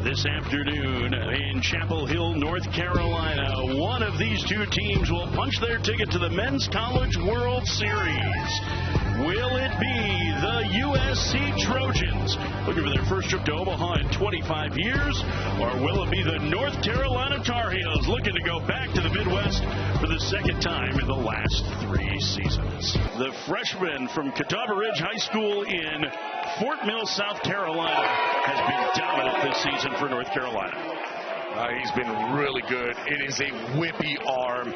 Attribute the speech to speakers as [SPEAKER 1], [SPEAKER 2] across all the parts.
[SPEAKER 1] This afternoon in Chapel Hill, North Carolina, one of these two teams will punch their ticket to the Men's College World Series. Will it be the USC Trojans, looking for their first trip to Omaha in 25 years, or will it be the North Carolina Tar Heels, looking to go back to the Midwest for the second time in the last 3 seasons? The freshman from Catawba Ridge High School in Fort Mill, South Carolina, has been dominant this season for North Carolina.
[SPEAKER 2] He's been really good. It is a whippy arm,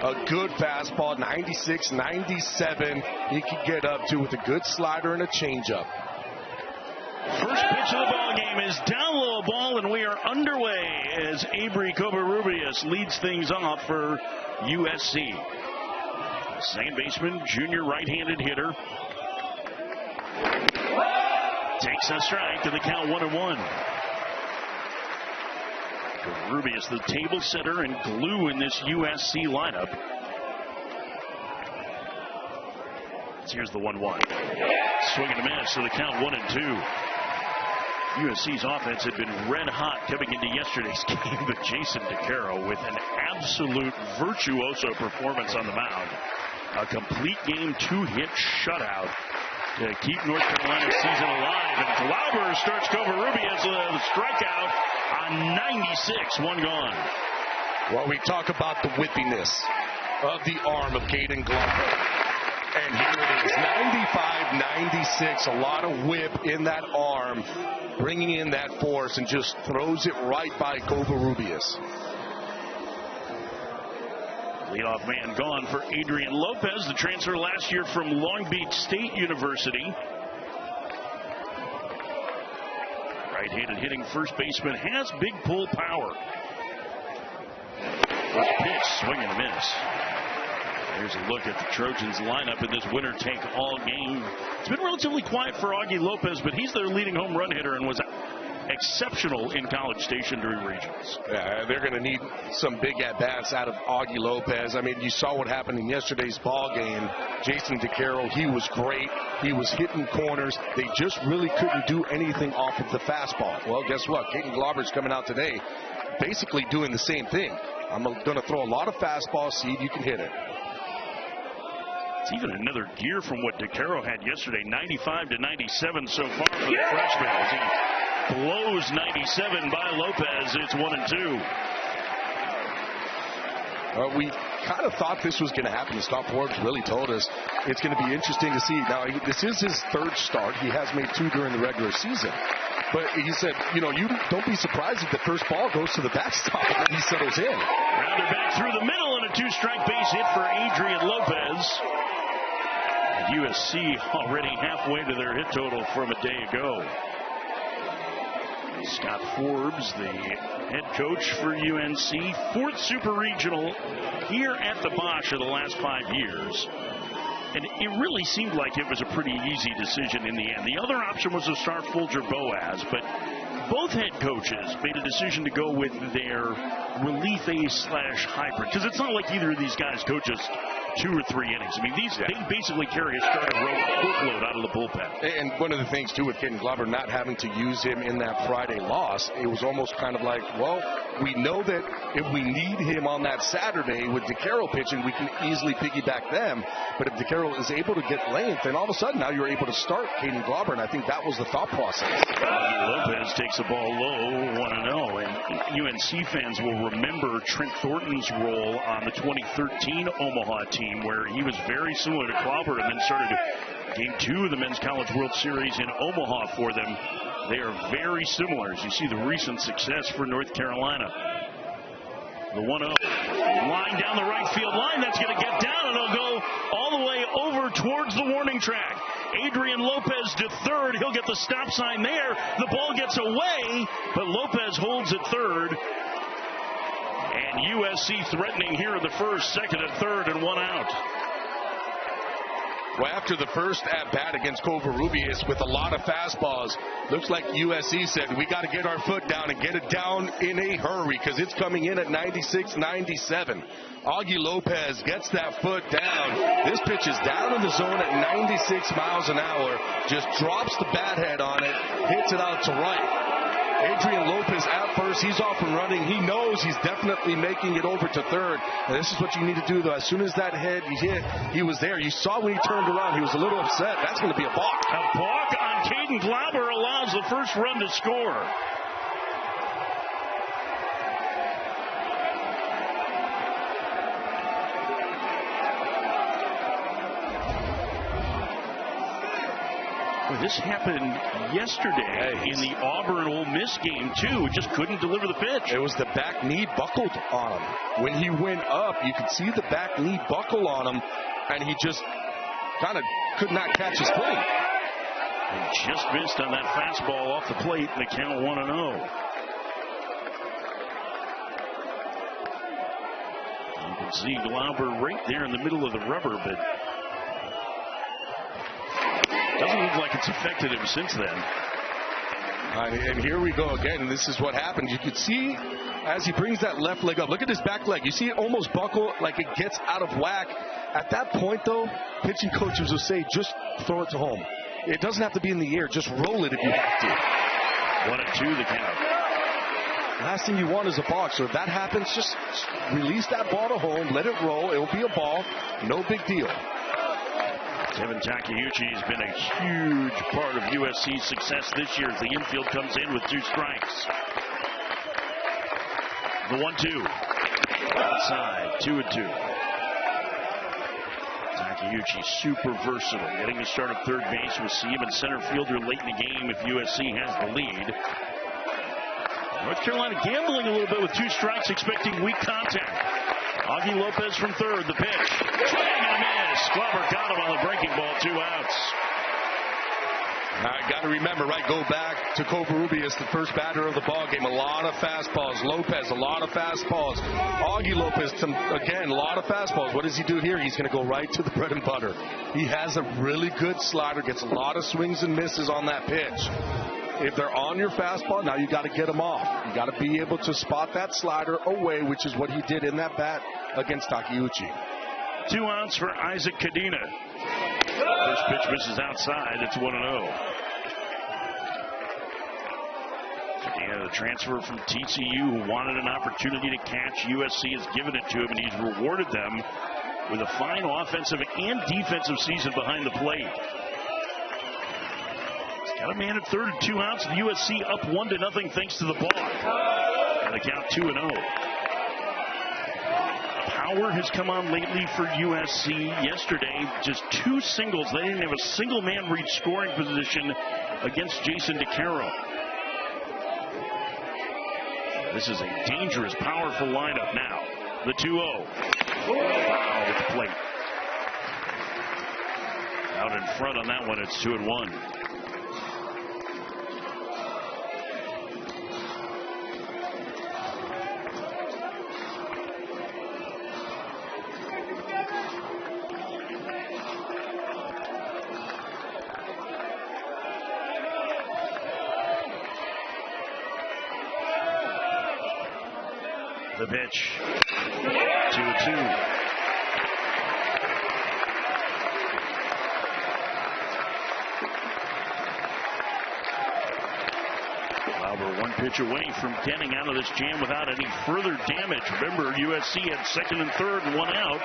[SPEAKER 2] a good fastball, 96, 97. He can get up to with a good slider and a changeup.
[SPEAKER 1] First pitch of the ball game is down low ball, and we are underway as Avery Covarrubias leads things off for USC. Second baseman, junior right-handed hitter, takes a strike to the count 1-1. Covarrubias, the table setter and glue in this USC lineup. Here's the 1-1. Swing and a miss to the count 1-2. USC's offense had been red hot coming into yesterday's game, but Jason DeCaro with an absolute virtuoso performance on the mound. A complete game 2-hit shutout to keep North Carolina's season alive. And Glauber starts Covarrubias with a strikeout on 96, one gone.
[SPEAKER 2] Well, we talk about the whippiness of the arm of Caden Glauber. And here it is, 95-96, a lot of whip in that arm, bringing in that force and just throws it right by Covarrubias.
[SPEAKER 1] Leadoff man gone for Adrian Lopez, the transfer last year from Long Beach State University. Right-handed hitting first baseman, has big pull power. First pitch, swing and a miss. Here's a look at the Trojans lineup in this winner take all game. It's been relatively quiet for Augie Lopez, but he's their leading home run hitter and was exceptional in College Station during regionals.
[SPEAKER 2] Yeah, they're going to need some big at-bats out of Augie Lopez. I mean, you saw what happened in yesterday's ball game. Jason DeCaro, he was great. He was hitting corners. They just really couldn't do anything off of the fastball. Well, guess what? Caden Glauber's coming out today basically doing the same thing. I'm going to throw a lot of fastballs, see if you can hit it.
[SPEAKER 1] It's even another gear from what DeCaro had yesterday, 95-97 so far for the freshman. As he blows 97 by Lopez, it's 1-2.
[SPEAKER 2] We kind of thought this was going to happen. Scott Forbes really told us it's going to be interesting to see. Now, this is his 3rd start. He has made 2 during the regular season. But he said, you don't be surprised if the first ball goes to the backstop and he settles in.
[SPEAKER 1] Rounder back through the middle and a 2-strike base hit for Adrian Lopez. USC already halfway to their hit total from a day ago. Scott Forbes, the head coach for UNC, 4th Super Regional here at the Bosch in the last 5 years. And it really seemed like it was a pretty easy decision in the end. The other option was to start Folger Boaz, but both head coaches made a decision to go with their relief ace/hybrid, because it's not like either of these guys coaches 2 or 3 innings. I mean, they basically carry a starting workload out of the bullpen.
[SPEAKER 2] And one of the things, too, with Caden Glauber not having to use him in that Friday loss, it was almost kind of like, well, we know that if we need him on that Saturday with DeCaro pitching, we can easily piggyback them. But if DeCaro is able to get length, then all of a sudden now you're able to start Caden Glauber, and I think that was the thought process.
[SPEAKER 1] Lopez takes the ball low, 1-0, and UNC fans will remember Trent Thornton's role on the 2013 Omaha team, where he was very similar to Glauber and then started game 2 of the Men's College World Series in Omaha for them. They are very similar as you see the recent success for North Carolina. The 1-0 line down the right field line, that's going to get down and it'll go all the way over towards the warning track. Adrian Lopez to 3rd. He'll get the stop sign there. The ball gets away, but Lopez holds at 3rd. And USC threatening here in the 1st, 2nd, and 3rd, and 1 out.
[SPEAKER 2] Well, after the first at-bat against Covarrubias with a lot of fastballs, looks like USC said, we got to get our foot down and get it down in a hurry because it's coming in at 96-97. Augie Lopez gets that foot down. This pitch is down in the zone at 96 miles an hour. Just drops the bat head on it, hits it out to right. Adrian Lopez at first, he's off and running. He knows he's definitely making it over to third. And this is what you need to do, though. As soon as that head hit, he was there. You saw when he turned around, he was a little upset. That's going to be a balk.
[SPEAKER 1] A balk on Caden Glauber allows the first run to score. This happened yesterday in the Auburn-Ole Miss game, too. Just couldn't deliver the pitch.
[SPEAKER 2] It was the back knee buckled on him. When he went up, you could see the back knee buckle on him, and he just kind of could not catch his footing.
[SPEAKER 1] And just missed on that fastball off the plate, and the count 1-0. You can see Glauber right there in the middle of the rubber, but doesn't look like it's affected him since then.
[SPEAKER 2] And here we go again. This is what happened. You could see as he brings that left leg up. Look at his back leg. You see it almost buckle, like it gets out of whack. At that point, though, pitching coaches will say, just throw it to home. It doesn't have to be in the air. Just roll it if you have to.
[SPEAKER 1] 1-2 the count.
[SPEAKER 2] Last thing you want is a balk. So if that happens, just release that ball to home. Let it roll. It will be a ball. No big deal.
[SPEAKER 1] Kevin Takeuchi has been a huge part of USC's success this year as the infield comes in with 2 strikes. The 1-2. Outside, 2-2. Takeuchi, super versatile. Getting to start at third base. We'll see him in center fielder late in the game if USC has the lead. North Carolina gambling a little bit with 2 strikes, expecting weak contact. Augie Lopez from third, the pitch. Swing and a miss. Glauber got him on the breaking ball, 2 outs.
[SPEAKER 2] I got to remember, right, go back to Covarrubias, the first batter of the ball game. A lot of fastballs. Lopez, a lot of fastballs. Augie Lopez, again, a lot of fastballs. What does he do here? He's going to go right to the bread and butter. He has a really good slider, gets a lot of swings and misses on that pitch. If they're on your fastball, now you got to get them off. You got to be able to spot that slider away, which is what he did in that bat against Takeuchi.
[SPEAKER 1] 2 outs for Isaac Cadena. First pitch misses outside. It's 1-0. Cadena, the transfer from TCU, who wanted an opportunity to catch. USC has given it to him, and he's rewarded them with a fine offensive and defensive season behind the plate. Got a man at third and 2 outs. The USC up 1-0 thanks to the balk. And the count 2-0. Power has come on lately for USC. Yesterday, just 2 singles. They didn't have a single man reach scoring position against Jason DeCaro. This is a dangerous, powerful lineup now. The 2-0. Foul with the plate. Out in front on that one, it's 2-1. The pitch. 2-2. Glauber 1 pitch away from getting out of this jam without any further damage. Remember, USC had second and third and 1 out.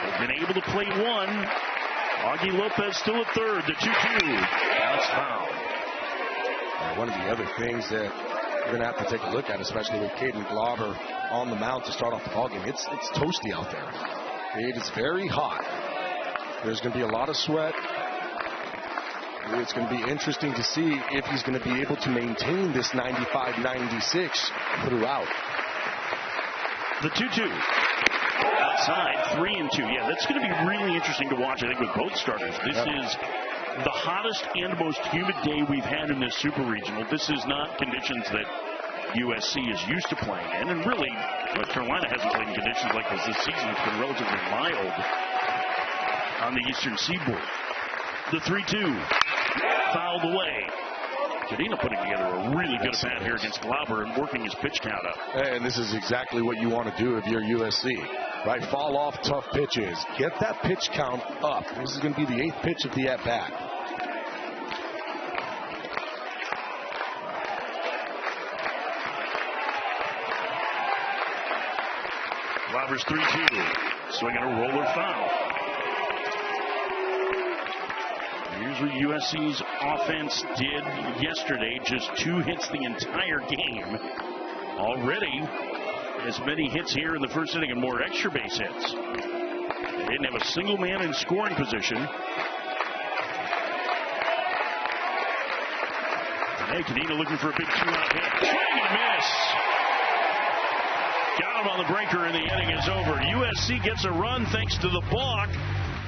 [SPEAKER 1] They've been able to play 1. Augie Lopez still at third. The 2-2. That's foul.
[SPEAKER 2] One of the other things that we're going to have to take a look at, especially with Caden Glauber on the mound to start off the ballgame. It's toasty out there. It is very hot. There's going to be a lot of sweat. It's going to be interesting to see if he's going to be able to maintain this 95-96 throughout.
[SPEAKER 1] The 2-2. Outside, 3-2. Yeah, that's going to be really interesting to watch, I think, with both starters. This is the hottest and most humid day we've had in this super regional. This is not conditions that USC is used to playing in, and really North Carolina hasn't played in conditions like this season. It's been relatively mild on the eastern seaboard. The 3-2 fouled away. Cadena putting together a really good at-bat here against Glauber and working his pitch count up.
[SPEAKER 2] And this is exactly what you want to do if you're USC, right? Fall off tough pitches. Get that pitch count up. This is going to be the 8th pitch of the at-bat.
[SPEAKER 1] Roberts 3-2. Swinging a roller foul. Here's what USC's offense did yesterday. Just 2 hits the entire game. Already as many hits here in the first inning and more extra base hits. They didn't have a single man in scoring position. Hey, Kadena looking for a big 2-out hit. Swing and miss. Got him on the breaker, and the inning is over. USC gets a run thanks to the balk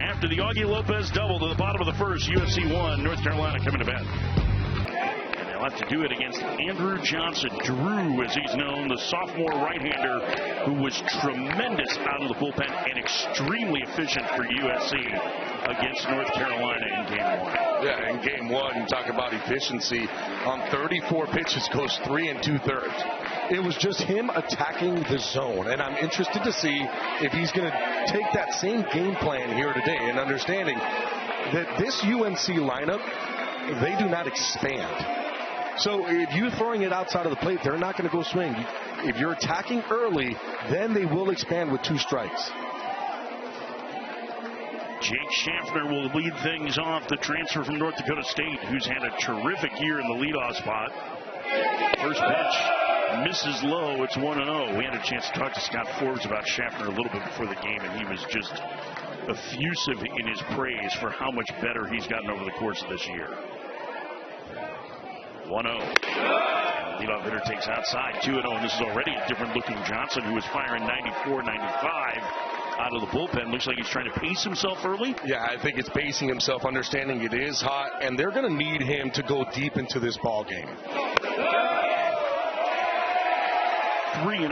[SPEAKER 1] after the Augie Lopez double to the bottom of the first. USC 1, North Carolina coming to bat. And they'll have to do it against Andrew Johnson. Drew, as he's known, the sophomore right-hander who was tremendous out of the bullpen and extremely efficient for USC against North Carolina in Game 1.
[SPEAKER 2] Yeah, in Game 1, talk about efficiency. On 34 pitches, goes 3 2/3. It was just him attacking the zone, and I'm interested to see if he's going to take that same game plan here today, and understanding that this UNC lineup, they do not expand. So if you're throwing it outside of the plate, they're not going to go swing. If you're attacking early, then they will expand with 2 strikes.
[SPEAKER 1] Jake Schaffner will lead things off, the transfer from North Dakota State, who's had a terrific year in the leadoff spot. First pitch misses low. It's 1-0. We had a chance to talk to Scott Forbes about Schaffner a little bit before the game, and he was just effusive in his praise for how much better he's gotten over the course of this year. 1-0. Leadoff hitter takes outside. 2-0, and this is already a different looking Johnson, who was firing 94, 95 out of the bullpen. Looks like he's trying to pace himself early.
[SPEAKER 2] Yeah, I think it's pacing himself, understanding it is hot, and they're going to need him to go deep into this ball game.
[SPEAKER 1] 3-0.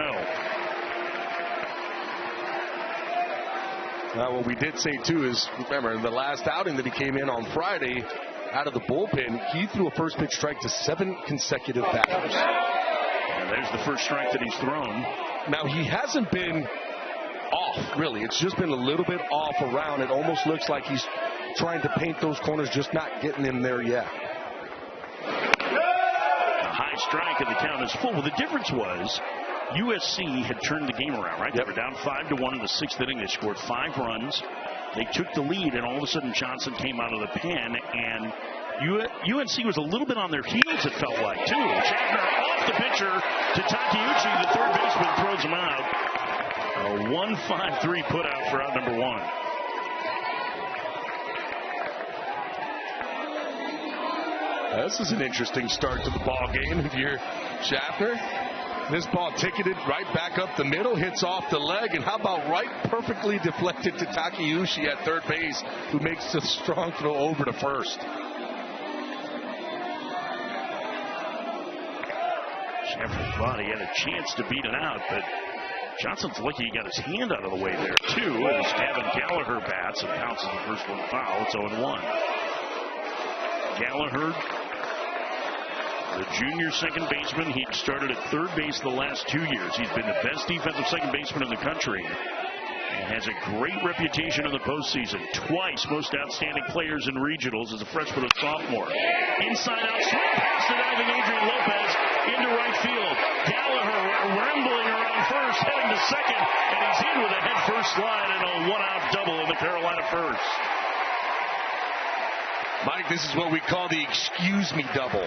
[SPEAKER 2] Now, what we did say, too, is, remember, in the last outing that he came in on Friday, out of the bullpen, he threw a first pitch strike to 7 consecutive batters.
[SPEAKER 1] And there's the first strike that he's thrown.
[SPEAKER 2] Now, he hasn't been off, really. It's just been a little bit off around. It almost looks like he's trying to paint those corners, just not getting in there yet.
[SPEAKER 1] A high strike, and the count is full. Well, the difference was USC had turned the game around, right? They were down 5-1 in the 6th inning. They scored 5 runs. They took the lead, and all of a sudden Johnson came out of the pen, and UNC was a little bit on their heels, it felt like, too. Schaffner off the pitcher to Takeuchi. The third baseman throws him out. A 1-5-3 put out for out number 1.
[SPEAKER 2] This is an interesting start to the ball game. If you're Schaffner, this ball ticketed right back up the middle, hits off the leg, and how about right perfectly deflected to Takeuchi at third base, who makes a strong throw over to first.
[SPEAKER 1] Schaffner thought he had a chance to beat it out, but Johnson's lucky he got his hand out of the way there, too, as Gavin Gallagher bats and pounces the first one foul. It's 0-1. Gallagher, the junior second baseman, he started at third base the last 2 years. He's been the best defensive second baseman in the country and has a great reputation in the postseason. Twice most outstanding players in regionals as a freshman and sophomore. Inside out, swing past the diving Adrian Lopez into right field. Gallagher rambling around first, heading to second, and he's in with a head first slide and a 1-out double in the Carolina first.
[SPEAKER 2] Mike, this is what we call the excuse me double.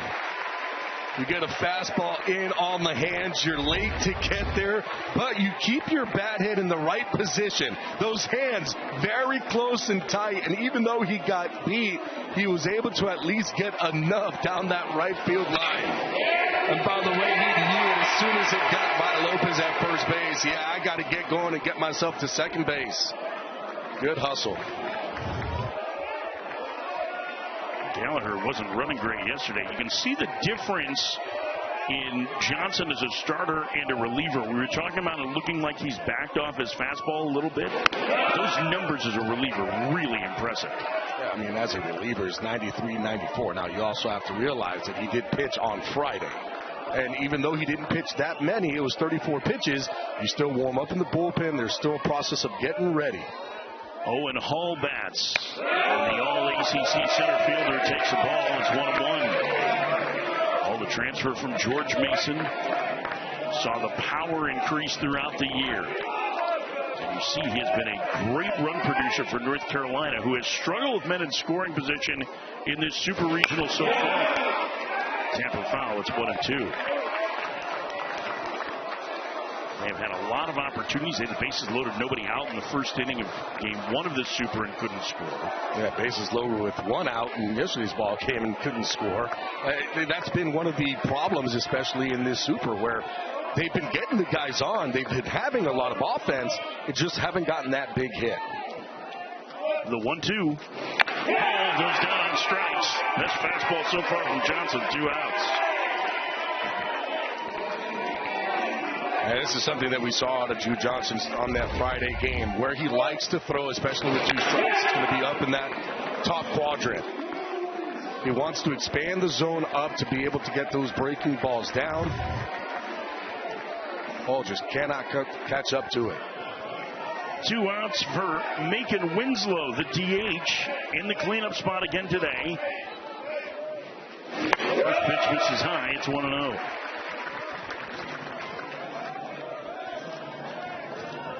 [SPEAKER 2] You get a fastball in on the hands. You're late to get there, but you keep your bat head in the right position. Those hands very close and tight, and even though he got beat, he was able to at least get enough down that right field line. And by the way, he knew it as soon as it got by Lopez at first base. Yeah, I got to get going and get myself to second base. Good hustle.
[SPEAKER 1] Gallagher wasn't running great yesterday. You can see the difference in Johnson as a starter and a reliever. We were talking about it looking like he's backed off his fastball a little bit. Those numbers as a reliever, really impressive.
[SPEAKER 2] Yeah, I mean, as a reliever, it's 93, 94. Now, you also have to realize that he did pitch on Friday. And even though he didn't pitch that many, it was 34 pitches, you still warm up in the bullpen. There's still a process of getting ready.
[SPEAKER 1] Owen Hall bats. And the all-ACC center fielder takes the ball. It's 1-1. All the transfer from George Mason. Saw the power increase throughout the year. And you see he has been a great run producer for North Carolina, who has struggled with men in scoring position in this super regional so far. Tampa foul, it's 1-2. They've had a lot of opportunities. They had the bases loaded, nobody out in the first inning of game one of this super and couldn't score.
[SPEAKER 2] Yeah, bases loaded with one out in yesterday's ball game and couldn't score. That's been one of the problems, especially in this super, where they've been getting the guys on. They've been having a lot of offense. It just haven't gotten that big hit.
[SPEAKER 1] The 1-2. Ball goes down on strikes. Best fastball so far from Johnson. 2 outs.
[SPEAKER 2] And this is something that we saw out of Drew Johnson on that Friday game, where he likes to throw, especially with 2 strikes. It's going to be up in that top quadrant. He wants to expand the zone up to be able to get those breaking balls down. Oh, just cannot catch up to it.
[SPEAKER 1] 2 outs for Macon Winslow, the DH, in the cleanup spot again today. First pitch misses high. It's 1-0.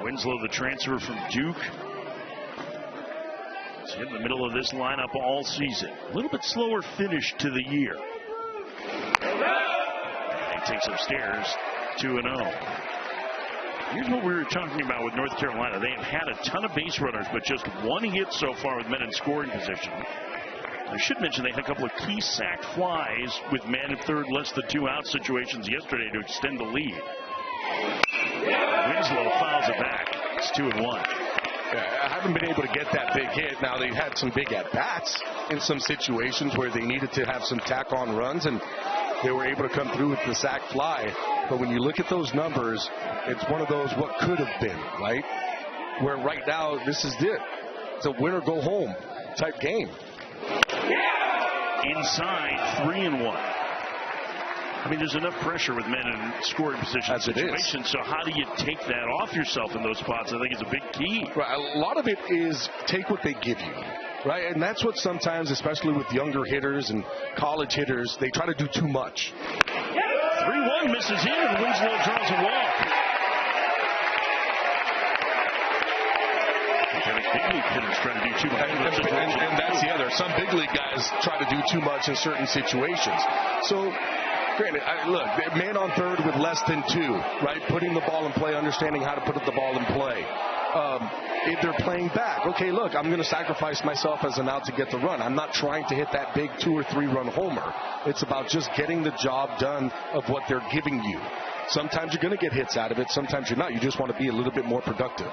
[SPEAKER 1] Winslow, the transfer from Duke. He's hit in the middle of this lineup all season. A little bit slower finish to the year. He takes upstairs, 2-0. Here's what we were talking about with North Carolina. They have had a ton of base runners, but just 1 hit so far with men in scoring position. I should mention they had a couple of key sack flies with man at third, less than 2 out situations yesterday to extend the lead. Winslow fouls it back. It's 2-1.
[SPEAKER 2] Yeah, I haven't been able to get that big hit. Now, they've had some big at-bats in some situations where they needed to have some tack-on runs, and they were able to come through with the sack fly. But when you look at those numbers, it's one of those what could have been, right? Where right now, this is it. It's a win-or-go-home type game.
[SPEAKER 1] Inside, 3-1. I mean, there's enough pressure with men in scoring position situations. So how do you take that off yourself in those spots? I think it's a big key.
[SPEAKER 2] Right, a lot of it is take what they give you, right? And that's what sometimes, especially with younger hitters and college hitters, they try to do too much.
[SPEAKER 1] 3-1 misses him, and Winslow draws a walk. Big league hitters try to do too much.
[SPEAKER 2] And that's the other. Some big league guys try to do too much in certain situations. So, granted, look, man on third with less than 2, right? Putting the ball in play, understanding how to put the ball in play. If they're playing back, okay, look, I'm going to sacrifice myself as an out to get the run. I'm not trying to hit that big 2 or 3 run homer. It's about just getting the job done of what they're giving you. Sometimes you're going to get hits out of it. Sometimes you're not. You just want to be a little bit more productive.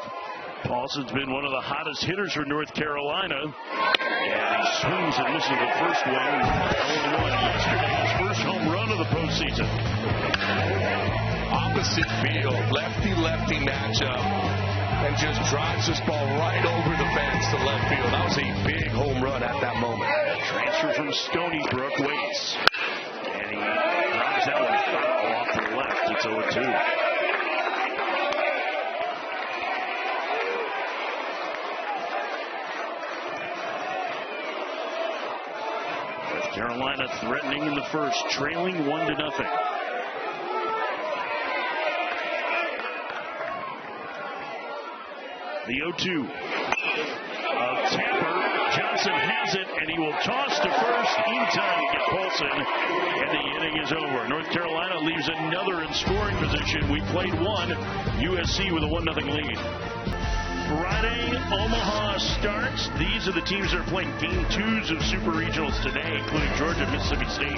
[SPEAKER 1] Paulson's been one of the hottest hitters for North Carolina. And he swings and misses the first one. 0-1 yesterday, his first home run of the postseason.
[SPEAKER 2] Opposite field, lefty-lefty matchup, and just drives this ball right over the fence to left field. That was a big home run at that moment.
[SPEAKER 1] Transfer from Stony Brook waits. And he drives that one foul off to the left. It's 0-2. Carolina threatening in the first, trailing 1-0. The 0-2 of Tapper. Johnson has it, and he will toss to first in time to get Paulson, and the inning is over. North Carolina leaves another in scoring position. We played one. USC with a 1-0 lead. Friday, Omaha starts. These are the teams that are playing game 2s of Super Regionals today, including Georgia and Mississippi State.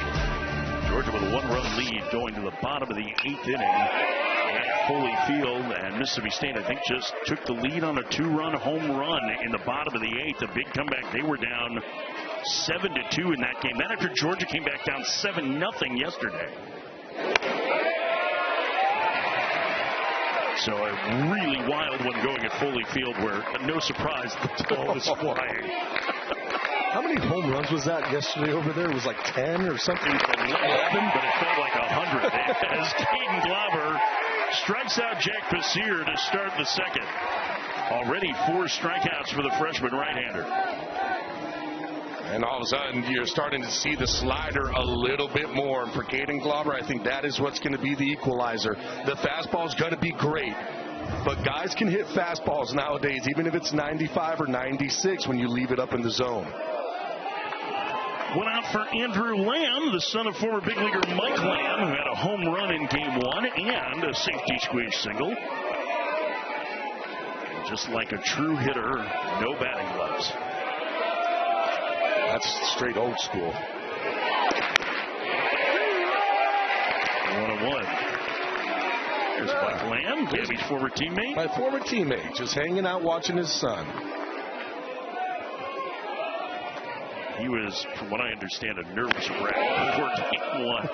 [SPEAKER 1] Georgia with a 1-run lead going to the bottom of the 8th inning at Foley Field. And Mississippi State, I think, just took the lead on a 2-run home run in the bottom of the 8th. A big comeback. They were down 7-2 in that game. Then after Georgia came back down 7-0 yesterday. So a really wild one going at Foley Field where, no surprise, the ball was flying.
[SPEAKER 2] How many home runs was that yesterday over there? It was like 10 or something. 11,
[SPEAKER 1] but it felt like 100. As Caden Glauber strikes out Jack Passir to start the second. Already 4 strikeouts for the freshman right-hander. And all of a sudden, you're starting to see the slider a little bit more. And for Caden Glauber, I think that is what's going to be the equalizer. The fastball is going to be great,
[SPEAKER 2] But guys can hit fastballs nowadays, even if it's 95 or 96 when you leave it up in the zone.
[SPEAKER 1] One out for Andrew Lamb, the son of former big leaguer Mike Lamb, who had a home run in Game 1 and a safety squeeze single. Just like a true hitter, no batting gloves.
[SPEAKER 2] That's straight old school.
[SPEAKER 1] 1-1. Here's Mike Lamb, Gabby's former teammate.
[SPEAKER 2] My former teammate, just hanging out watching his son.
[SPEAKER 1] He was, from what I understand, a nervous wreck before Game 1.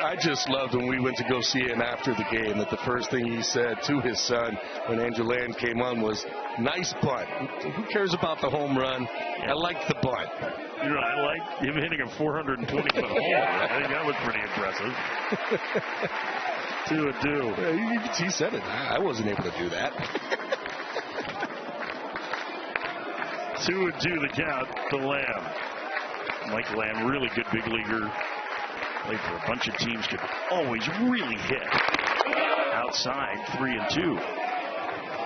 [SPEAKER 2] I just loved when we went to go see him after the game that the first thing he said to his son when Andrew Land came on was, "Nice bunt." Who cares about the home run? Yeah. I like the bunt.
[SPEAKER 1] You know, I like him hitting a 420-foot home. I think that was pretty impressive. 2-2.
[SPEAKER 2] Yeah, he said it. I wasn't able to do that.
[SPEAKER 1] 2-2 the count to Lamb. Mike Lamb, really good big leaguer. Played for a bunch of teams, could always really hit. Outside, 3-2.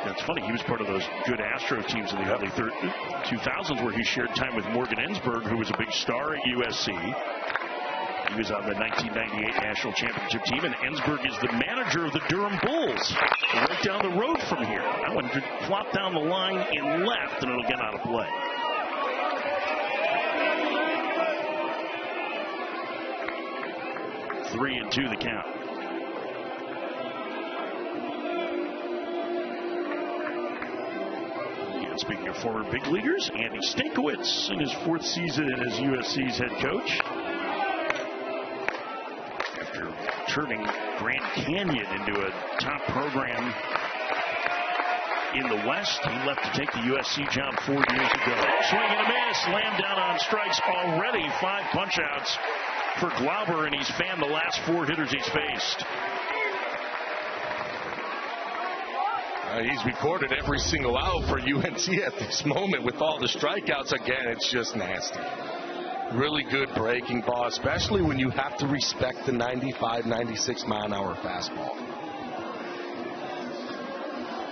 [SPEAKER 1] It's funny, he was part of those good Astro teams in the early 2000s where he shared time with Morgan Ensberg, who was a big star at USC. He was on the 1998 National Championship team, and Ensberg is the manager of the Durham Bulls, right down the road from here. That one could flop down the line and left, and it'll get out of play. Three and two the count. And speaking of former big leaguers, Andy Stankiewicz in his 4th season as USC's head coach. After turning Grand Canyon into a top program in the West, he left to take the USC job 4 years ago. Swing and a miss, slammed down on strikes already. 5 punch-outs for Glauber, and he's fanned the last 4 hitters he's faced.
[SPEAKER 2] He's recorded every single out for UNC at this moment with all the strikeouts. Again, it's just nasty. Really good breaking ball, especially when you have to respect the 95, 96 mile-an-hour fastball.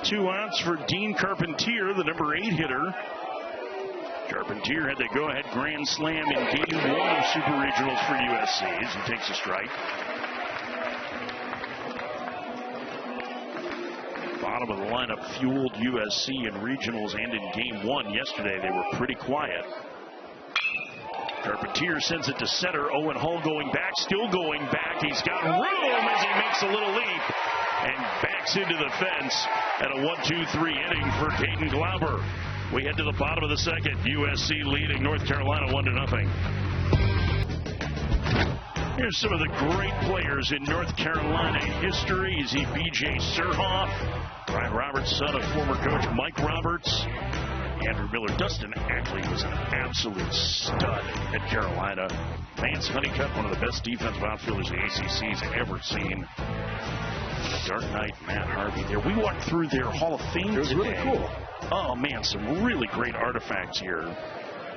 [SPEAKER 1] 2 outs for Dean Carpentier, the number 8 hitter. Carpentier had the go-ahead grand slam in Game 1 of Super Regionals for USC as he takes a strike. Bottom of the lineup fueled USC in regionals, and in Game 1 yesterday they were pretty quiet. Carpentier sends it to center. Owen Hull going back, still going back. He's got room as he makes a little leap and backs into the fence at a 1-2-3 inning for Caden Glauber. We head to the bottom of the second. USC leading North Carolina 1-0. Here's some of the great players in North Carolina history. Is he B.J. Surhoff? Brian Roberts, son of former coach Mike Roberts. Andrew Miller. Dustin Ackley was an absolute stud at Carolina. Vance Honeycutt, one of the best defensive outfielders the ACC's ever seen. Dark Knight, Matt Harvey there. We walked through their Hall of Fame today. It was
[SPEAKER 2] really cool.
[SPEAKER 1] Oh, man, some really great artifacts here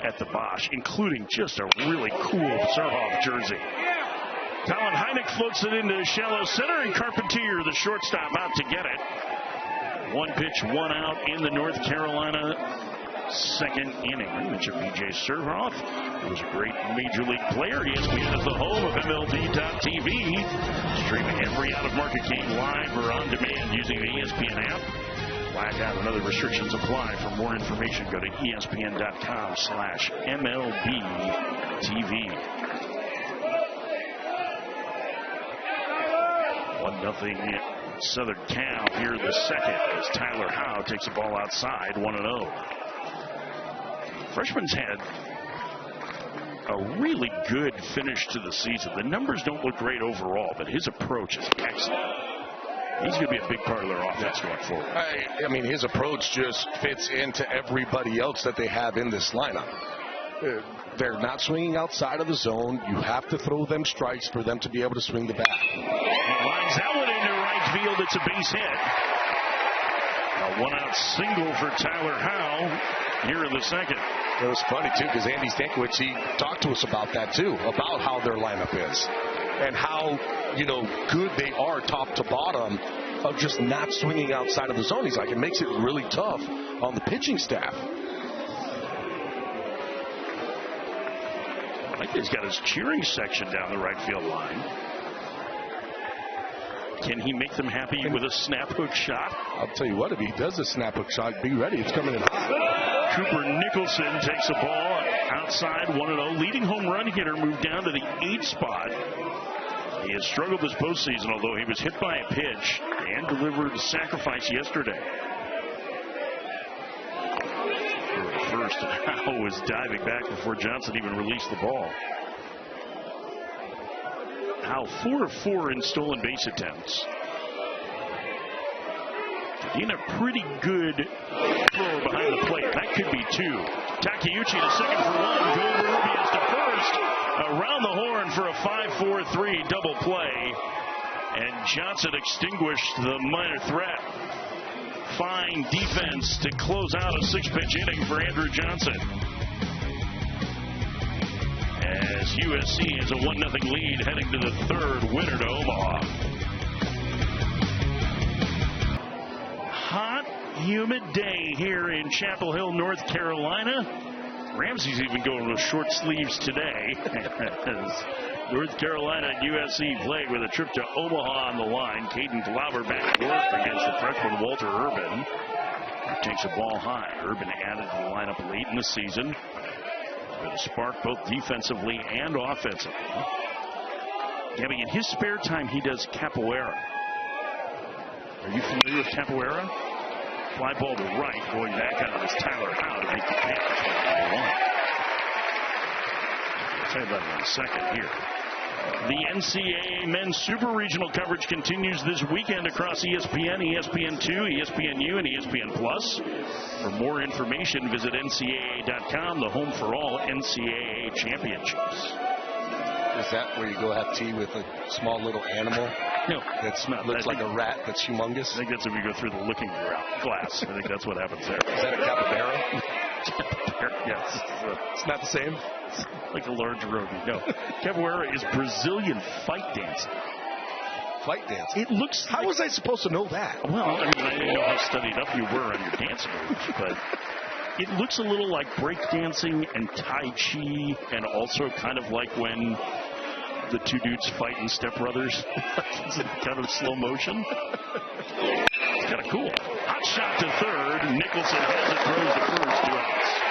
[SPEAKER 1] at the Bosch, including just a really cool Surhoff jersey. Colin Heineck floats it into shallow center, and Carpentier, the shortstop, out to get it. 1 pitch, 1 out in the North Carolina second inning. I mentioned B.J. Surhoff, who was a great Major League player. ESPN is the home of MLB.TV. Streaming every out-of-market game live or on demand using the ESPN app. Blackout and other restrictions apply. For more information, go to ESPN.com/MLBTV. 1-0 Southern Cal here in the second as Tyler Howe takes the ball outside, 1-0. Freshman's had a really good finish to the season. The numbers don't look great overall, but his approach is excellent. He's going to be a big part of their offense going forward.
[SPEAKER 2] I mean, his approach just fits into everybody else that they have in this lineup. They're not swinging outside of the zone. You have to throw them strikes for them to be able to swing the bat.
[SPEAKER 1] He lines that one into right field. It's a base hit. A 1-out single for Tyler Howe here in the second.
[SPEAKER 2] It was funny, too, because Andy Stankiewicz, he talked to us about that, too, about how their lineup is and how, good they are top to bottom. of just not swinging outside of the zone. He's like, it makes it really tough on the pitching staff.
[SPEAKER 1] I think he's got his cheering section down the right field line. Can he make them happy with a snap hook shot?
[SPEAKER 2] I'll tell you what, if he does a snap hook shot, be ready. It's coming in hot.
[SPEAKER 1] Cooper Nicholson takes a ball outside 1-0. Leading home run hitter moved down to the 8th spot. He has struggled this postseason, although he was hit by a pitch and delivered a sacrifice yesterday. First, Howe was diving back before Johnson even released the ball. Howe 4 of 4 in stolen base attempts. In a pretty good throw behind the plate. That could be 2. Takeuchi to second for 1. Joe Rubius to first. Around the horn for a 5-4-3 double play. And Johnson extinguished the minor threat. Fine defense to close out a 6-pitch inning for Andrew Johnson. As USC has a 1-0 lead heading to the 3rd, winner to Omaha. Hot, humid day here in Chapel Hill, North Carolina. Ramsey's even going with short sleeves today. As North Carolina and USC play with a trip to Omaha on the line. Caden Glauber back to work against the freshman Walter Urban. He takes a ball high. Urban added to the lineup late in the season. With a spark both defensively and offensively. Gabby, in his spare time, he does capoeira. Are you familiar with capoeira? Fly ball to right, going back out is Tyler Howe to make the catch. I'll tell you about it in a second here. The NCAA men's super regional coverage continues this weekend across ESPN, ESPN2, ESPNU, and ESPN Plus. For more information, visit NCAA.com, the home for all NCAA championships.
[SPEAKER 2] Is that where you go have tea with a small little animal?
[SPEAKER 1] No,
[SPEAKER 2] that looks like a rat that's humongous?
[SPEAKER 1] I think that's if you go through the looking glass. I think that's what happens there.
[SPEAKER 2] Is that a capybara?
[SPEAKER 1] Yes.
[SPEAKER 2] It's not the same?
[SPEAKER 1] It's like a large rodent. No. Capoeira is Brazilian fight dancing.
[SPEAKER 2] Fight dancing?
[SPEAKER 1] It looks
[SPEAKER 2] How was I supposed to know that?
[SPEAKER 1] Well, I mean, I didn't know how studied up you were on your dance moves, but it looks a little like break dancing and Tai Chi, and also kind of like when the two dudes fight in Step Brothers. It's in kind of slow motion. It's kind of cool. Hot shot to third. Nicholson has it, throws to first, 2 outs.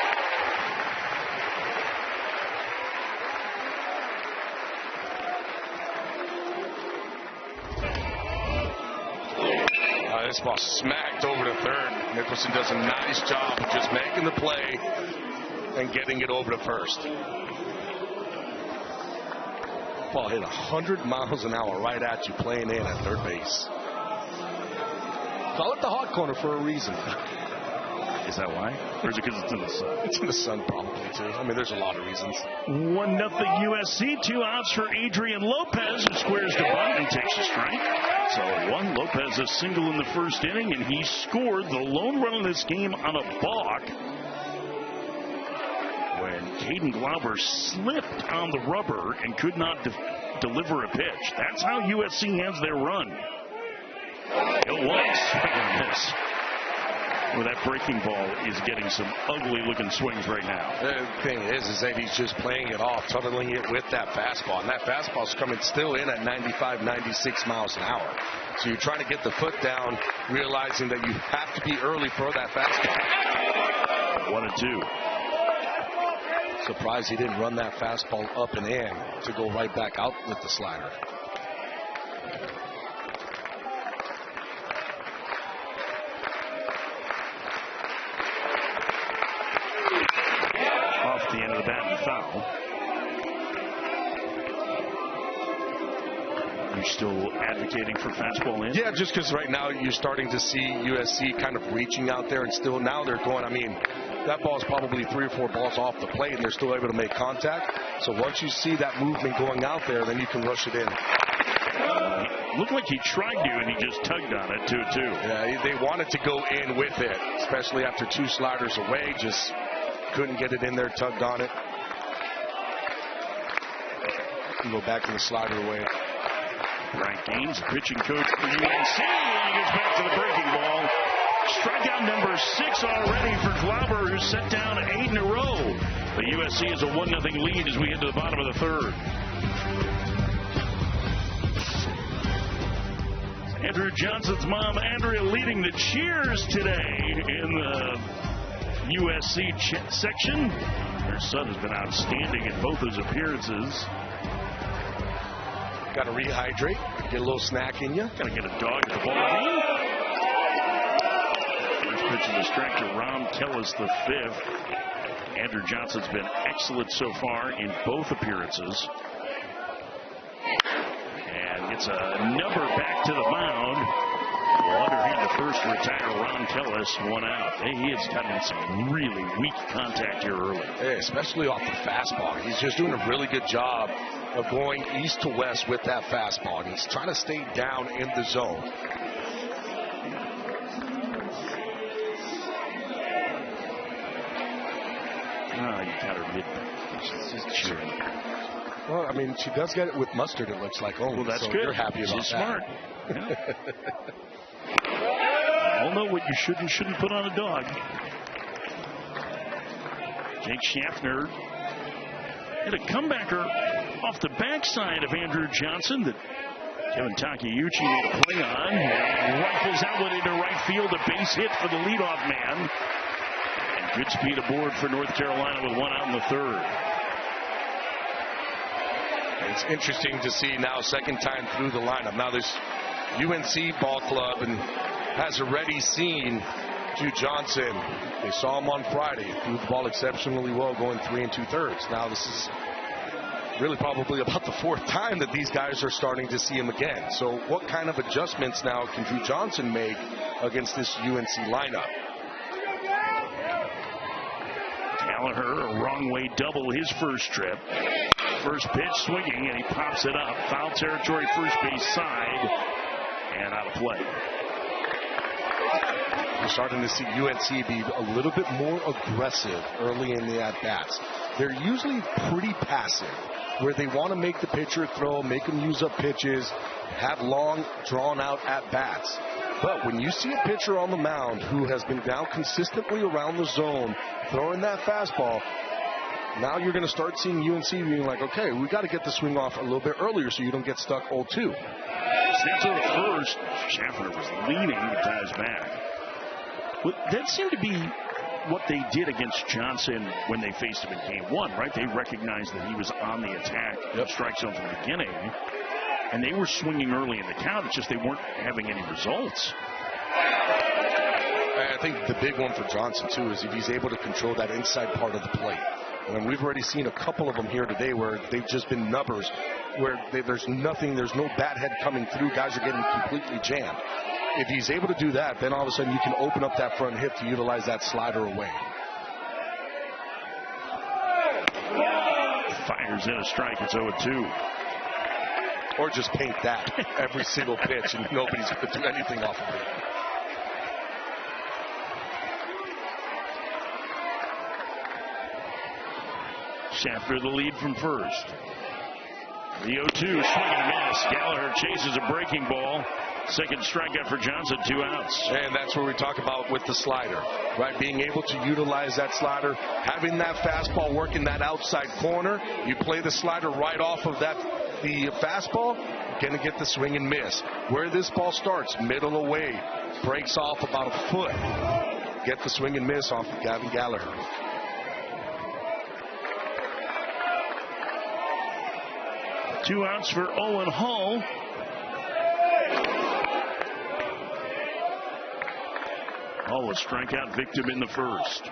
[SPEAKER 2] This ball smacked over to third. Nicholson does a nice job of just making the play and getting it over to first. Ball hit 100 miles an hour right at you playing in at third base. Call it the hot corner for a reason.
[SPEAKER 1] Is that why? Or is it because it's in the sun?
[SPEAKER 2] It's in the sun probably too. I mean, there's a lot of reasons.
[SPEAKER 1] 1-0 USC. 2 outs for Adrian Lopez, who squares to bunt and takes a strike. So Lopez a single in the first inning, and he scored the lone run of this game on a balk when Caden Glauber slipped on the rubber and could not deliver a pitch. That's how USC ends their run. It was swing and miss. Well, that breaking ball is getting some ugly-looking swings right now.
[SPEAKER 2] The thing is that he's just playing it off, tunneling it with that fastball. And that fastball's coming still in at 95, 96 miles an hour. So you're trying to get the foot down, realizing that you have to be early for that fastball.
[SPEAKER 1] 1-2.
[SPEAKER 2] Surprised he didn't run that fastball up and in to go right back out with the slider.
[SPEAKER 1] The end of the bat and foul. You're still advocating for fastball in?
[SPEAKER 2] Yeah, just because right now you're starting to see USC kind of reaching out there, and still now they're going. I mean, that ball is probably 3 or 4 balls off the plate, and they're still able to make contact. So once you see that movement going out there, then you can rush it in.
[SPEAKER 1] Looked like he tried to, and he just tugged on it, 2-2.
[SPEAKER 2] Yeah, they wanted to go in with it, especially after 2 sliders away. Just couldn't get it in there, tugged on it. And go back to the slider away.
[SPEAKER 1] Frank Gaines, pitching coach for UNC, he goes back to the breaking ball. Strikeout number 6 already for Glauber, who's set down 8 in a row. The USC is a 1-0 lead as we get to the bottom of the third. Andrew Johnson's mom, Andrea, leading the cheers today in the USC section. Her son has been outstanding in both his appearances.
[SPEAKER 2] Got to rehydrate, get a little snack in you.
[SPEAKER 1] Got to get a dog at the ball game. First pitch is a strike to Ron Kellis, the 5th. Andrew Johnson's been excellent so far in both appearances. And gets a number back to the mound. Well, underhand to first to retire Ron Kellis, 1 out. Hey, he has gotten some really weak contact here early.
[SPEAKER 2] Hey, especially off the fastball. He's just doing a really good job of going east to west with that fastball. And he's trying to stay down in the zone.
[SPEAKER 1] Oh, you got her mid. She's just cheering.
[SPEAKER 2] Well, I mean, she does get it with mustard, it looks like.
[SPEAKER 1] Well, that's
[SPEAKER 2] so
[SPEAKER 1] good.
[SPEAKER 2] You're happy about
[SPEAKER 1] She's
[SPEAKER 2] that.
[SPEAKER 1] Smart. Yeah. I'll know what you should and shouldn't put on a dog. Jake Schaffner hit a comebacker off the backside of Andrew Johnson that Kevin Takeuchi made a play on. And rifles outward into right field, a base hit for the leadoff man. And good speed aboard for North Carolina with 1 out in the third.
[SPEAKER 2] It's interesting to see now, second time through the lineup. Now this UNC ball club and has already seen Hugh Johnson. They saw him on Friday, threw the ball exceptionally well, going 3 2/3. Now this is really probably about the 4th time that these guys are starting to see him again. So what kind of adjustments now can Drew Johnson make against this UNC lineup?
[SPEAKER 1] Gallagher, a wrong way double his first trip. First pitch swinging, and he pops it up. Foul territory, first base side, and out of play.
[SPEAKER 2] We're starting to see UNC be a little bit more aggressive early in the at-bats. They're usually pretty passive, where they want to make the pitcher throw, make them use up pitches, have long, drawn-out at-bats. But when you see a pitcher on the mound who has been down consistently around the zone, throwing that fastball, now you're going to start seeing UNC being like, okay, we got to get the swing off a little bit earlier so you don't get stuck 0-2.
[SPEAKER 1] Snap to the first. Schaffner was leaning, but ties back. Well, that seemed to be what they did against Johnson when they faced him in Game 1, right? They recognized that he was on the attack, strike zone from the beginning, and they were swinging early in the count. It's just they weren't having any results.
[SPEAKER 2] I think the big one for Johnson, too, is if he's able to control that inside part of the plate. And we've already seen a couple of them here today where they've just been numbers, where there's nothing, there's no bat head coming through. Guys are getting completely jammed. If he's able to do that, then all of a sudden you can open up that front hip to utilize that slider away.
[SPEAKER 1] Fires in a strike. It's 0-2.
[SPEAKER 2] Or just paint that every single pitch, and nobody's going to do anything off of it.
[SPEAKER 1] Schaffner the lead from first. The 0-2, swing and miss. Gallagher chases a breaking ball. Second strikeout for Johnson, 2 outs.
[SPEAKER 2] And that's where we talk about with the slider, right? Being able to utilize that slider, having that fastball working that outside corner. You play the slider right off of that, the fastball, going to get the swing and miss. Where this ball starts, middle away, breaks off about a foot. Get the swing and miss off of Gavin Gallagher.
[SPEAKER 1] Two outs for Owen Hall. Hall a strikeout victim in the first.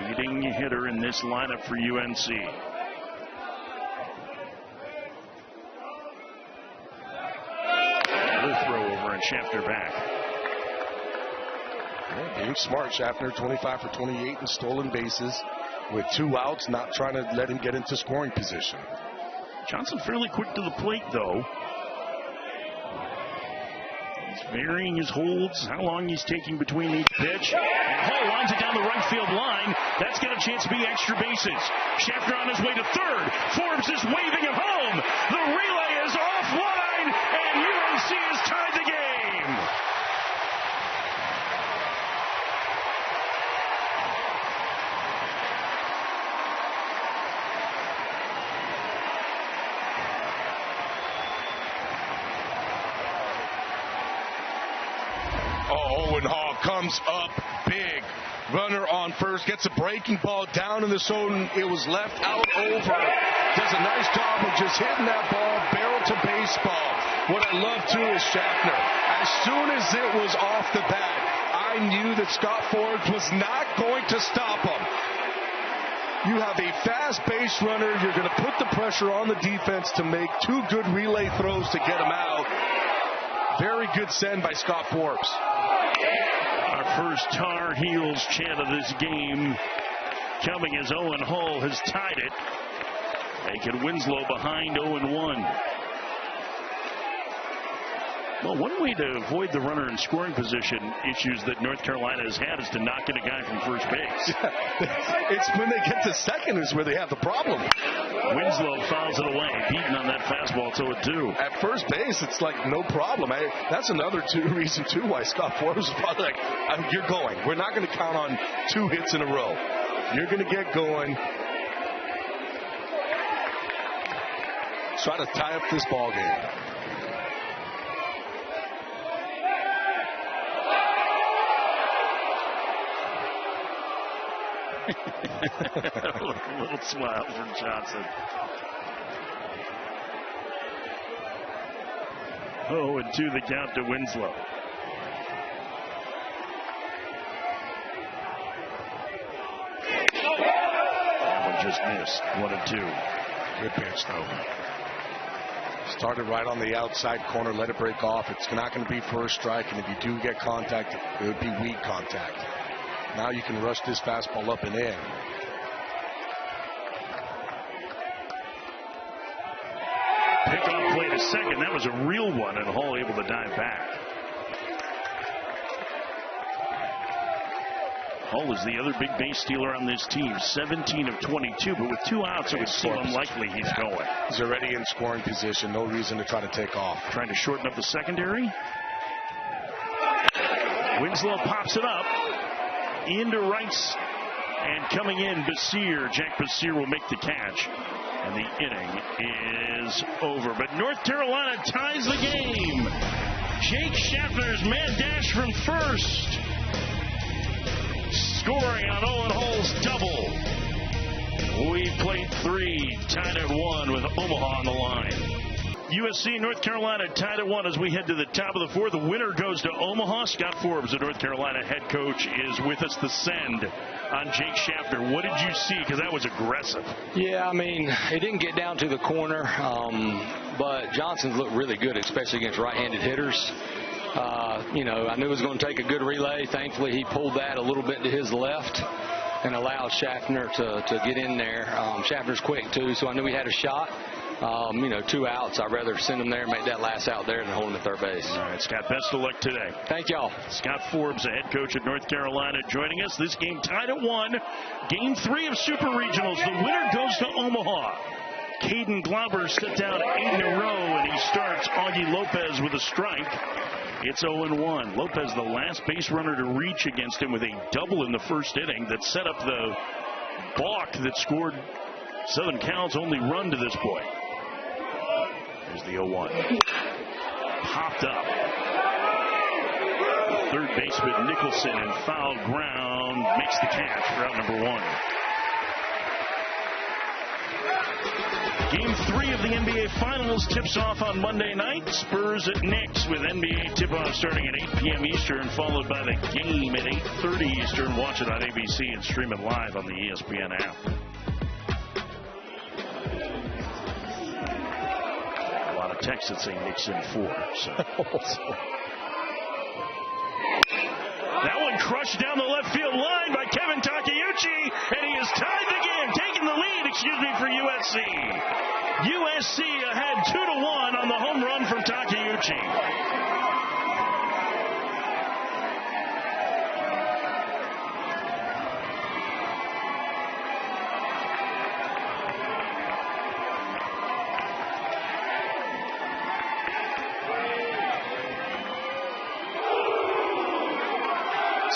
[SPEAKER 1] Leading hitter in this lineup for UNC. Good throw over and Schaffner back.
[SPEAKER 2] Yeah, being smart, Schaffner 25 for 28 in stolen bases with 2 outs, not trying to let him get into scoring position.
[SPEAKER 1] Johnson fairly quick to the plate, though. He's varying his holds, how long he's taking between each pitch. And Hall lines it down the right field line. That's got a chance to be extra bases. Schaffner on his way to third. Forbes is waving it home.
[SPEAKER 2] Oh, Owen Hall comes up big. Runner on first, gets a breaking ball down in the zone. It was left out over. Does a nice job of just hitting that ball, barrel to baseball. What I love, too, is Schaffner. As soon as it was off the bat, I knew that Scott Forbes was not going to stop him. You have a fast base runner. You're going to put the pressure on the defense to make 2 good relay throws to get him out. Very good send by Scott Forbes.
[SPEAKER 1] Our first Tar Heels chant of this game coming as Owen Hall has tied it. Making Winslow behind 0-1. Well, one way to avoid the runner in scoring position issues that North Carolina has had is to not get a guy from first base.
[SPEAKER 2] It's when they get to second is where they have the problem.
[SPEAKER 1] Winslow fouls it away, beaten on that fastball, so it 2.
[SPEAKER 2] At first base, it's like no problem. That's another reason, too, why Scott Forbes is probably like, you're going. We're not going to count on 2 hits in a row. You're going to get going. Try to tie up this ball game.
[SPEAKER 1] A little smile from Johnson. 0-2 the count to Winslow. That one just missed. 1-2.
[SPEAKER 2] Good pitch, though. Started right on the outside corner, let it break off. It's not going to be first strike, and if you do get contact, it would be weak contact. Now you can rush this fastball up and in.
[SPEAKER 1] Pickoff play to second. That was a real one, and Hall able to dive back. Hall is the other big base stealer on this team, 17 of 22, but with 2 outs, it would seem unlikely he's going.
[SPEAKER 2] He's already in scoring position. No reason to try to take off.
[SPEAKER 1] Trying to shorten up the secondary. Winslow pops it up into rights, and coming in, Basir. Jack Basir will make the catch, and the inning is over. But North Carolina ties the game. Jake Schaffner's mad dash from first, scoring on Owen Hall's double. We played 3, tied at 1 with Omaha on the line. USC North Carolina tied at 1 as we head to the top of the 4th. The winner goes to Omaha. Scott Forbes, the North Carolina head coach, is with us. The send on Jake Schaffner. What did you see? Because that was aggressive.
[SPEAKER 3] Yeah, I mean, it didn't get down to the corner, but Johnson's looked really good, especially against right-handed hitters. I knew it was going to take a good relay. Thankfully, he pulled that a little bit to his left and allowed Schaffner to get in there. Schaffner's quick, too, so I knew he had a shot. 2 outs. I'd rather send him there and make that last out there than hold him at third base.
[SPEAKER 1] All right, Scott, best of luck today.
[SPEAKER 3] Thank y'all.
[SPEAKER 1] Scott Forbes, the head coach at North Carolina, joining us. This game tied at 1. Game 3 of Super Regionals. The winner goes to Omaha. Caden Glauber set down 8 in a row, and he starts Augie Lopez with a strike. It's 0-1. Lopez, the last base runner to reach against him with a double in the first inning that set up the balk that scored Southern Cal's only run to this point. There's the 0-1. Popped up. Third baseman Nicholson in foul ground makes the catch for out number 1. Game 3 of the NBA Finals tips off on Monday night. Spurs at Knicks with NBA tip-off starting at 8 p.m. Eastern, followed by the game at 8:30 Eastern. Watch it on ABC and stream it live on the ESPN app. A lot of texts that say Knicks in 4. So. That one crushed down the left field line by Kevin Takeuchi, and he has tied the game, taking the lead, for USC. USC ahead 2-1 on the home run from Takeuchi.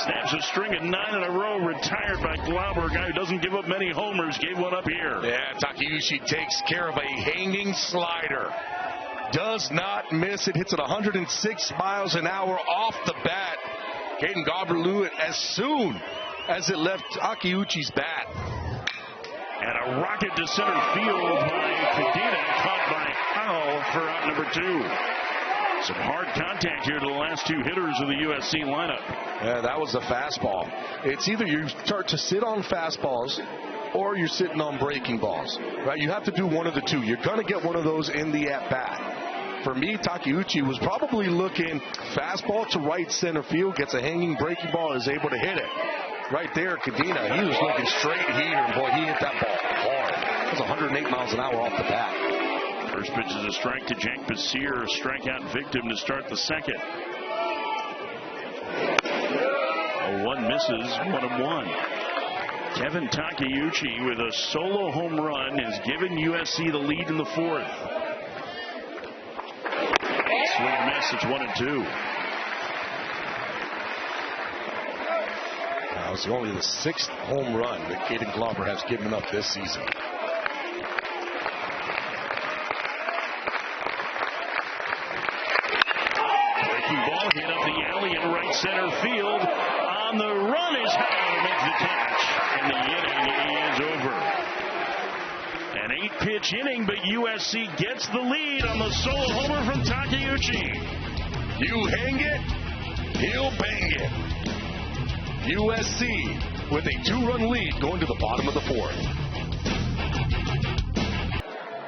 [SPEAKER 1] Snaps a string of 9 in a row, retired by Glauber, a guy who doesn't give up many homers, gave one up here.
[SPEAKER 2] Yeah, Takeuchi takes care of a hanging slider. Does not miss it, hits it 106 miles an hour off the bat. Caden Glauber blew it as soon as it left Takeuchi's bat.
[SPEAKER 1] And a rocket to center field by Cadena, caught by Howell for out number 2. Some hard contact here to the last 2 hitters of the USC lineup.
[SPEAKER 2] Yeah, that was a fastball. It's either you start to sit on fastballs or you're sitting on breaking balls, right? You have to do one of the two. You're going to get one of those in the at-bat. For me, Takeuchi was probably looking fastball to right center field, gets a hanging breaking ball, is able to hit it. Right there, Cadena, he was looking straight here, and boy, he hit that ball hard. It was 108 miles an hour off the bat.
[SPEAKER 1] First pitch is a strike to Jake Basir, strikeout victim to start the second. 0-1 misses, 1-1. Kevin Takeuchi with a solo home run has given USC the lead in the 4th. Swing and miss, it's 1-2.
[SPEAKER 2] That was only the 6th home run that Caden Glauber has given up this season.
[SPEAKER 1] Breaking ball hit up the alley in right center field. On the run is Howell to make the catch. And the inning is over. An 8-pitch inning, but USC gets the lead on the solo homer from Takeuchi.
[SPEAKER 2] You hang it, he'll bang it. USC with a 2-run lead going to the bottom of the 4th.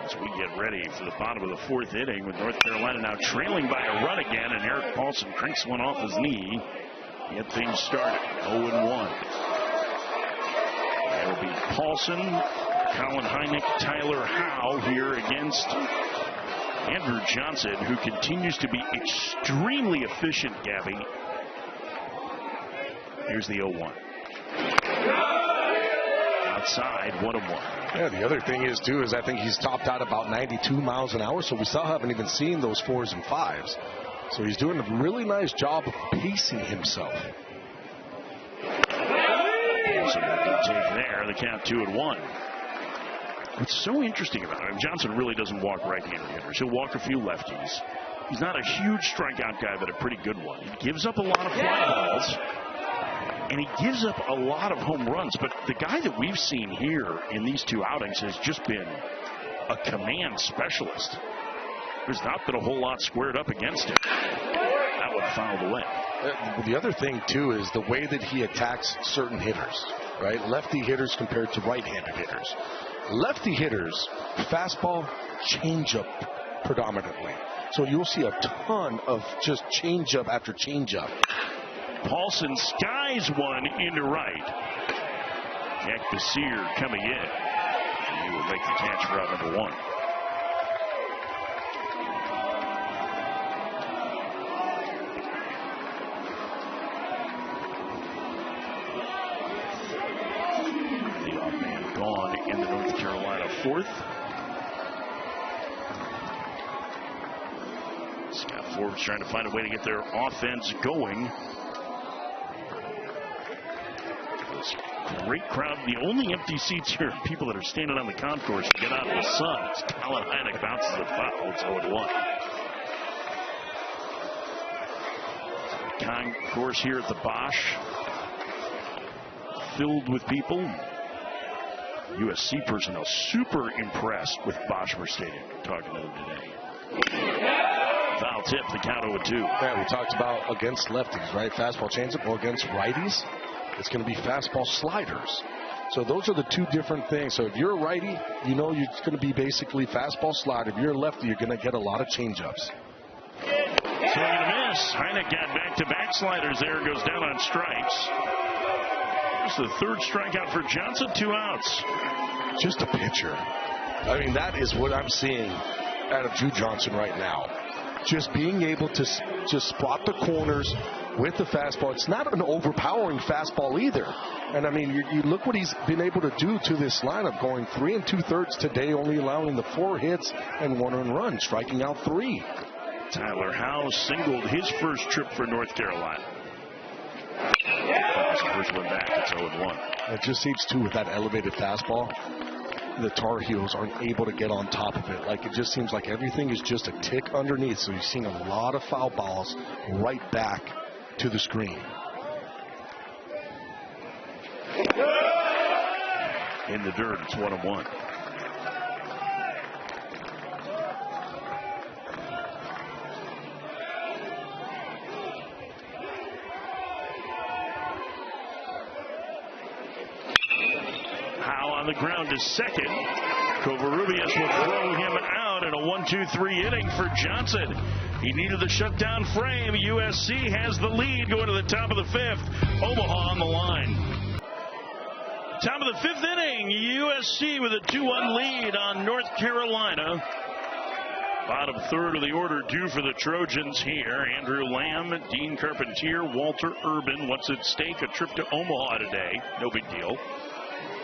[SPEAKER 1] As we get ready for the bottom of the 4th inning with North Carolina now trailing by a run again, and Eric Paulson cranks one off his knee. Get things started. 0-1. That'll be Paulson, Colin Hynek, Tyler Howe here against Andrew Johnson, who continues to be extremely efficient, Gabby. Here's the 0-1. Outside, 1-1.
[SPEAKER 2] Yeah, the other thing is, too, is I think he's topped out about 92 miles an hour, so we still haven't even seen those 4s and 5s. So he's doing a really nice job of pacing himself.
[SPEAKER 1] Paulson with the take there, the count 2-1. What's so interesting about him, Johnson really doesn't walk right-handed hitters. He'll walk a few lefties. He's not a huge strikeout guy, but a pretty good one. He gives up a lot of fly balls. And he gives up a lot of home runs. But the guy that we've seen here in these 2 outings has just been a command specialist. There's not been a whole lot squared up against him. That one fouled away.
[SPEAKER 2] The other thing, too, is the way that he attacks certain hitters, right? Lefty hitters compared to right-handed hitters. Lefty hitters, fastball, changeup predominantly. So you'll see a ton of just changeup after changeup.
[SPEAKER 1] Paulson skies one into right. Jack Basir coming in. He will make the catch for out number 1. Leadoff man gone in the North Carolina 4th. Scott Forbes trying to find a way to get their offense going. Great crowd. The only empty seats here are people that are standing on the concourse to get out of the sun. As Colin Hynek bounces a foul. It's 0-1. Concourse here at the Bosch, filled with people. USC personnel super impressed with Boschmer Stadium. Talking to them today. Foul tip, the count 0-2.
[SPEAKER 2] Yeah, we talked about against lefties, right? Fastball changeup, or against righties. It's going to be fastball sliders. So those are the 2 different things. So if you're a righty, you know it's going to be basically fastball slider. If you're a lefty, you're going to get a lot of changeups.
[SPEAKER 1] Swing and a miss. Hynek got back-to-back sliders there. Goes down on strikes. There's the 3rd strikeout for Johnson. 2 outs.
[SPEAKER 2] Just a pitcher. I mean, that is what I'm seeing out of Drew Johnson right now. Just being able to just spot the corners with the fastball. It's not an overpowering fastball either. And I mean, you look what he's been able to do to this lineup, going 3 2/3 today, only allowing the 4 hits and 1 earned run, striking out 3.
[SPEAKER 1] Tyler Howe singled his first trip for North Carolina. First one back, it's 0-1.
[SPEAKER 2] It just seems, too, with that elevated fastball, the Tar Heels aren't able to get on top of it. Like, it just seems like everything is just a tick underneath. So you're seeing a lot of foul balls right back to the screen.
[SPEAKER 1] In the dirt, it's 1-1. Howe on the ground to second. Covarrubias will throw him out in a 1-2-3 inning for Johnson. He needed the shutdown frame. USC has the lead going to the top of the fifth. Omaha on the line. Top of the fifth inning, USC with a 2-1 lead on North Carolina. Bottom third of the order due for the Trojans here. Andrew Lamb, Dean Carpentier, Walter Urban. What's at stake? A trip to Omaha today. No big deal.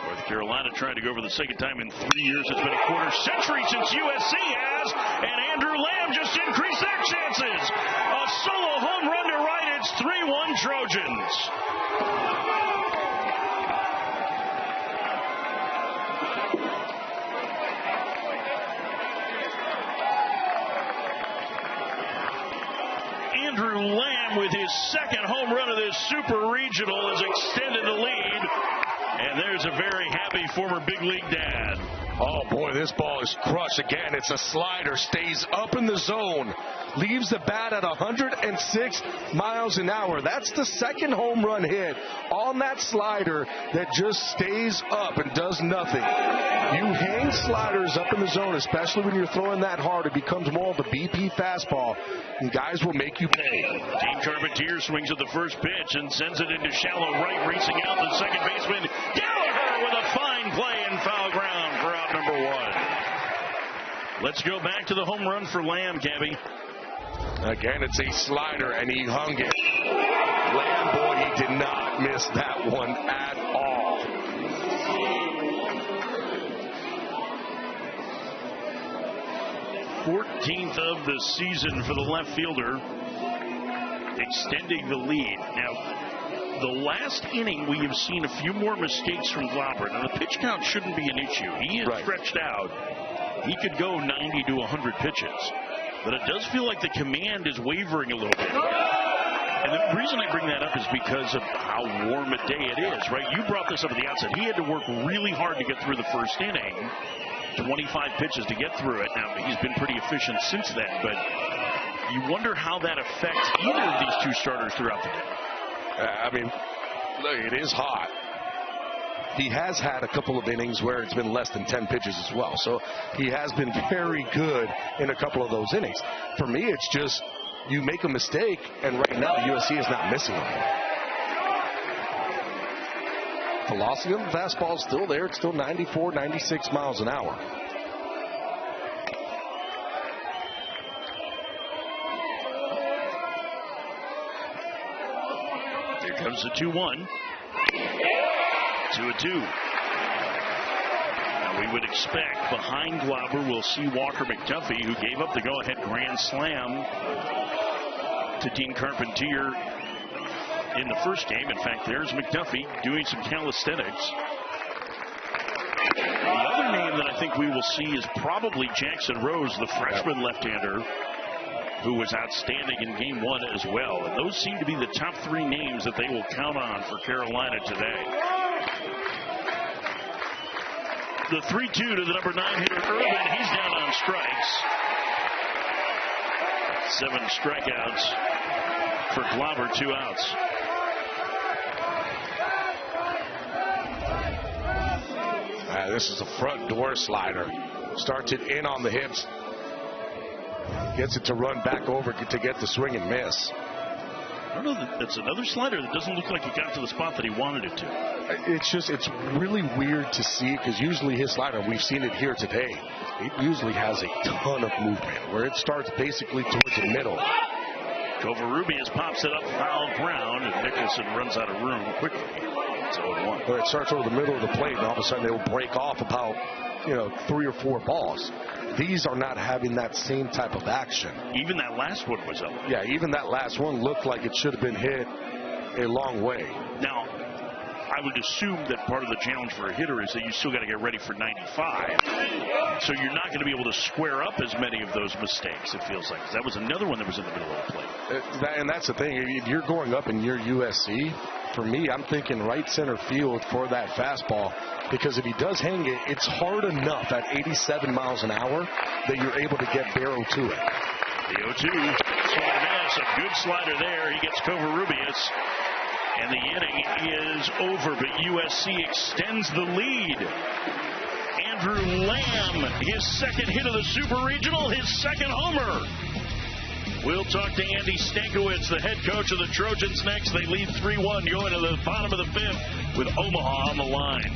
[SPEAKER 1] North Carolina trying to go for the second time in 3 years. It's been a quarter century since USC has. And Andrew Lamb just increased their chances. A solo home run to right. It's 3-1 Trojans. Andrew Lamb with his second home run of this super regional has extended the lead. And there's a very happy former big league dad.
[SPEAKER 2] Oh, boy, this ball is crushed again. It's a slider, stays up in the zone, leaves the bat at 106 miles an hour. That's the second home run hit on that slider that just stays up and does nothing. You hang sliders up in the zone, especially when you're throwing that hard. It becomes more of a BP fastball, and guys will make you pay.
[SPEAKER 1] Dean Carpentier swings at the first pitch and sends it into shallow right, racing out the second baseman. Gallagher with a fine play in foul ground for out number one. Let's go back to the home run for Lamb, Cabby.
[SPEAKER 2] Again, it's a slider, and he hung it. Lamb, boy, he did not miss that one at all.
[SPEAKER 1] Fourteenth of the season for the left fielder, extending the lead. Now, the last inning, we have seen a few more mistakes from Glauber. Now, the pitch count shouldn't be an issue. He is stretched out. He could go 90 to 100 pitches. But it does feel like the command is wavering a little bit. And the reason I bring that up is because of how warm a day it is, right? You brought this up at the outset. He had to work really hard to get through the first inning. 25 pitches to get through it. Now, he's been pretty efficient since then, but you wonder how that affects either of these two starters throughout the day.
[SPEAKER 2] I mean, look, it is hot. He has had a couple of innings where it's been less than 10 pitches as well. So he has been very good in a couple of those innings. For me, it's just you make a mistake, and right now USC is not missing one. Velocity of the fastball is still there. It's still 94, 96 miles an hour.
[SPEAKER 1] Here comes the 2-1. 2-2. Now we would expect behind Glauber we'll see Walker McDuffie, who gave up the go-ahead grand slam to Dean Carpentier in the first game. In fact, there's McDuffie doing some calisthenics. The other name that I think we will see is probably Jackson Rose, the freshman left-hander, who was outstanding in game one as well. And those seem to be the top three names that they will count on for Carolina today. The 3-2 to the number 9 hitter, Urban. He's down on strikes. 7 strikeouts for Glauber, 2 outs.
[SPEAKER 2] This is a front door slider. Starts it in on the hips. Gets it to run back over to get the swing and miss.
[SPEAKER 1] I don't know. That's another slider that doesn't look like it got to the spot that he wanted it to.
[SPEAKER 2] It's really weird to see because usually his slider, we've seen it here today, it usually has a ton of movement where it starts basically towards the middle.
[SPEAKER 1] Covarrubias pops it up foul ground, and Nicholson runs out of room quickly. It's 0-1.
[SPEAKER 2] Where it starts over the middle of the plate, and all of a sudden they will break off about 3 or 4 balls. These are not having that same type of action.
[SPEAKER 1] Even that last one was up.
[SPEAKER 2] Yeah, even that last one looked like it should have been hit a long way.
[SPEAKER 1] Now, I would assume that part of the challenge for a hitter is that you still got to get ready for 95. So you're not going to be able to square up as many of those mistakes, it feels like. That was another one that was in the middle of the plate.
[SPEAKER 2] And that's the thing. If you're going up and you're USC, for me, I'm thinking right center field for that fastball, because if he does hang it, it's hard enough at 87 miles an hour that you're able to get Barrow to it.
[SPEAKER 1] The 0-2, swing and a miss, a good slider there. He gets Covarrubias, and the inning is over, but USC extends the lead. Andrew Lamb, his second hit of the Super Regional, his second homer. We'll talk to Andy Stankiewicz, the head coach of the Trojans, next. They lead 3-1 going to the bottom of the fifth with Omaha on the line.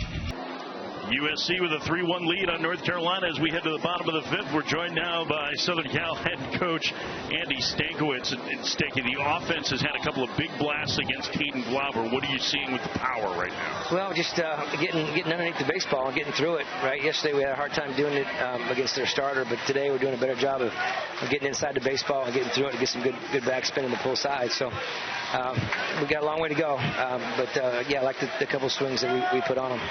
[SPEAKER 1] USC with a 3-1 lead on North Carolina as we head to the bottom of the fifth. We're joined now by Southern Cal head coach Andy Stankiewicz. And Stanky, the offense has had a couple of big blasts against Caden Glauber. What are you seeing with the power right now?
[SPEAKER 4] Well, just getting underneath the baseball and getting through it. Right. Yesterday we had a hard time doing it against their starter, but today we're doing a better job of getting inside the baseball and getting through it and get some good backspin in the pull side. So we got a long way to go. Yeah, I like the couple swings that we put on them.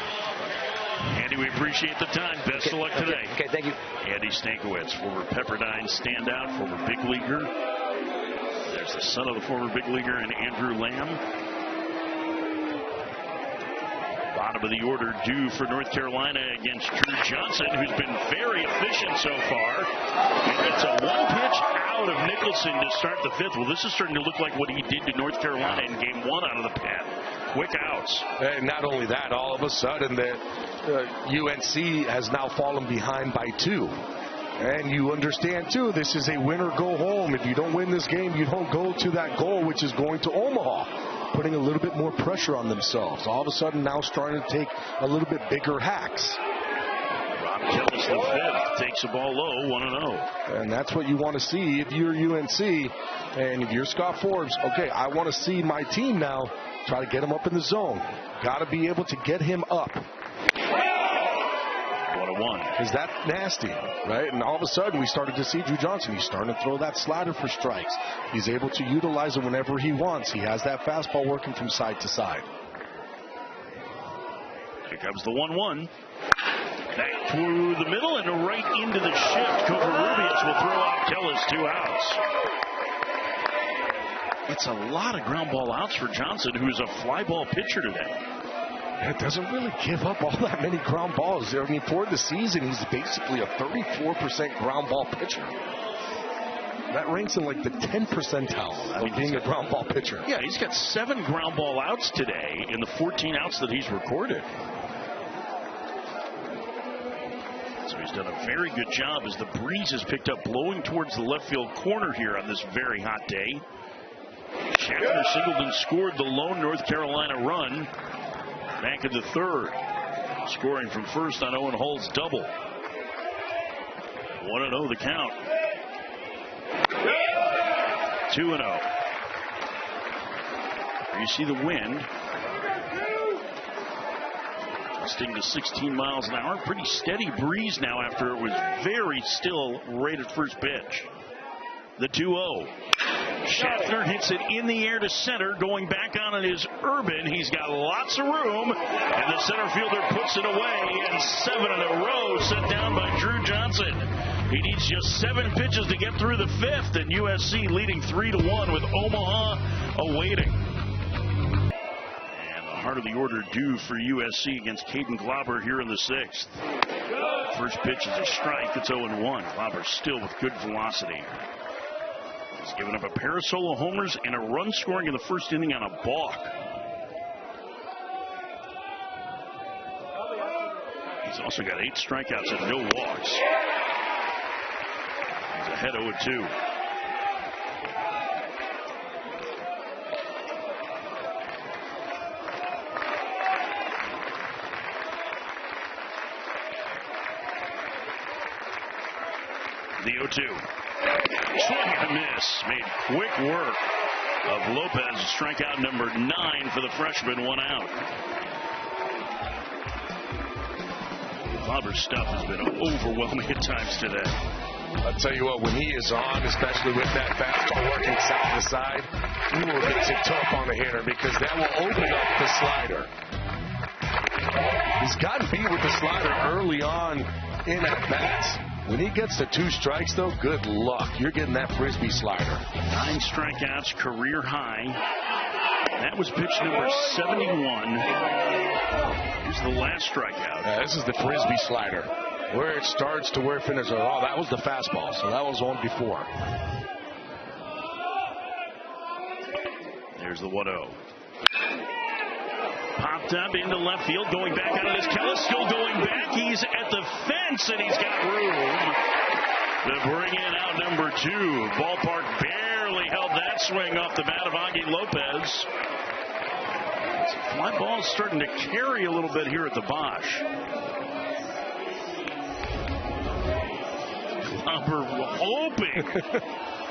[SPEAKER 1] Andy, we appreciate the time. Best of luck today.
[SPEAKER 4] Okay, thank you.
[SPEAKER 1] Andy Stankiewicz, former Pepperdine standout, former big leaguer. There's the son of the former big leaguer, and Andrew Lamb. Bottom of the order due for North Carolina against Drew Johnson, who's been very efficient so far. It's a one pitch out of Nicholson to start the fifth. Well, this is starting to look like what he did to North Carolina in game one out of the pen. Quick outs.
[SPEAKER 2] And not only that, all of a sudden that UNC has now fallen behind by 2. And you understand, too, this is a win or go home. If you don't win this game, you don't go to that goal, which is going to Omaha, putting a little bit more pressure on themselves. All of a sudden now starting to take a little bit bigger hacks.
[SPEAKER 1] Rob Kellis, the fifth, takes the ball low, 1-0.
[SPEAKER 2] And that's what you want to see if you're UNC. And if you're Scott Forbes, okay, I want to see my team now try to get him up in the zone. Got to be able to get him up.
[SPEAKER 1] 1-1.
[SPEAKER 2] Is that nasty, right? And all of a sudden, we started to see Drew Johnson. He's starting to throw that slider for strikes. He's able to utilize it whenever he wants. He has that fastball working from side to side.
[SPEAKER 1] Here comes the 1-1. Back through the middle and right into the shift. Covarrubias will throw out Kellis, 2 outs. It's a lot of ground ball outs for Johnson, who's a fly ball pitcher today.
[SPEAKER 2] It doesn't really give up all that many ground balls. I mean, for the season, he's basically a 34% ground ball pitcher. That ranks in like the 10th percentile of being a ground ball pitcher.
[SPEAKER 1] Yeah, he's got 7 ground ball outs today in the 14 outs that he's recorded. So he's done a very good job as the breeze has picked up, blowing towards the left field corner here on this very hot day. Schaffner Singleton scored the lone North Carolina run back in the third, scoring from first on Owen Hull's double. 1-0 the count. 2-0. You see the wind gusting to 16 miles an hour. Pretty steady breeze now after it was very still right at first pitch. The 2-0. Schaffner hits it in the air to center, going back on it is Urban. He's got lots of room, and the center fielder puts it away, and 7 in a row set down by Drew Johnson. He needs just 7 pitches to get through the fifth, and USC leading 3-1 with Omaha awaiting. And the heart of the order due for USC against Caden Glauber here in the 6th. First pitch is a strike. It's 0-1. Glauber still with good velocity. He's given up a pair of solo homers and a run scoring in the first inning on a balk. He's also got 8 strikeouts and no walks. He's ahead 0-2. The 0-2. Swing and a miss. Made quick work of Lopez. Strikeout number 9 for the freshman. 1 out. Glauber's stuff has been overwhelming at times today.
[SPEAKER 2] I'll tell you what, when he is on, especially with that fastball working side to side, he will get it tough on the hitter because that will open up the slider. He's gotten beat with the slider early on in at bats. When he gets to 2 strikes, though, good luck. You're getting that frisbee slider.
[SPEAKER 1] 9 strikeouts, career high. That was pitch number 71. Here's the last strikeout.
[SPEAKER 2] This is the Frisbee slider. Where it starts to where it finishes. Oh, that was the fastball. So that was one before.
[SPEAKER 1] There's the 1-0. Popped up into left field. Going back out of this. Kellis still going back. He's at the fence, and he's got room to bring in out number 2. Ballpark barely held that swing off the bat of Augie Lopez. Fly ball is starting to carry a little bit here at the Bosch. Glauber hoping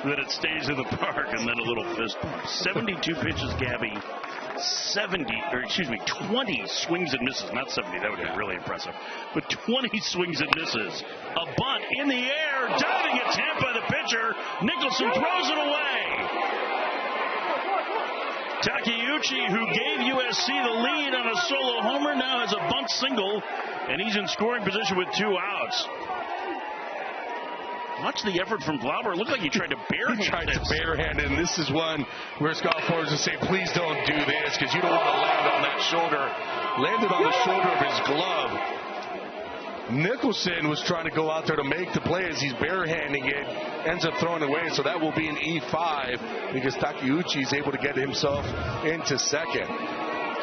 [SPEAKER 1] that it stays in the park, and then a little fist bump. 72 pitches, Gabby. 20 swings and misses. Not 70, that would be really impressive. But 20 swings and misses. A bunt in the air, diving attempt by the pitcher. Nicholson throws it away. Takeuchi, who gave USC the lead on a solo homer, now has a bunt single, and he's in scoring position with 2 outs. Watch the effort from Glauber. It looked like he tried to barehand it.
[SPEAKER 2] And this is one where Scott Forrest would say, please don't do this, because you don't want to land on that shoulder. Landed on the shoulder of his glove. Nicholson was trying to go out there to make the play as he's barehanding it. Ends up throwing it away, so that will be an E5 because Takeuchi is able to get himself into second.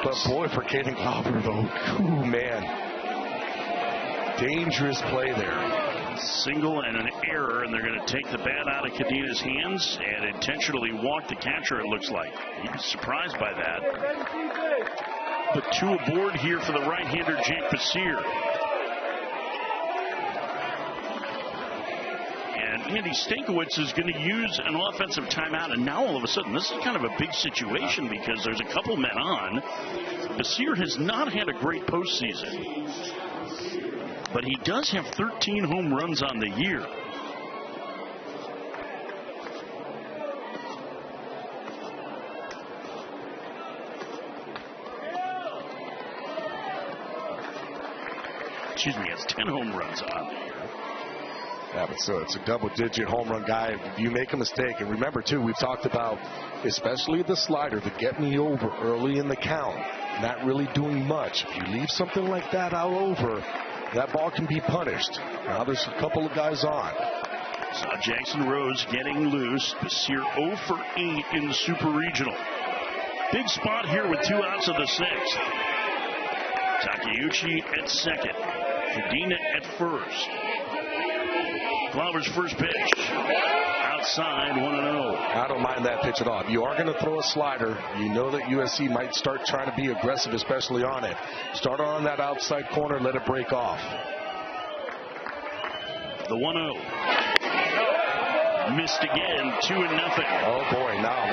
[SPEAKER 2] But boy, for Caden Glauber, though, ooh, man. Dangerous play there.
[SPEAKER 1] Single and an error, and they're going to take the bat out of Cadina's hands and intentionally walk the catcher, it looks like. He was surprised by that. But 2 aboard here for the right-hander, Jake Basier. And Andy Stankiewicz is going to use an offensive timeout, and now all of a sudden this is kind of a big situation because there's a couple men on. Basier has not had a great postseason, but he does have 13 home runs on the year. Excuse me, he has 10 home runs on the year.
[SPEAKER 2] Yeah, but so it's a double-digit home run guy. If you make a mistake, and remember, too, we've talked about, especially the slider, to get me over early in the count, not really doing much. If you leave something like that out over, that ball can be punished. Now there's a couple of guys on.
[SPEAKER 1] Saw Jackson Rose getting loose. Basier 0 for 8 in the Super Regional. Big spot here with 2 outs of the 6th. Takeuchi at second. Cadena at first. Glauber's first pitch. Outside, 1-0.
[SPEAKER 2] I don't mind that pitch at all. If you are going to throw a slider, you know that USC might start trying to be aggressive, especially on it. Start on that outside corner, let it break off.
[SPEAKER 1] The 1-0. Missed again, 2-0.
[SPEAKER 2] Oh, boy, now,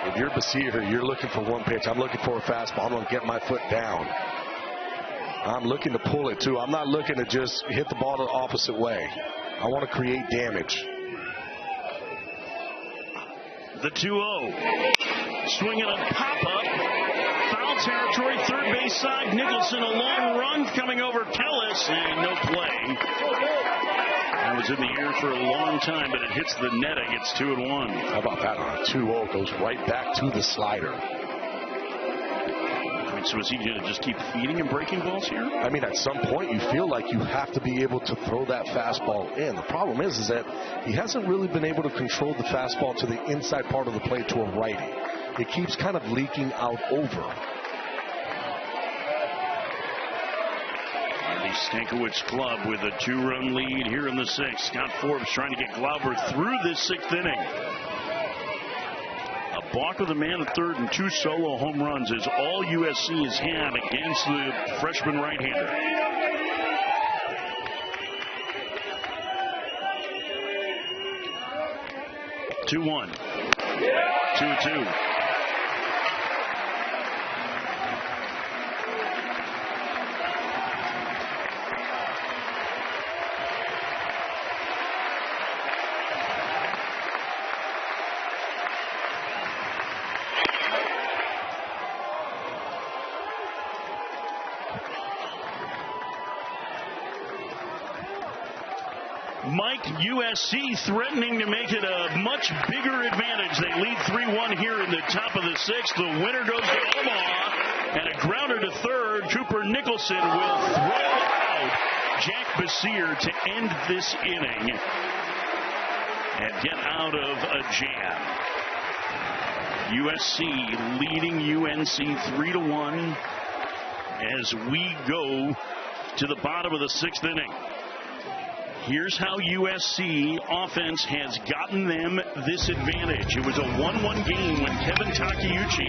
[SPEAKER 2] if you're Basier, you're looking for one pitch. I'm looking for a fastball. I'm going to get my foot down. I'm looking to pull it, too. I'm not looking to just hit the ball the opposite way. I want to create damage.
[SPEAKER 1] The 2-0. Swinging a pop-up. Foul territory, third base side. Nicholson, a long run coming over Kellis, and no play. That was in the air for a long time, but it hits the netting. It's 2-1.
[SPEAKER 2] How about that on a 2-0? Goes right back to the slider.
[SPEAKER 1] So is he going to just keep feeding and breaking balls here?
[SPEAKER 2] I mean, at some point you feel like you have to be able to throw that fastball in. The problem is that he hasn't really been able to control the fastball to the inside part of the plate to a righty. It keeps kind of leaking out over.
[SPEAKER 1] The Stankiewicz club with a 2-run lead here in the 6th. Scott Forbes trying to get Glauber through this 6th inning. A balk with a man at third and 2 solo home runs is all USC has had against the freshman right-hander. Two-1. 2-2. like USC threatening to make it a much bigger advantage. They lead 3-1 here in the top of the sixth. The winner goes to Omaha, and a grounder to third. Cooper Nicholson will throw out Jack Basir to end this inning and get out of a jam. USC leading UNC 3-1 as we go to the bottom of the sixth inning. Here's how USC offense has gotten them this advantage. It was a 1-1 game when Kevin Takeuchi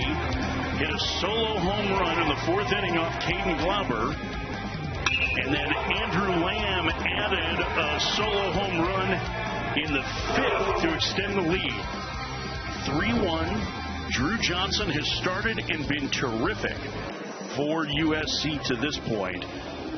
[SPEAKER 1] hit a solo home run in the fourth inning off Caden Glauber. And then Andrew Lamb added a solo home run in the fifth to extend the lead. 3-1. Drew Johnson has started and been terrific for USC to this point.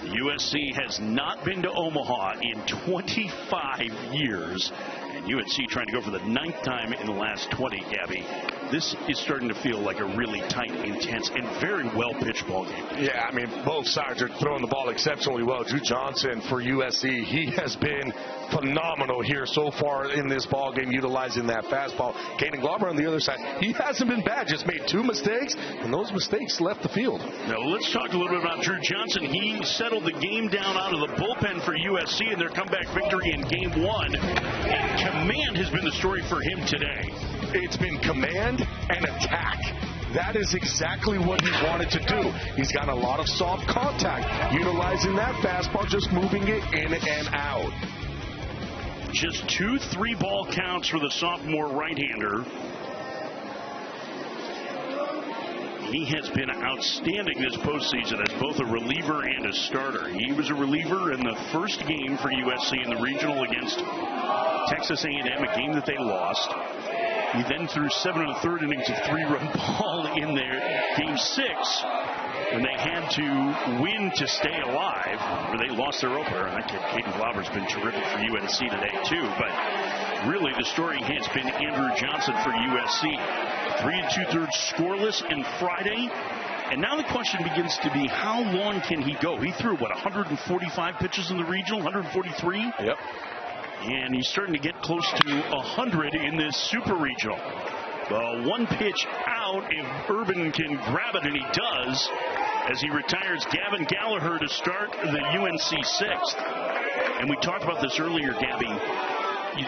[SPEAKER 1] USC has not been to Omaha in 25 years. And UNC trying to go for the 9th time in the last 20, Gabby. This is starting to feel like a really tight, intense, and very well-pitched ball game.
[SPEAKER 2] Yeah, I mean, both sides are throwing the ball exceptionally well. Drew Johnson for USC, he has been phenomenal here so far in this ball game, utilizing that fastball. Caden Glauber on the other side, he hasn't been bad, just made 2 mistakes, and those mistakes left the field.
[SPEAKER 1] Now, let's talk a little bit about Drew Johnson. He settled the game down out of the bullpen for USC in their comeback victory in Game 1. And command has been the story for him today.
[SPEAKER 2] It's been command and attack. That is exactly what he wanted to do. He's got a lot of soft contact, utilizing that fastball, just moving it in and out.
[SPEAKER 1] Just 2 3-ball counts for the sophomore right-hander. He has been outstanding this postseason as both a reliever and a starter. He was a reliever in the first game for USC in the regional against Texas A&M, a game that they lost. He then threw 7 1/3 innings of 3-run ball in their Game 6 when they had to win to stay alive, where they lost their opener. And that kid, Caden Glauber, has been terrific for UNC today, too. But really, the story has been Andrew Johnson for USC. 3 2/3 scoreless in Friday. And now the question begins to be, how long can he go? He threw, 145 pitches in the regional, 143?
[SPEAKER 2] Yep.
[SPEAKER 1] And he's starting to get close to 100 in this super regional. One pitch out, if Urban can grab it, and he does, as he retires Gavin Gallagher to start the UNC 6th. And we talked about this earlier, Gabby.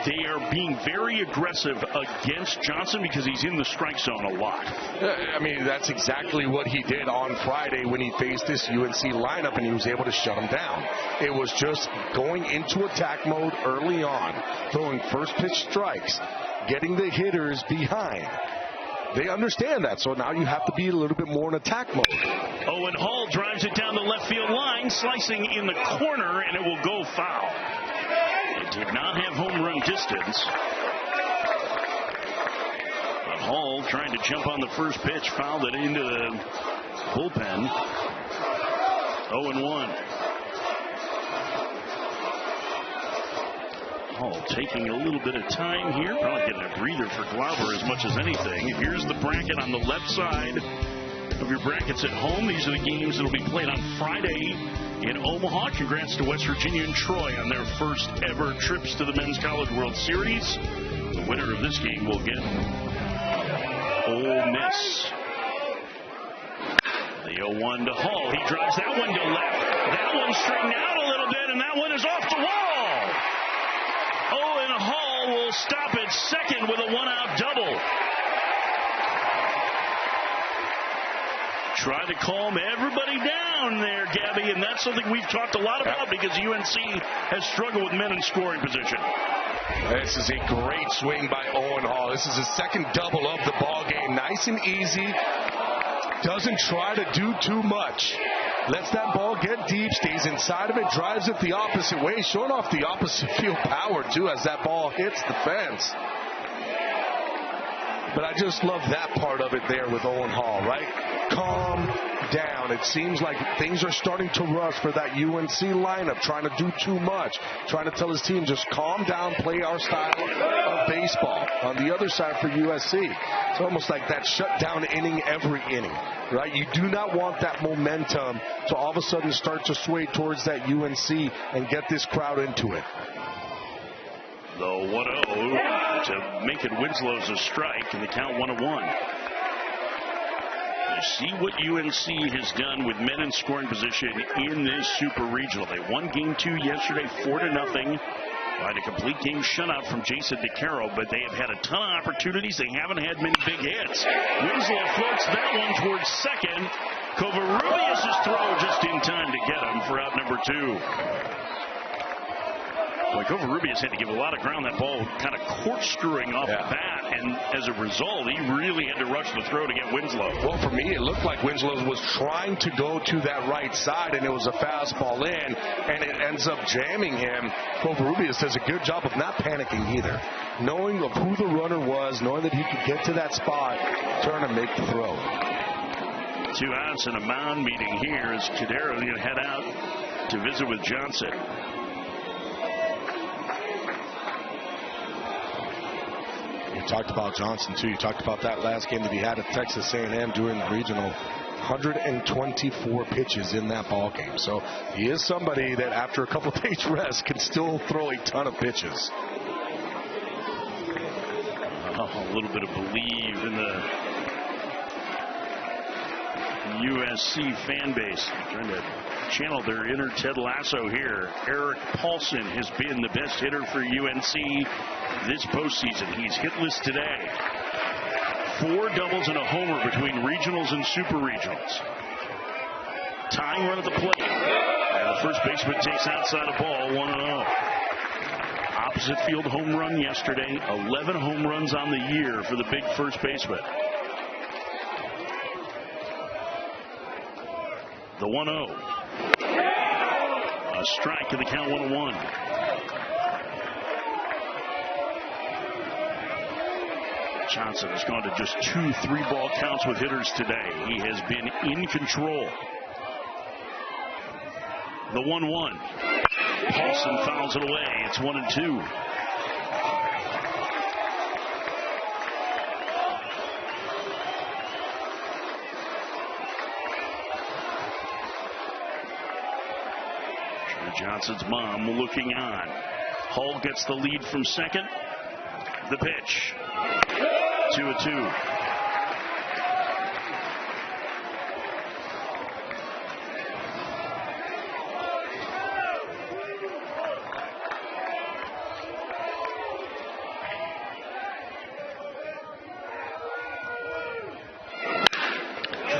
[SPEAKER 1] They are being very aggressive against Johnson because he's in the strike zone a lot.
[SPEAKER 2] I mean, that's exactly what he did on Friday when he faced this UNC lineup, and he was able to shut him down. It was just going into attack mode early on, throwing first pitch strikes, getting the hitters behind. They understand that, so now you have to be a little bit more in attack mode.
[SPEAKER 1] Owen Hall drives it down the left field line, slicing in the corner, and it will go foul. It did not have home run distance. But Hall trying to jump on the first pitch, fouled it into the bullpen. 0-1. Hall taking a little bit of time here. Probably getting a breather for Glauber as much as anything. Here's the bracket on the left side of your brackets at home. These are the games that will be played on Friday in Omaha. Congrats to West Virginia and Troy on their first ever trips to the Men's College World Series. The winner of this game will get Ole Miss. The 0-1 to Hall. He drives that one to left. That one straightened out a little bit, and that one is off the wall. Owen Hall will stop at second with a one-out double. Try to calm everybody down there, Gabby, and that's something we've talked a lot about because UNC has struggled with men in scoring position.
[SPEAKER 2] This is a great swing by Owen Hall. This is his second double of the ball game. Nice and easy. Doesn't try to do too much. Lets that ball get deep, stays inside of it, drives it the opposite way, showing off the opposite field power, too, as that ball hits the fence. But I just love that part of it there with Owen Hall, right? Calm down. It seems like things are starting to rush for that UNC lineup, trying to do too much, trying to tell his team, just calm down, play our style of baseball. On the other side for USC, it's almost like that shutdown inning every inning, right? You do not want that momentum to all of a sudden start to sway towards that UNC and get this crowd into it.
[SPEAKER 1] The 1-0 to make it Winslow's a strike, and the count 1-1. You see what UNC has done with men in scoring position in this Super Regional. They won Game 2 yesterday 4-0 by the complete game shutout from Jason DeCaro, but they have had a ton of opportunities. They haven't had many big hits. Winslow floats that one towards second. Covarrubias' throw just in time to get him for out number 2. Boy, Covarrubias had to give a lot of ground. That ball kind of corkscrewing off the bat, and as a result, he really had to rush the throw to get Winslow.
[SPEAKER 2] Well, for me, it looked like Winslow was trying to go to that right side, and it was a fastball in, and it ends up jamming him. Covarrubias does a good job of not panicking either. Knowing of who the runner was, knowing that he could get to that spot, turn and make the throw.
[SPEAKER 1] 2 outs and a mound meeting here as Cadero going to head out to visit with Johnson.
[SPEAKER 2] You talked about Johnson, too. You talked about that last game that he had at Texas A&M during the regional. 124 pitches in that ball game. So he is somebody that after a couple days rest can still throw a ton of pitches.
[SPEAKER 1] A little bit of believe in the USC fan base. Trying to channel their inner Ted Lasso here. Eric Paulson has been the best hitter for UNC this postseason. He's hitless today. 4 doubles and a homer between regionals and super regionals. Tying run at the plate. And the first baseman takes outside a ball, 1-0. Opposite field home run yesterday. 11 home runs on the year for the big first baseman. The 1-0. A strike, and the count 1-1. Johnson has gone to just 2 3-ball counts with hitters today. He has been in control. The 1-1. Paulson fouls it away. It's 1-2. Johnson's mom looking on. Hull gets the lead from second. The pitch. 2-2.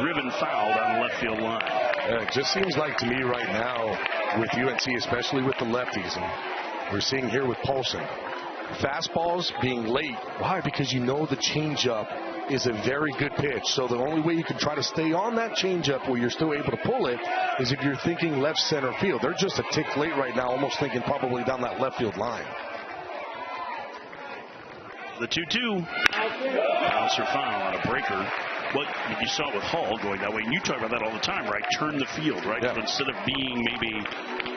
[SPEAKER 1] Driven foul down the left field line.
[SPEAKER 2] It just seems like to me right now with UNC, especially with the lefties, and we're seeing here with Paulson, fastballs being late. Why? Because you know the changeup is a very good pitch. So the only way you can try to stay on that changeup where you're still able to pull it is if you're thinking left center field. They're just a tick late right now, almost thinking probably down that left field line.
[SPEAKER 1] The 2-2. Bouncer foul on a breaker. What you saw with Hall going that way, and you talk about that all the time, right? Turn the field, right?
[SPEAKER 2] Yeah.
[SPEAKER 1] So instead of being maybe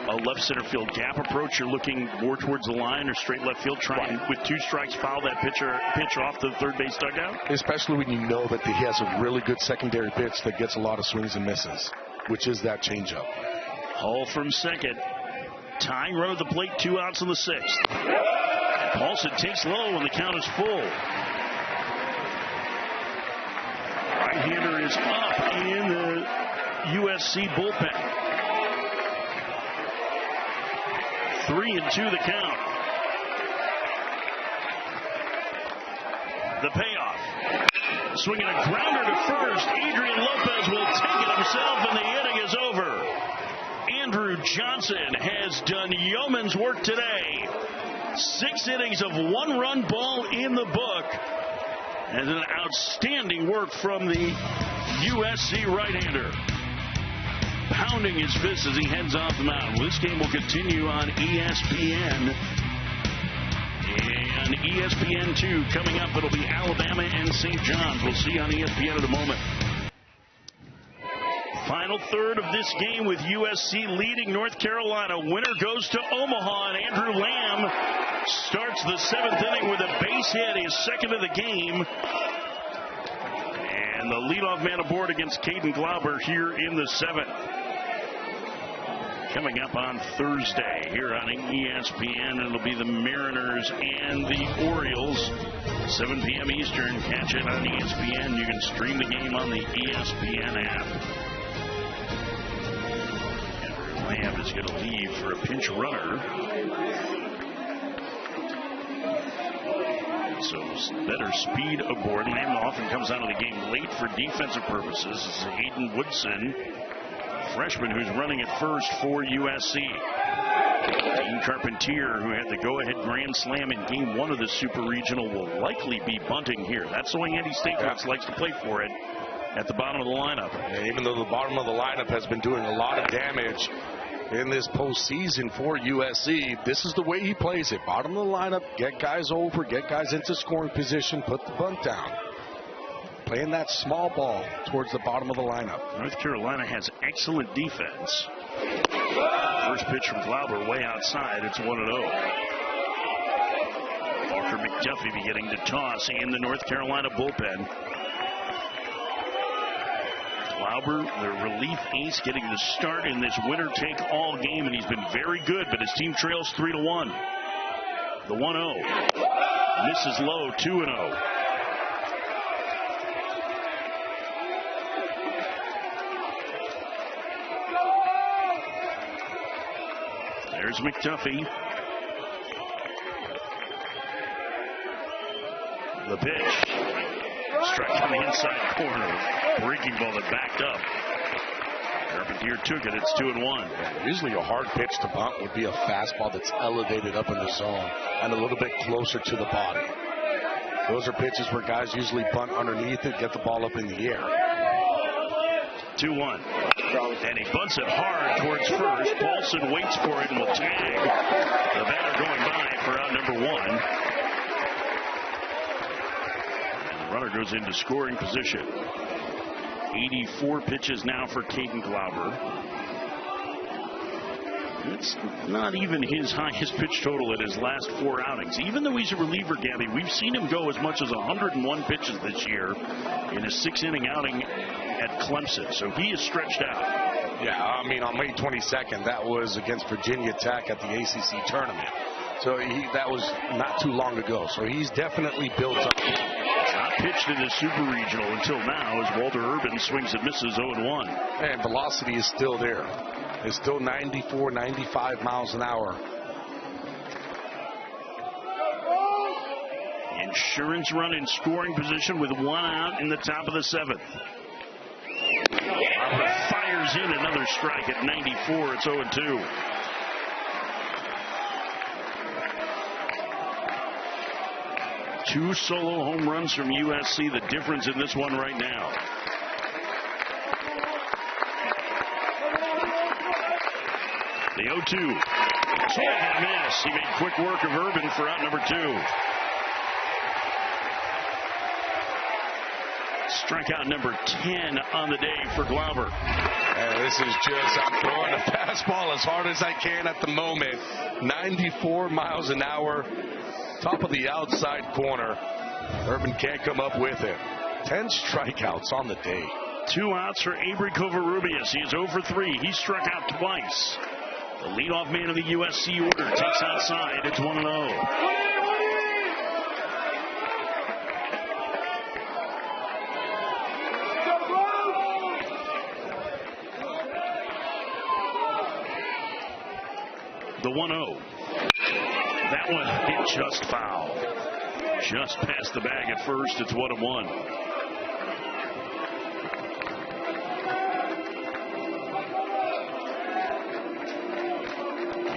[SPEAKER 1] a left center field gap approach, you're looking more towards the line or straight left field, trying with 2 strikes foul that pitch off the third base dugout.
[SPEAKER 2] Especially when you know that he has a really good secondary pitch that gets a lot of swings and misses, which is that changeup.
[SPEAKER 1] Hall from second. Tying run at the plate, 2 outs in the 6th. Paulson takes low when the count is full. Right-hander is up in the USC bullpen. 3-2 the count. The payoff. Swinging a grounder to first. Adrian Lopez will take it himself, and the inning is over. Andrew Johnson has done yeoman's work today. 6 innings of 1-run ball in the book. And an outstanding work from the USC right-hander. Pounding his fist as he heads off the mound. Well, this game will continue on ESPN. And ESPN2 coming up. It'll be Alabama and St. John's. We'll see you on ESPN in a moment. Final third of this game with USC leading North Carolina. Winner goes to Omaha, and Andrew Lamb starts the 7th inning with a base hit, his second of the game. And the leadoff man aboard against Caden Glauber here in the 7th. Coming up on Thursday here on ESPN, it'll be the Mariners and the Orioles. 7 p.m. Eastern. Catch it on ESPN. You can stream the game on the ESPN app. Andrew Lamb is going to leave for a pinch runner. So better speed aboard. Lamb often comes out of the game late for defensive purposes. This is Hayden Woodson, freshman who's running at first for USC. Dean Carpentier, who had the go-ahead grand slam in game 1 of the Super Regional, will likely be bunting here. That's the way Andy Stankiewicz likes to play for it at the bottom of the lineup.
[SPEAKER 2] And even though the bottom of the lineup has been doing a lot of damage in this postseason for USC, this is the way he plays it. Bottom of the lineup, get guys over, get guys into scoring position, put the bunt down. Playing that small ball towards the bottom of the lineup.
[SPEAKER 1] North Carolina has excellent defense. First pitch from Glauber way outside. It's 1-0. Walker McDuffie beginning to toss in the North Carolina bullpen. Glauber, the relief ace, getting the start in this winner-take-all game, and he's been very good, but his team trails 3-1. The 1-0. Misses low, 2-0. There's McDuffie. The pitch. Strike on the inside corner. Breaking ball that backed up. Carpentier took it. It's 2-1.
[SPEAKER 2] Usually a hard pitch to bunt would be a fastball that's elevated up in the zone and a little bit closer to the body. Those are pitches where guys usually bunt underneath it, get the ball up in the air.
[SPEAKER 1] 2-1. And he bunts it hard towards first. Paulson waits for it and will tag. The batter going by for out number 1. And the runner goes into scoring position. 84 pitches now for Caden Glauber. It's not even his highest pitch total in his last 4 outings. Even though he's a reliever, Gabby, we've seen him go as much as 101 pitches this year in a 6-inning outing at Clemson. So he is stretched out.
[SPEAKER 2] Yeah, I mean, on May 22nd, that was against Virginia Tech at the ACC tournament. So that was not too long ago. So he's definitely built up.
[SPEAKER 1] Not pitched in the Super Regional until now as Walter Urban swings and misses 0-1.
[SPEAKER 2] And velocity is still there. It's still 94, 95 miles an hour.
[SPEAKER 1] Insurance run in scoring position with 1 out in the top of the 7th. Glauber fires in another strike at 94. It's 0-2. Two solo home runs from USC. The difference in this one right now. The 0-2. Swing and miss. He made quick work of Urban for out number 2. Strikeout number 10 on the day for Glauber.
[SPEAKER 2] And this is just, I'm throwing a fastball as hard as I can at the moment. 94 miles an hour. Top of the outside corner. Urban can't come up with it. 10 strikeouts on the day.
[SPEAKER 1] 2 outs for Avery Covarrubias. He is 0 for 3. He struck out twice. The leadoff man of the USC order takes outside. It's 1-0. The 1-0. That one hit just foul. Just past the bag at first. It's 1-1.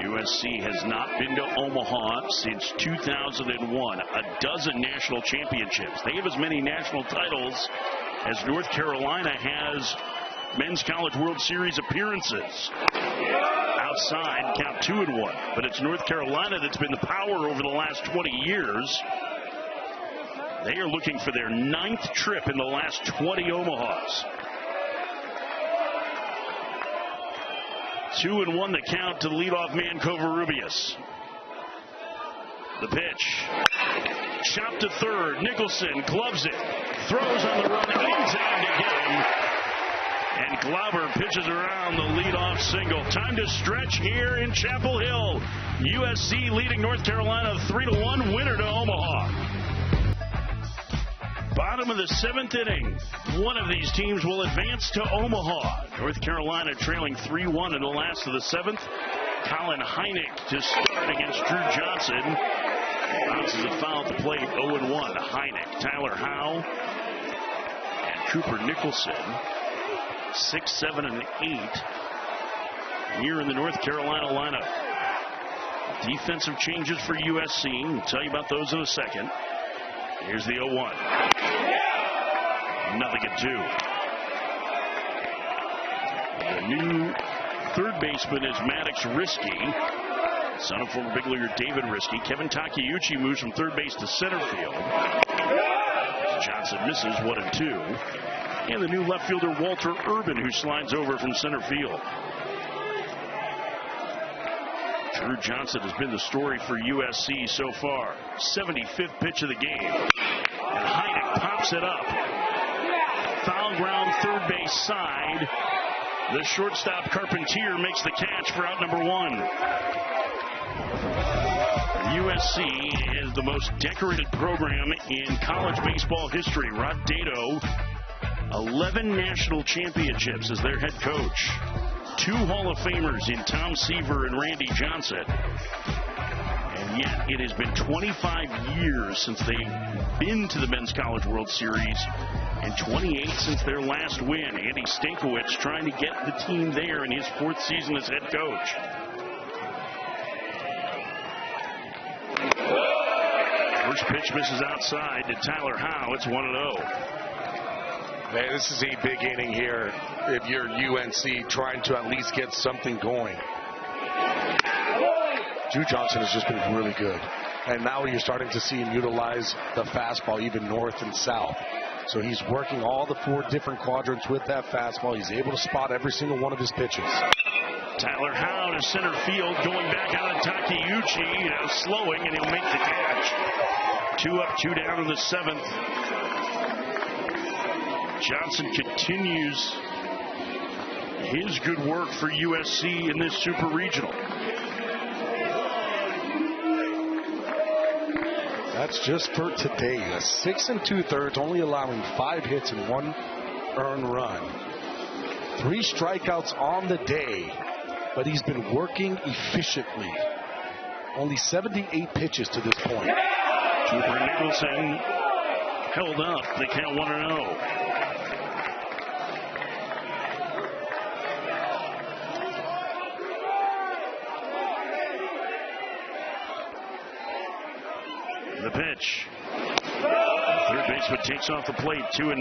[SPEAKER 1] USC has not been to Omaha since 2001. A dozen national championships. They have as many national titles as North Carolina has men's college World Series appearances. Outside, count 2-1. But it's North Carolina that's been the power over the last 20 years. They are looking for their 9th trip in the last 20 Omahas. 2-1 the count to the leadoff man, Covarrubias. The pitch. Chopped to third. Nicholson gloves it. Throws on the run in time to get him. And Glauber pitches around the leadoff single. Time to stretch here in Chapel Hill. USC leading North Carolina 3-1, winner to Omaha. Bottom of the 7th inning. One of these teams will advance to Omaha. North Carolina trailing 3-1 in the last of the 7th. Colin Heineck to start against Drew Johnson. Bounces a foul at the plate, 0-1. Heineck, Tyler Howe, and Cooper Nicholson. 6, 7, and 8 here in the North Carolina lineup. Defensive changes for USC. We'll tell you about those in a second. Here's the 0-1. Nothing at 2. The new third baseman is Maddox Risky, son of former big leaguer David Risky. Kevin Takeuchi moves from third base to center field. Johnson misses 1 and 2. And the new left fielder Walter Urban, who slides over from center field. Drew Johnson has been the story for USC so far. 75th pitch of the game. And Heineck pops it up. Foul ground, third base side. The shortstop Carpentier makes the catch for out number 1. USC is the most decorated program in college baseball history. Rod Dato, 11 national championships as their head coach. 2 Hall of Famers in Tom Seaver and Randy Johnson. And yet it has been 25 years since they've been to the Men's College World Series and 28 since their last win. Andy Stankiewicz trying to get the team there in his 4th season as head coach. First pitch misses outside to Tyler Howe. It's 1-0.
[SPEAKER 2] Man, this is a big inning here if you're UNC trying to at least get something going. Drew Johnson has just been really good. And now you're starting to see him utilize the fastball even north and south. So he's working all the 4 different quadrants with that fastball. He's able to spot every single one of his pitches.
[SPEAKER 1] Tyler Howe to center field, going back out of Takeuchi, slowing, and he'll make the catch. 2 up, 2 down in the 7th. Johnson continues his good work for USC in this Super Regional.
[SPEAKER 2] That's just for today. A 6 2/3, only allowing 5 hits and 1 earned run. 3 strikeouts on the day, but he's been working efficiently. Only 78 pitches to this point.
[SPEAKER 1] Cooper Nicholson held up. They count 1-0. The pitch. Third baseman takes off the plate, 2-0.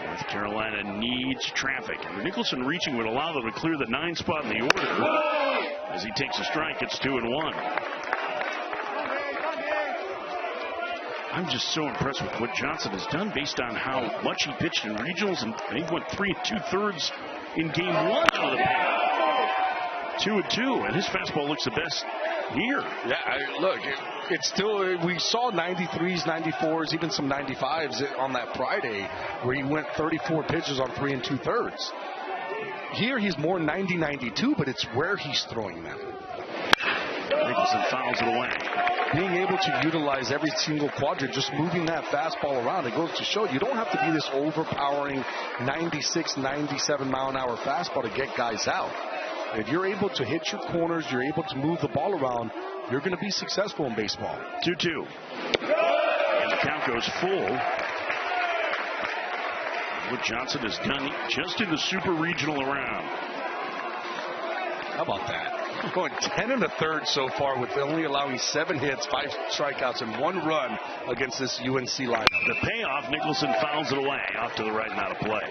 [SPEAKER 1] North Carolina needs traffic. Nicholson reaching would allow them to clear the 9 spot in the order. As he takes a strike, it's 2-1. I'm just so impressed with what Johnson has done based on how much he pitched in regionals, and he went 3 2/3 in game 1 out of the pen. 2-2, and his fastball looks the best here.
[SPEAKER 2] Yeah, look, it's still, we saw 93s, 94s, even some 95s on that Friday where he went 34 pitches on 3 2/3. Here he's more 90-92, but it's where he's throwing them.
[SPEAKER 1] Nicholson fouls it away.
[SPEAKER 2] Being able to utilize every single quadrant, just moving that fastball around, it goes to show you don't have to be this overpowering 96, 97 mile an hour fastball to get guys out. If you're able to hit your corners, you're able to move the ball around, you're going to be successful in baseball.
[SPEAKER 1] 2-2. And the count goes full. What Johnson has done just in the Super Regional round.
[SPEAKER 2] How about that? Going 10 1/3 so far with only allowing 7 hits, 5 strikeouts, and 1 run against this UNC lineup.
[SPEAKER 1] The payoff, Nicholson fouls it away off to the right and out of play.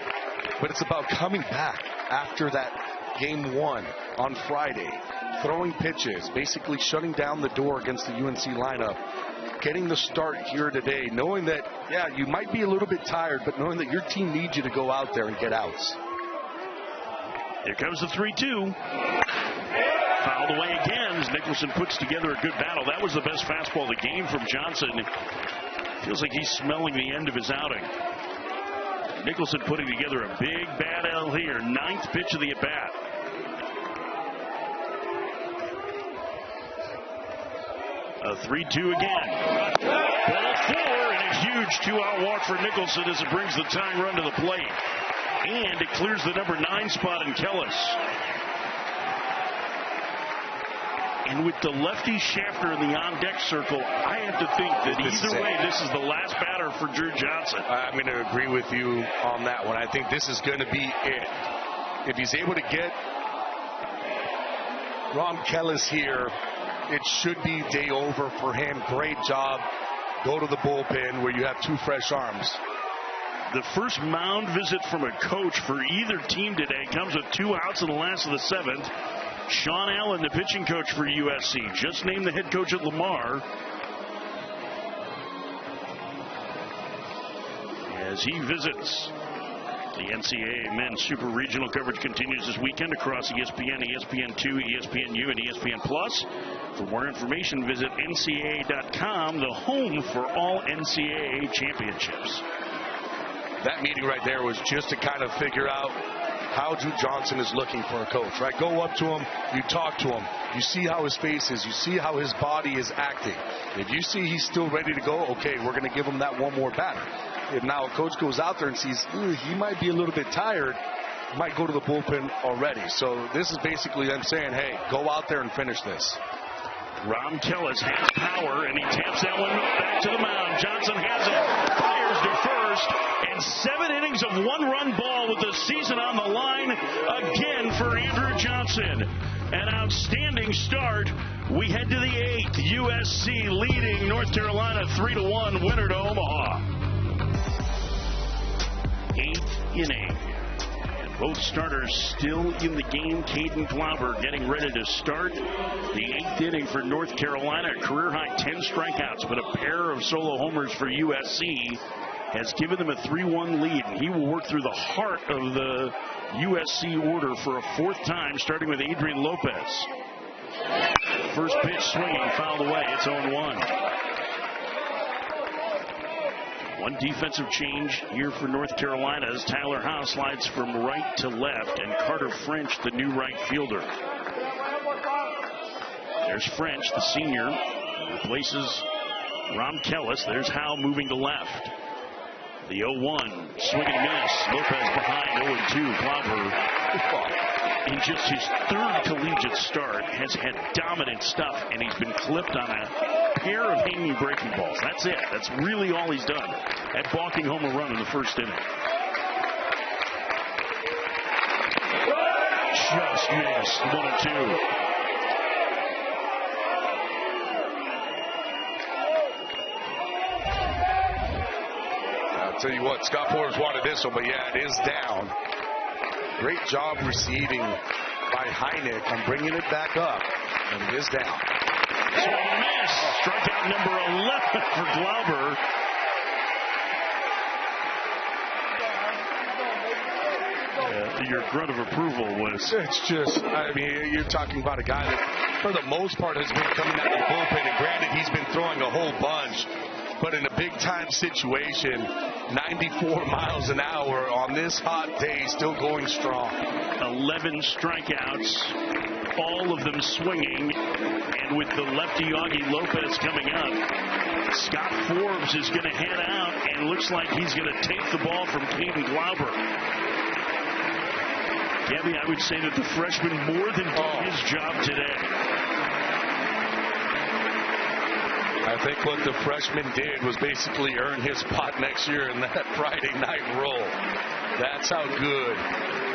[SPEAKER 2] But it's about coming back after that game 1 on Friday, throwing pitches, basically shutting down the door against the UNC lineup, getting the start here today, knowing that, yeah, you might be a little bit tired, but knowing that your team needs you to go out there and get outs.
[SPEAKER 1] Here comes the 3-2. Fouled away again as Nicholson puts together a good battle. That was the best fastball of the game from Johnson. Feels like he's smelling the end of his outing. Nicholson putting together a big bat L here. 9th pitch of the at-bat. A 3-2 again. Ball 4 and a huge 2-out walk for Nicholson as it brings the tying run to the plate. And it clears the number 9 spot in Kellis. And with the lefty Shafter in the on-deck circle, I have to think that either way, this is the last batter for Drew Johnson.
[SPEAKER 2] I'm going to agree with you on that one. I think this is going to be it. If he's able to get Ron Kellis here, it should be day over for him. Great job. Go to the bullpen where you have 2 fresh arms.
[SPEAKER 1] The first mound visit from a coach for either team today comes with 2 outs in the last of the 7th. Sean Allen, the pitching coach for USC, just named the head coach at Lamar. As he visits, the NCAA Men's Super Regional coverage continues this weekend across ESPN, ESPN2, ESPNU, and ESPN Plus. For more information, visit NCAA.com, the home for all NCAA championships.
[SPEAKER 2] That meeting right there was just to kind of figure out how Drew Johnson is looking for a coach, right? Go up to him, you talk to him, you see how his face is, you see how his body is acting. If you see he's still ready to go, okay, we're going to give him that one more batter. If now a coach goes out there and sees he might be a little bit tired, he might go to the bullpen already. So this is basically them saying, hey, go out there and finish this.
[SPEAKER 1] Ron Kellis has power, and he taps that one back to the mound. Johnson has it, fires to first, and 7 innings of 1-run ball with the season on the line again for Andrew Johnson. An outstanding start. We head to the 8th. USC leading North Carolina 3-1, winner to Omaha. 8th inning. Both starters still in the game. Caden Glauber getting ready to start the 8th inning for North Carolina. Career-high 10 strikeouts, but a pair of solo homers for USC has given them a 3-1 lead. And he will work through the heart of the USC order for a 4th time, starting with Adrian Lopez. First pitch swinging, fouled away. It's 0-1. One defensive change here for North Carolina as Tyler Howe slides from right to left, and Carter French, the new right fielder. There's French, the senior, replaces Ron Kellis. There's Howe moving to left. The 0-1, swing and miss. Lopez behind, 0-2. Glauber, in just his 3rd collegiate start, has had dominant stuff, and he's been clipped on a pair of hanging breaking balls. That's it. That's really all he's done at balking home a run in the 1st inning. Just missed. 1-2.
[SPEAKER 2] I'll tell you what, Scott Porter's wanted this one, but yeah, it is down. Great job receiving by Heineck. I'm bringing it back up, and it is down.
[SPEAKER 1] Swing and miss. Strikeout number 11 for Glauber. Your grunt of approval was...
[SPEAKER 2] It's just, I mean, you're talking about a guy that, for the most part, has been coming out of the bullpen, and granted, he's been throwing a whole bunch, but in a big-time situation, 94 miles an hour on this hot day, still going strong.
[SPEAKER 1] 11 strikeouts, all of them swinging, and with the lefty Augie Lopez coming up, Scott Forbes is going to head out, and looks like he's going to take the ball from Caden Glauber. Gabby, I would say that the freshman more than did his job today.
[SPEAKER 2] I think what the freshman did was basically earn his spot next year in that Friday night role. That's how good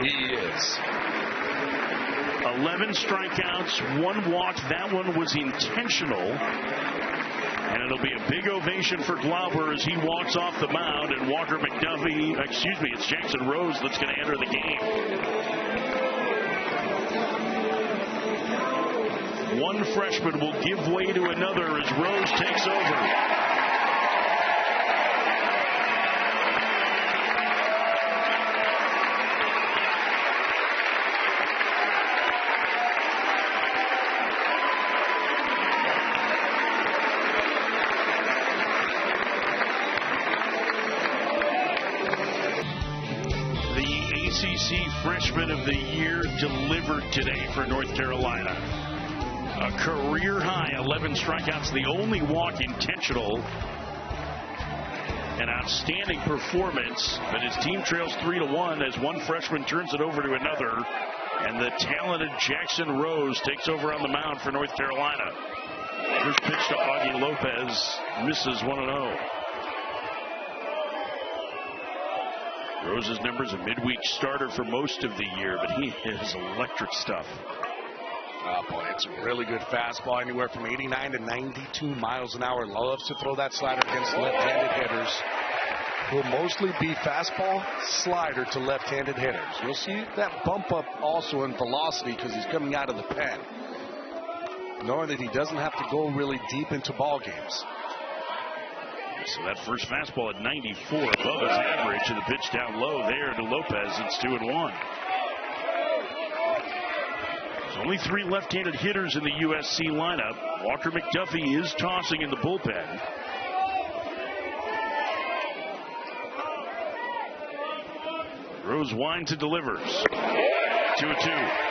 [SPEAKER 2] he is.
[SPEAKER 1] 11 strikeouts, 1 walk. That one was intentional. And it'll be a big ovation for Glauber as he walks off the mound, and Walker McDuffie, it's Jackson Rose that's going to enter the game. One freshman will give way to another as Rose takes over. UNC Freshman of the Year delivered today for North Carolina. A career high 11 strikeouts, the only walk intentional. An outstanding performance, but his team trails 3-1 as one freshman turns it over to another, and the talented Jackson Rose takes over on the mound for North Carolina. First pitch to Augie Lopez, misses 1-0. Rose's numbers, a midweek starter for most of the year, but he is electric stuff.
[SPEAKER 2] Oh, boy, it's a really good fastball, anywhere from 89 to 92 miles an hour. Loves to throw that slider against left-handed hitters. Will mostly be fastball, slider to left-handed hitters. You'll see that bump up also in velocity because he's coming out of the pen, knowing that he doesn't have to go really deep into ball games.
[SPEAKER 1] So that first fastball at 94 above its average, and the pitch down low there to Lopez. It's 2-1. There's only 3 left-handed hitters in the USC lineup. Walker McDuffie is tossing in the bullpen. Rose winds and delivers. 2-2.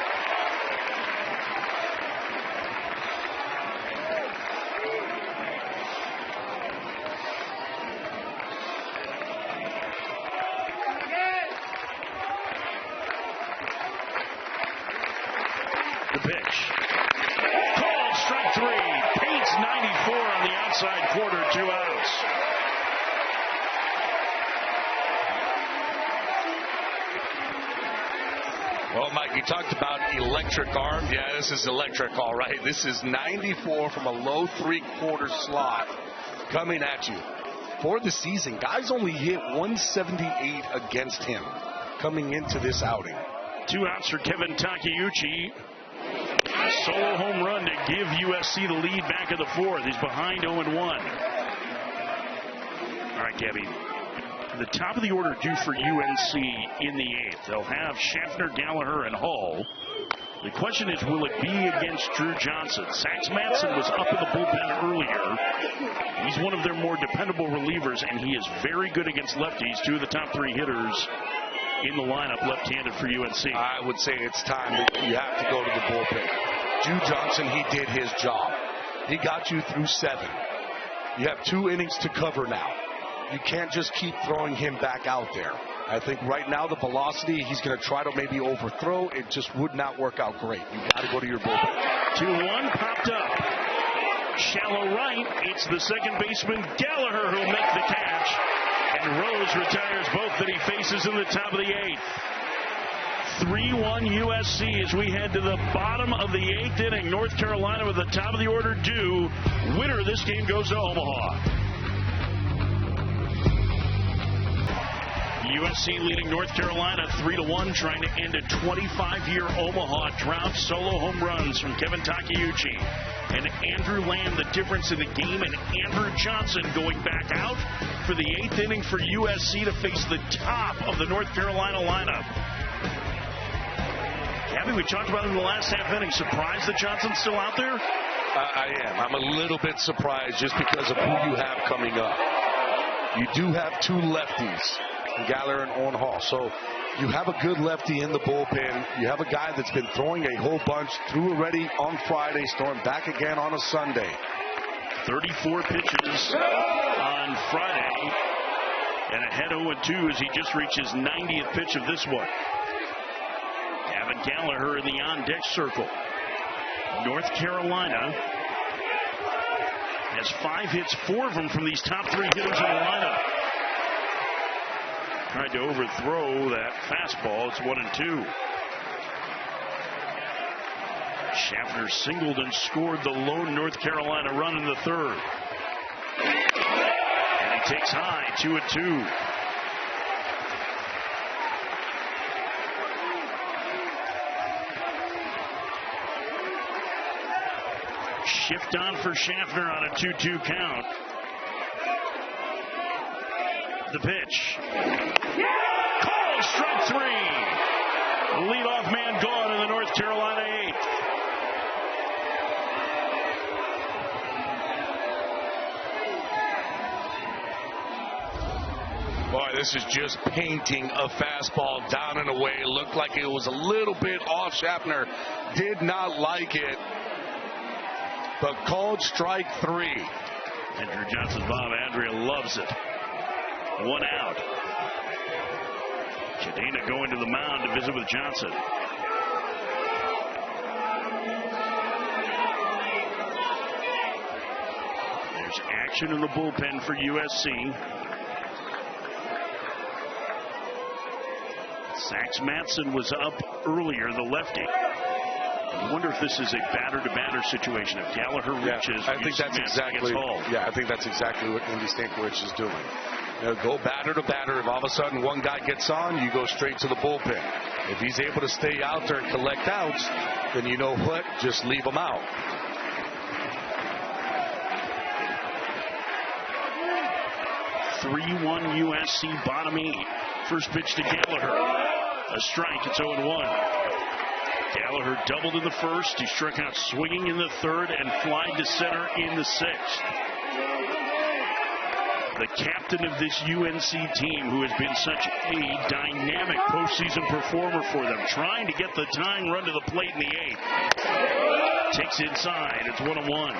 [SPEAKER 1] The pitch. Called strike 3. Pates 94 on the outside corner, 2 outs.
[SPEAKER 2] Well, Mike, you talked about electric arm. Yeah, this is electric, all right. This is 94 from a low 3/4 slot coming at you. For the season, guys only hit 178 against him coming into this outing.
[SPEAKER 1] 2 outs for Kevin Takeuchi. A solo home run to give USC the lead back in the 4th. He's behind 0-1. All right, Gabby. The top of the order due for UNC in the 8th. They'll have Schaffner, Gallagher, and Hall. The question is, will it be against Drew Johnson? Sax Matson was up in the bullpen earlier. He's one of their more dependable relievers, and he is very good against lefties. 2 of the top 3 hitters in the lineup left-handed for UNC.
[SPEAKER 2] I would say it's time that you have to go to the bullpen. Drew Johnson, he did his job. He got you through 7. You have 2 innings to cover now. You can't just keep throwing him back out there. I think right now the velocity, he's going to try to maybe overthrow. It just would not work out great. You got to go to your bullpen.
[SPEAKER 1] 2-1 popped up. Shallow right. It's the second baseman Gallagher who'll make the catch. And Rose retires both that he faces in the top of the 8th. 3-1 USC as we head to the bottom of the 8th inning. North Carolina with the top of the order due. Winner of this game goes to Omaha. USC leading North Carolina 3-1, trying to end a 25-year Omaha drought. Solo home runs from Kevin Takeuchi and Andrew Lamb, the difference in the game, and Andrew Johnson going back out for the 8th inning for USC to face the top of the North Carolina lineup. Gabby, we talked about it in the last half inning. Surprised that Johnson's still out there?
[SPEAKER 2] I am. I'm a little bit surprised just because of who you have coming up. You do have 2 lefties, Gallagher and Owen Hall. So you have a good lefty in the bullpen. You have a guy that's been throwing a whole bunch, threw already on Friday, throwing back again on a Sunday.
[SPEAKER 1] 34 pitches on Friday, and ahead 0-2 as he just reached his 90th pitch of this one. Gavin Gallagher in the on-deck circle. North Carolina has 5 hits, 4 of them from these top 3 hitters in the lineup. Tried to overthrow that fastball. It's 1-2. Schaffner singled and scored the lone North Carolina run in the 3rd. And he takes high, 2-2. Shift on for Schaffner on a 2-2 count. The pitch. Called strike 3. Leadoff man gone in the North Carolina 8th.
[SPEAKER 2] Boy, this is just painting a fastball down and away. It looked like it was a little bit off. Schaffner did not like it, but called strike 3.
[SPEAKER 1] Andrew Johnson's mom, Andrea, loves it. 1 out. Cadena going to the mound to visit with Johnson. There's action in the bullpen for USC. Sax Matson was up earlier, the lefty. I wonder if this is a batter-to-batter situation. If Gallagher reaches,
[SPEAKER 2] I think that's exactly. Yeah, I think that's exactly what Andy Stankiewicz is doing. You know, go batter to batter. If all of a sudden one guy gets on, you go straight to the bullpen. If he's able to stay out there and collect outs, then you know what? Just leave him out.
[SPEAKER 1] (3-1) USC, bottom 8. First pitch to Gallagher. A strike. It's 0-1. Gallagher doubled in the first. He struck out swinging in the third and flied to center in the 6th. The captain of this UNC team, who has been such a dynamic postseason performer for them, trying to get the tying run to the plate in the 8th. Takes inside. It's 1-1.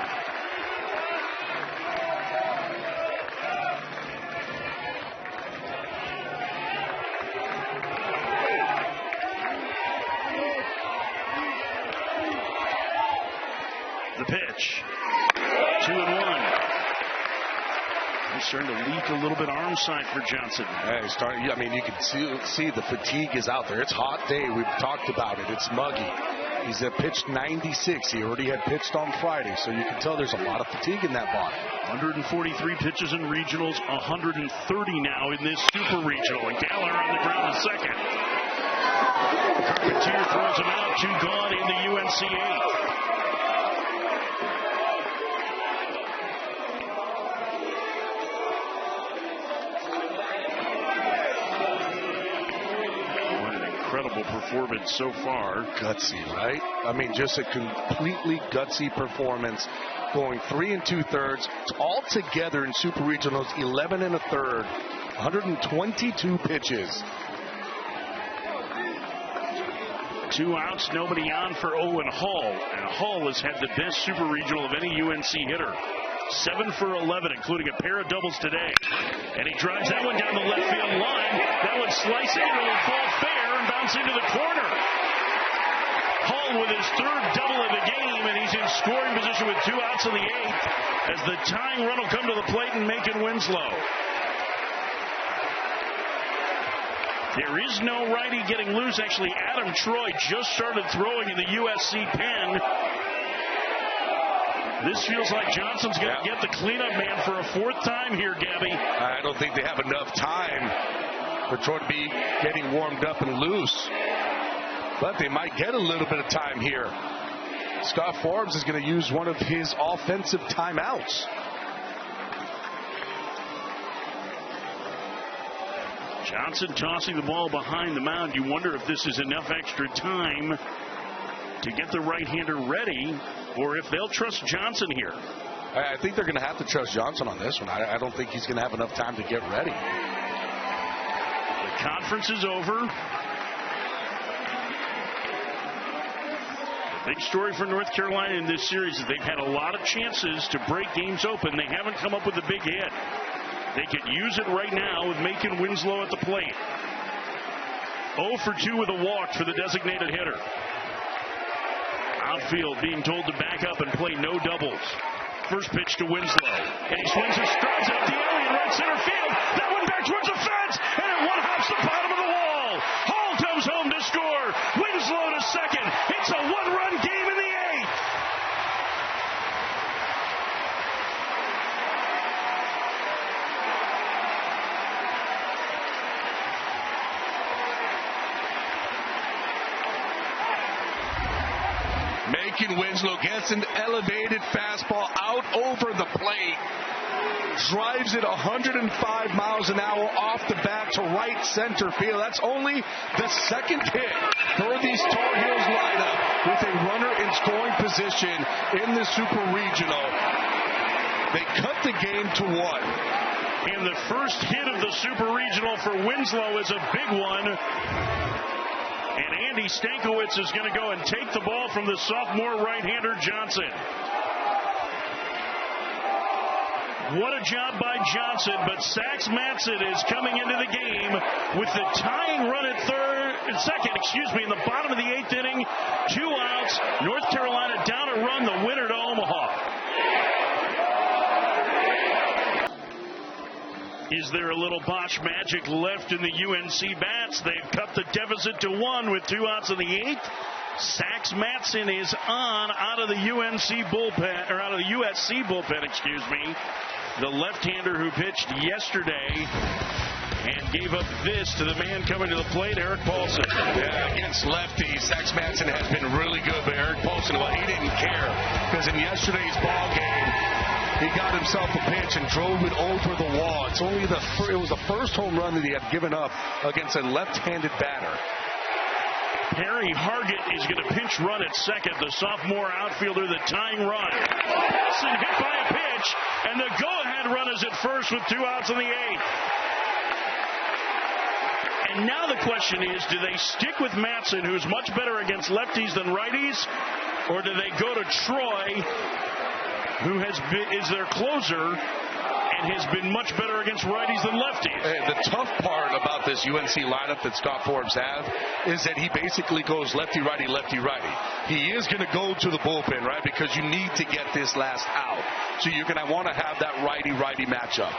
[SPEAKER 1] The pitch. 2-1. He's starting to leak a little bit arm side for Johnson.
[SPEAKER 2] Yeah, he's starting. I mean, you can see the fatigue is out there. It's a hot day. We've talked about it. It's muggy. He's pitched 96. He already had pitched on Friday, so you can tell there's a lot of fatigue in that body.
[SPEAKER 1] 143 pitches in regionals, 130 now in this super regional. And Gallagher on the ground in second. Carpentier throws him out. 2 gone in the UNC 8th. Incredible performance so far.
[SPEAKER 2] Gutsy, right? I mean, just a completely gutsy performance. Going 3 2/3. All together in Super Regionals, 11 1/3. 122 pitches.
[SPEAKER 1] 2 outs, nobody on for Owen Hall. And Hall has had the best Super Regional of any UNC hitter. 7 for 11, including a pair of doubles today. And he drives that one down the left field line. That one slicing into the fall fair and bounce into the corner. Hall with his 3rd double of the game, and he's in scoring position with 2 outs in the 8th as the tying run will come to the plate and Macon Winslow. There is no righty getting loose. Actually, Adam Troy just started throwing in the USC pen. This feels like Johnson's going to get the cleanup man for a 4th time here, Gabby.
[SPEAKER 2] I don't think they have enough time for Troy to be getting warmed up and loose. But they might get a little bit of time here. Scott Forbes is going to use one of his offensive timeouts.
[SPEAKER 1] Johnson tossing the ball behind the mound. You wonder if this is enough extra time to get the right-hander ready, or if they'll trust Johnson here.
[SPEAKER 2] I think they're going to have to trust Johnson on this one. I don't think he's going to have enough time to get ready.
[SPEAKER 1] The conference is over. The big story for North Carolina in this series is they've had a lot of chances to break games open. They haven't come up with a big hit. They could use it right now with Macon Winslow at the plate. 0 for 2 with a walk for the designated hitter. Outfield being told to back up and play no doubles. First pitch to Winslow. And he swings and strides out the alley in right center field. That one back towards the fence. And it one-hops the bottom of the wall. Hall comes home to score. Winslow to second. It's a 1-run game in the 8th.
[SPEAKER 2] Macon Winslow gets an elevated fastball out over the plate. Drives it 105 miles an hour off the bat to right center field. That's only the 2nd hit for these Tar Heels lineup with a runner in scoring position in the Super Regional. They cut the game to 1.
[SPEAKER 1] And the first hit of the Super Regional for Winslow is a big one. And Andy Stankiewicz is going to go and take the ball from the sophomore right-hander Johnson. What a job by Johnson, but Sax Matson is coming into the game with the tying run at second, in the bottom of the 8th inning. 2 outs. North Carolina down a run, the winner to Omaha. Is there a little Bosch magic left in the UNC bats? They've cut the deficit to 1 with 2 outs in the 8th. Sax Matson is on out of the USC bullpen, The left-hander who pitched yesterday and gave up this to the man coming to the plate, Eric Paulson.
[SPEAKER 2] Yeah, against lefties, Sax Matson has been really good, but Eric Paulson, well, he didn't care because in yesterday's ball game, he got himself a pitch and drove it over the wall. It was the first home run that he had given up against a left-handed batter.
[SPEAKER 1] Harry Hargett is going to pinch run at second. The sophomore outfielder, the tying run. Paulson hit by a pitch, and the go-ahead run is at first with 2 outs in the 8th. And now the question is, do they stick with Matson, who's much better against lefties than righties, or do they go to Troy, who is their closer and has been much better against righties than lefties?
[SPEAKER 2] The tough part about this UNC lineup that Scott Forbes have is that he basically goes lefty-righty, lefty-righty. He is going to go to the bullpen, right, because you need to get this last out. So you're going to want to have that righty-righty matchup.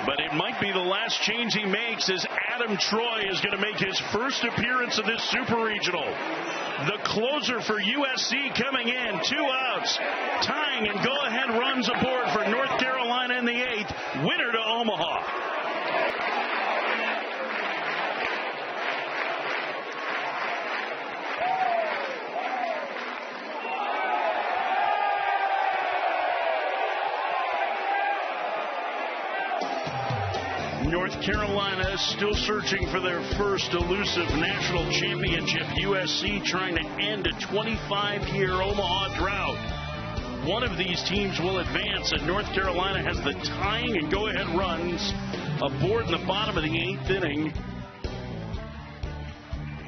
[SPEAKER 1] But it might be the last change he makes as Adam Troy is going to make his first appearance of this Super Regional. The closer for USC coming in, 2 outs, tying and go-ahead runs aboard for North Carolina in the 8th. Winner to Omaha. North Carolina still searching for their first elusive national championship. USC trying to end a 25-year Omaha drought. One of these teams will advance, and North Carolina has the tying and go-ahead runs aboard in the bottom of the 8th inning.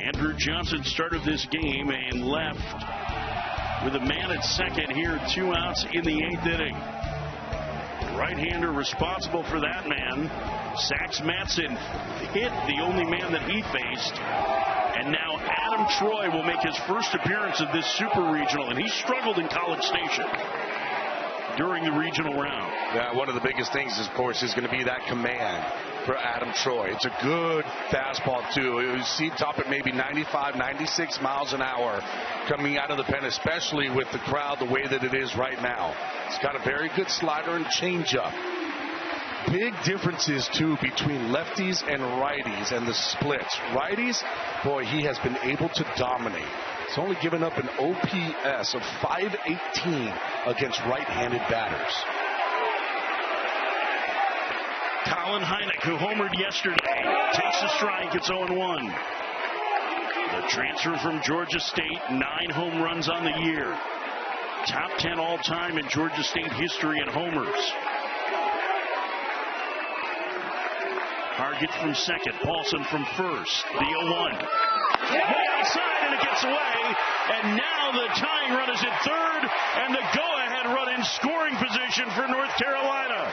[SPEAKER 1] Andrew Johnson started this game and left with a man at second here, 2 outs in the 8th inning. Right-hander responsible for that man. Sax Matson hit the only man that he faced. And now Adam Troy will make his first appearance of this Super Regional. And he struggled in College Station during the regional round.
[SPEAKER 2] Yeah, one of the biggest things, of course, is going to be that command for Adam Troy. It's a good fastball, too. You see top at maybe 95, 96 miles an hour coming out of the pen, especially with the crowd the way that it is right now. It's got a very good slider and changeup. Big differences, too, between lefties and righties and the splits. Righties, boy, he has been able to dominate. He's only given up an OPS of 518 against right-handed batters.
[SPEAKER 1] Colin Hynek, who homered yesterday, takes a strike. It's 0-1. The transfer from Georgia State, 9 home runs on the year. Top 10 all-time in Georgia State history in homers. Hargett from second, Paulson from first. The 0-1. Way outside, and it gets away. And now the tying run is at third, and the go-ahead run in scoring position for North Carolina.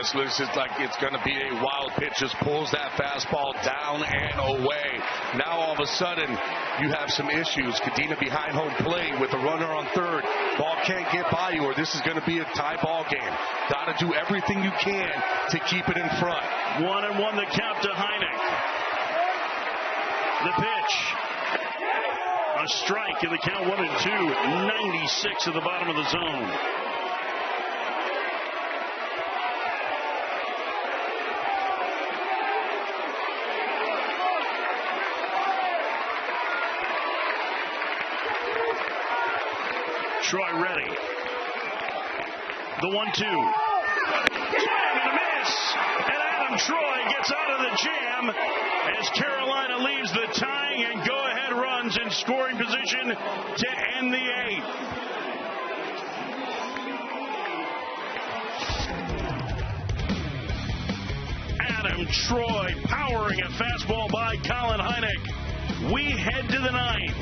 [SPEAKER 2] This looks like it's going to be a wild pitch. Just pulls that fastball down and away. Now all of a sudden you have some issues. Cadena behind home plate with a runner on third. Ball can't get by you, or this is going to be a tie ball game. Got to do everything you can to keep it in front.
[SPEAKER 1] 1-1 the count to Hynek. The pitch. A strike in the count, 1-2. 96 at the bottom of the zone. Troy ready. The 1-2. Swing and a miss. And Adam Troy gets out of the jam as Carolina leaves the tying and go-ahead runs in in scoring position to end the 8th. Adam Troy powering a fastball by Colin Hynek. We head to the 9th.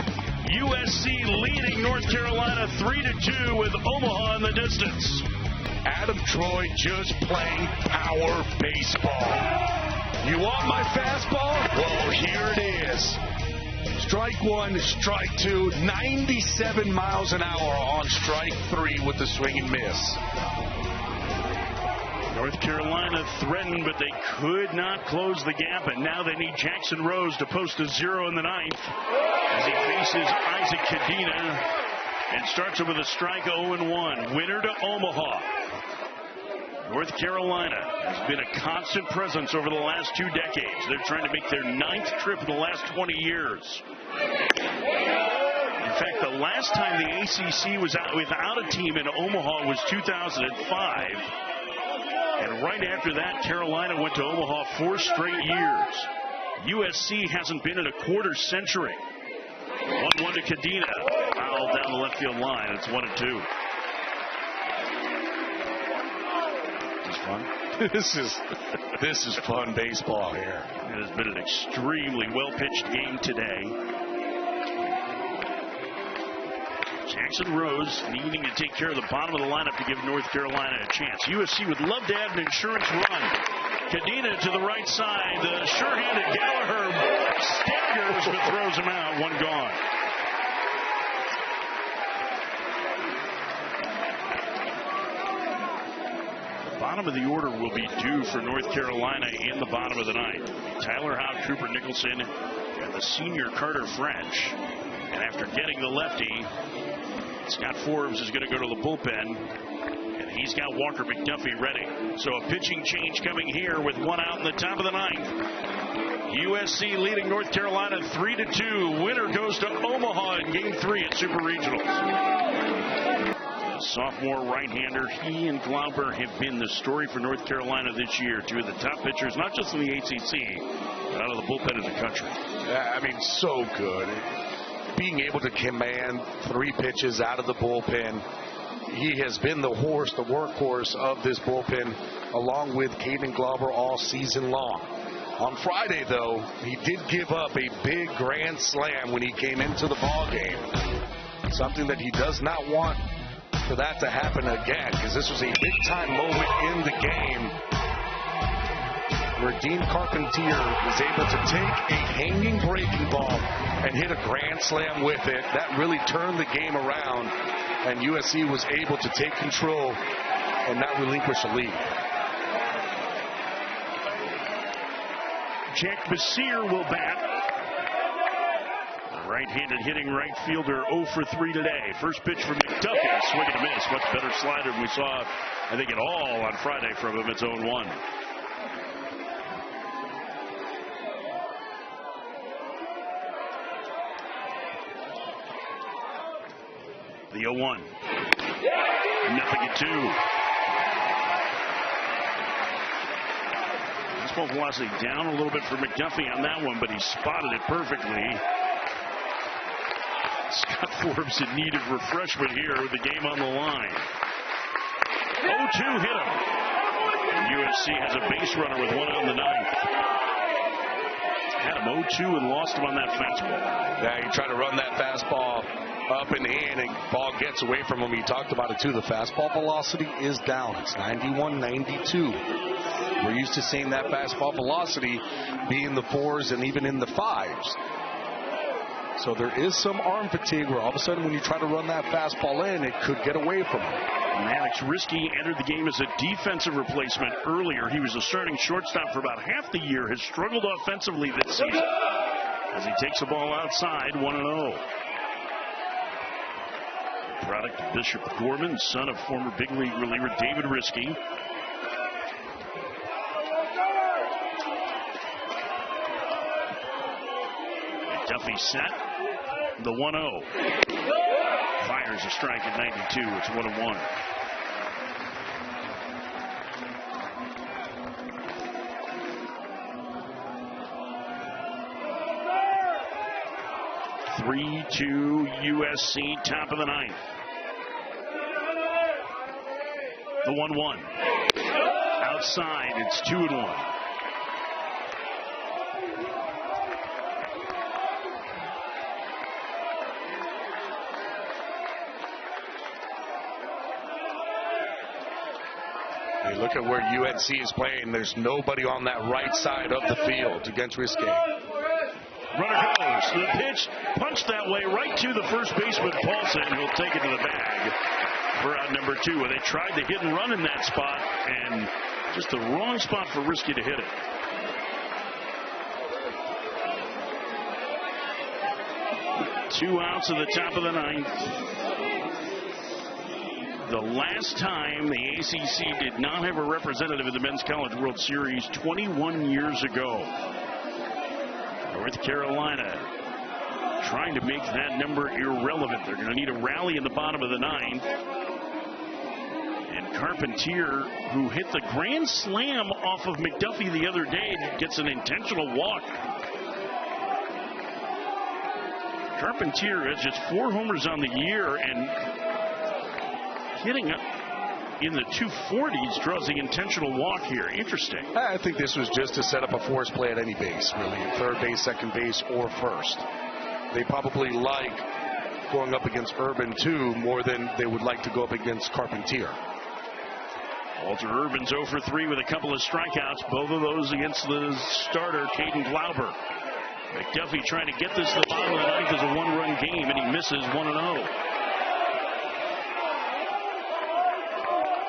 [SPEAKER 1] USC leading North Carolina 3-2 with Omaha in the distance.
[SPEAKER 2] Adam Troy just playing power baseball. You want my fastball? Well, here it is. Strike 1, strike 2, 97 miles an hour on strike 3 with the swing and miss.
[SPEAKER 1] North Carolina threatened, but they could not close the gap, and now they need Jackson Rose to post a 0 in the 9th as he faces Isaac Cadena and starts with a strike 0-1. Winner to Omaha. North Carolina has been a constant presence over the last 2 decades. They're trying to make their 9th trip in the last 20 years. In fact, the last time the ACC was out without a team in Omaha was 2005. And right after that, Carolina went to Omaha 4 straight years. USC hasn't been in a quarter century. 1-1 to Cadena. Foul down the left field line. It's 1-2. This is fun.
[SPEAKER 2] This is fun baseball here.
[SPEAKER 1] It has been an extremely well-pitched game today. Jackson Rose needing to take care of the bottom of the lineup to give North Carolina a chance. USC would love to add an insurance run. Cadena to the right side. The sure-handed Gallagher staggers but throws him out. 1 gone. The bottom of the order will be due for North Carolina in the bottom of the 9th. Tyler Howe, Cooper Nicholson, and the senior Carter French. And after getting the lefty, Scott Forbes is going to go to the bullpen, and he's got Walker McDuffie ready. So a pitching change coming here with 1 out in the top of the 9th. USC leading North Carolina 3-2. Winner goes to Omaha in Game 3 at Super Regionals. The sophomore right-hander, he and Glauber have been the story for North Carolina this year. 2 of the top pitchers, not just in the ACC, but out of the bullpen in the country.
[SPEAKER 2] I mean, so good. Being able to command 3 pitches out of the bullpen. He has been the workhorse of this bullpen, along with Caden Glauber all season long. On Friday, though, he did give up a big grand slam when he came into the ball game. Something that he does not want for that to happen again, because this was a big-time moment in the game where Dean Carpentier was able to take a hanging breaking ball and hit a grand slam with it. That really turned the game around, and USC was able to take control and not relinquish the lead.
[SPEAKER 1] Jack Basir will bat. Right-handed hitting right fielder 0 for 3 today. First pitch from McDuffie. Swing and a miss. Much better slider than we saw, I think, at all on Friday from him. It's 0-1. The 0-1. Nothing at 2. Fastball velocity down a little bit for McDuffie on that one, but he spotted it perfectly. Scott Forbes in need of refreshment here with the game on the line. 0-2 hit him. And USC has a base runner with 1 out in the 9th. Had him 0-2 and lost him on that fastball.
[SPEAKER 2] Yeah, he tried to run that fastball up and in, and ball gets away from him. He talked about it too. The fastball velocity is down. It's 91, 92. We're used to seeing that fastball velocity be in the 4s and even in the 5s. So there is some arm fatigue where all of a sudden when you try to run that fastball in, it could get away from him.
[SPEAKER 1] Maddox Risky entered the game as a defensive replacement earlier. He was a starting shortstop for about half the year, has struggled offensively this season as he takes the ball outside, 1-0. Product of Bishop Gorman, son of former big league reliever David Risky. McDuffie set. The 1-0. Fires a strike at 92. It's 1-1. 3-2 USC, top of the ninth. The 1-1. Outside, it's 2-1.
[SPEAKER 2] Hey, look at where UNC is playing. There's nobody on that right side of the field against Risque.
[SPEAKER 1] Runner goes. The pitch punched that way right to the first baseman, Paulson. He'll take it to the bag for out number 2. They tried the hit and run in that spot, and just the wrong spot for Risky to hit it. Two outs at the top of the ninth. The last time the ACC did not have a representative in the Men's College World Series, 21 years ago. North Carolina trying to make that number irrelevant. They're going to need a rally in the bottom of the ninth. And Carpentier, who hit the grand slam off of McDuffie the other day, gets an intentional walk. Carpentier has just 4 homers on the year and hitting up in the 240s, draws the intentional walk here. Interesting.
[SPEAKER 2] I think this was just to set up a force play at any base, really. Third base, second base, or first. They probably like going up against Urban, too, more than they would like to go up against Carpentier.
[SPEAKER 1] Walter Urban's 0 for 3 with a couple of strikeouts, both of those against the starter, Caden Glauber. McDuffie trying to get this to the bottom of the ninth as a 1-run game, and he misses 1-0.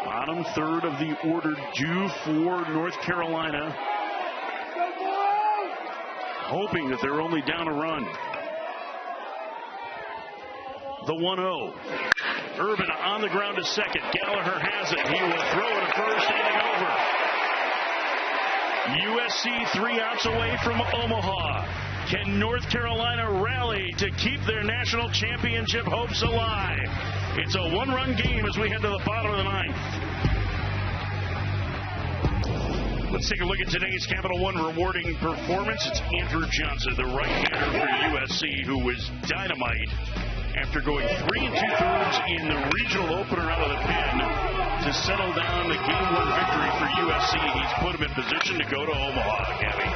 [SPEAKER 1] Bottom third of the order due for North Carolina, hoping that they're only down a run. The 1-0. Urban on the ground to second. Gallagher has it. He will throw it to first, inning over. USC 3 outs away from Omaha. Can North Carolina rally to keep their national championship hopes alive? It's a 1-run game as we head to the bottom of the ninth. Let's take a look at today's Capital One rewarding performance. It's Andrew Johnson, the right-hander for USC, who was dynamite after going 3 2/3 in the regional opener out of the pen to settle down the game-1 victory for USC. He's put him in position to go to Omaha, Gabby.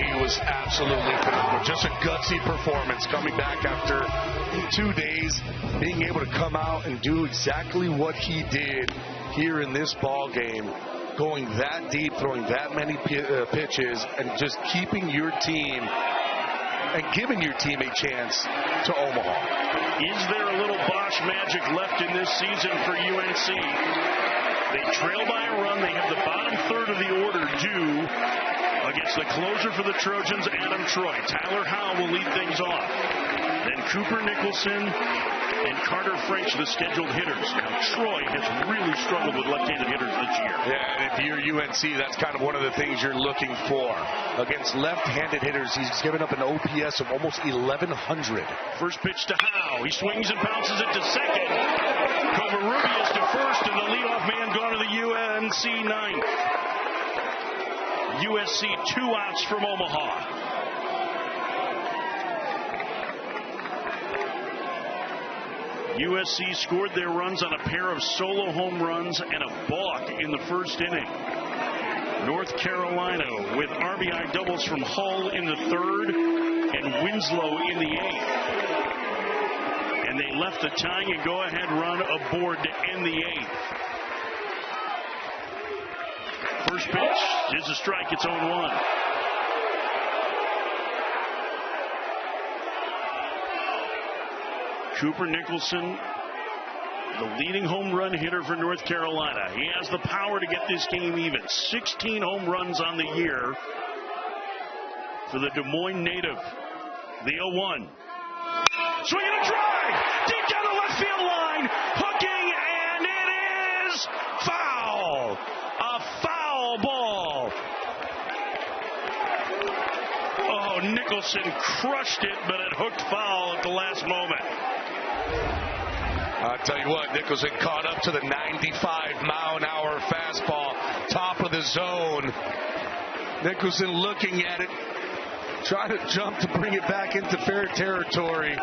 [SPEAKER 2] He was absolutely phenomenal. Just a gutsy performance coming back after 2 days, being able to come out and do exactly what he did here in this ball game, going that deep, throwing that many pitches, and just keeping your team and giving your team a chance to Omaha.
[SPEAKER 1] Is there a little Bosch magic left in this season for UNC? They trail by a run. They have the bottom third of the order due against the closer for the Trojans, Adam Troy. Tyler Howe will lead things off. Then Cooper Nicholson and Carter French, the scheduled hitters. Now, Troy has really struggled with left-handed hitters this year.
[SPEAKER 2] Yeah, and if you're UNC, that's kind of one of the things you're looking for. Against left-handed hitters, he's given up an OPS of almost 1,100.
[SPEAKER 1] First pitch to Howe. He swings and bounces it to second. Covarrubias to first, and the leadoff man gone to the UNC ninth. USC 2 outs from Omaha. USC scored their runs on a pair of solo home runs and a balk in the first inning. North Carolina with RBI doubles from Hull in the third and Winslow in the eighth. And they left the tying and go-ahead run aboard to end the eighth. First pitch is a strike. It's 0-1. Cooper Nicholson, the leading home run hitter for North Carolina. He has the power to get this game even. 16 home runs on the year for the Des Moines native. The 0-1. Swing and a drive! Deep down the left field line! Hooking, and it is foul! A foul ball! Oh, Nicholson crushed it, but it hooked foul at the last moment.
[SPEAKER 2] I'll tell you what, Nicholson caught up to the 95-mile-an-hour fastball, top of the zone. Nicholson looking at it, trying to jump to bring it back into fair territory.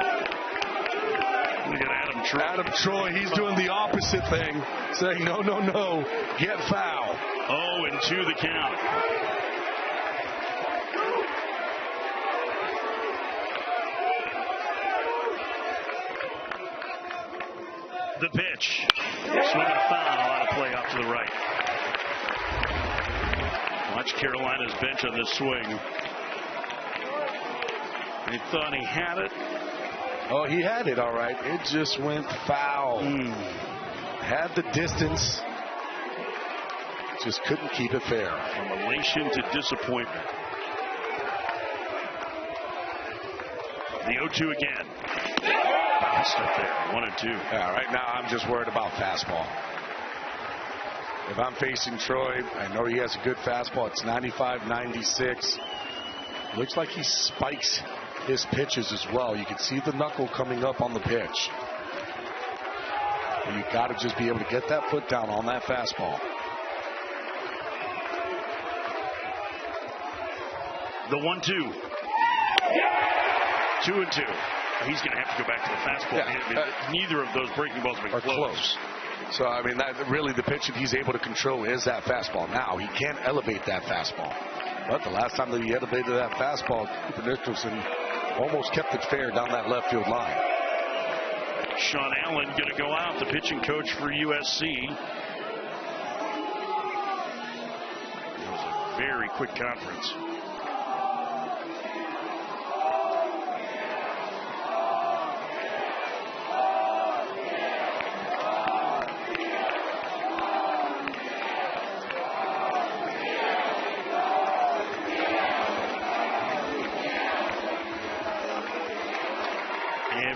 [SPEAKER 1] Look at Adam Troy.
[SPEAKER 2] Adam Troy, he's doing the opposite thing, saying, no, no, no, get foul.
[SPEAKER 1] 0-2 the count. The pitch. Swing and a foul on a play off to the right. Watch Carolina's bench on this swing. He thought he had it.
[SPEAKER 2] Oh, he had it, all right. It just went foul. Had the distance. Just couldn't keep it fair.
[SPEAKER 1] From elation to disappointment. The 0-2 again. Bounced up there. 1-2.
[SPEAKER 2] Yeah, right now I'm just worried about fastball. If I'm facing Troy, I know he has a good fastball. It's 95-96. Looks like he spikes his pitches as well. You can see the knuckle coming up on the pitch. You got to just be able to get that foot down on that fastball.
[SPEAKER 1] The 1-2. 2-2. He's going to have to go back to the fastball. Yeah, neither of those breaking balls have been close.
[SPEAKER 2] So, I mean, that really the pitch that he's able to control is that fastball. Now, he can't elevate that fastball. But the last time that he elevated that fastball, Cooper Nicholson almost kept it fair down that left field line.
[SPEAKER 1] Sean Allen going to go out, the pitching coach for USC. It was a very quick conference.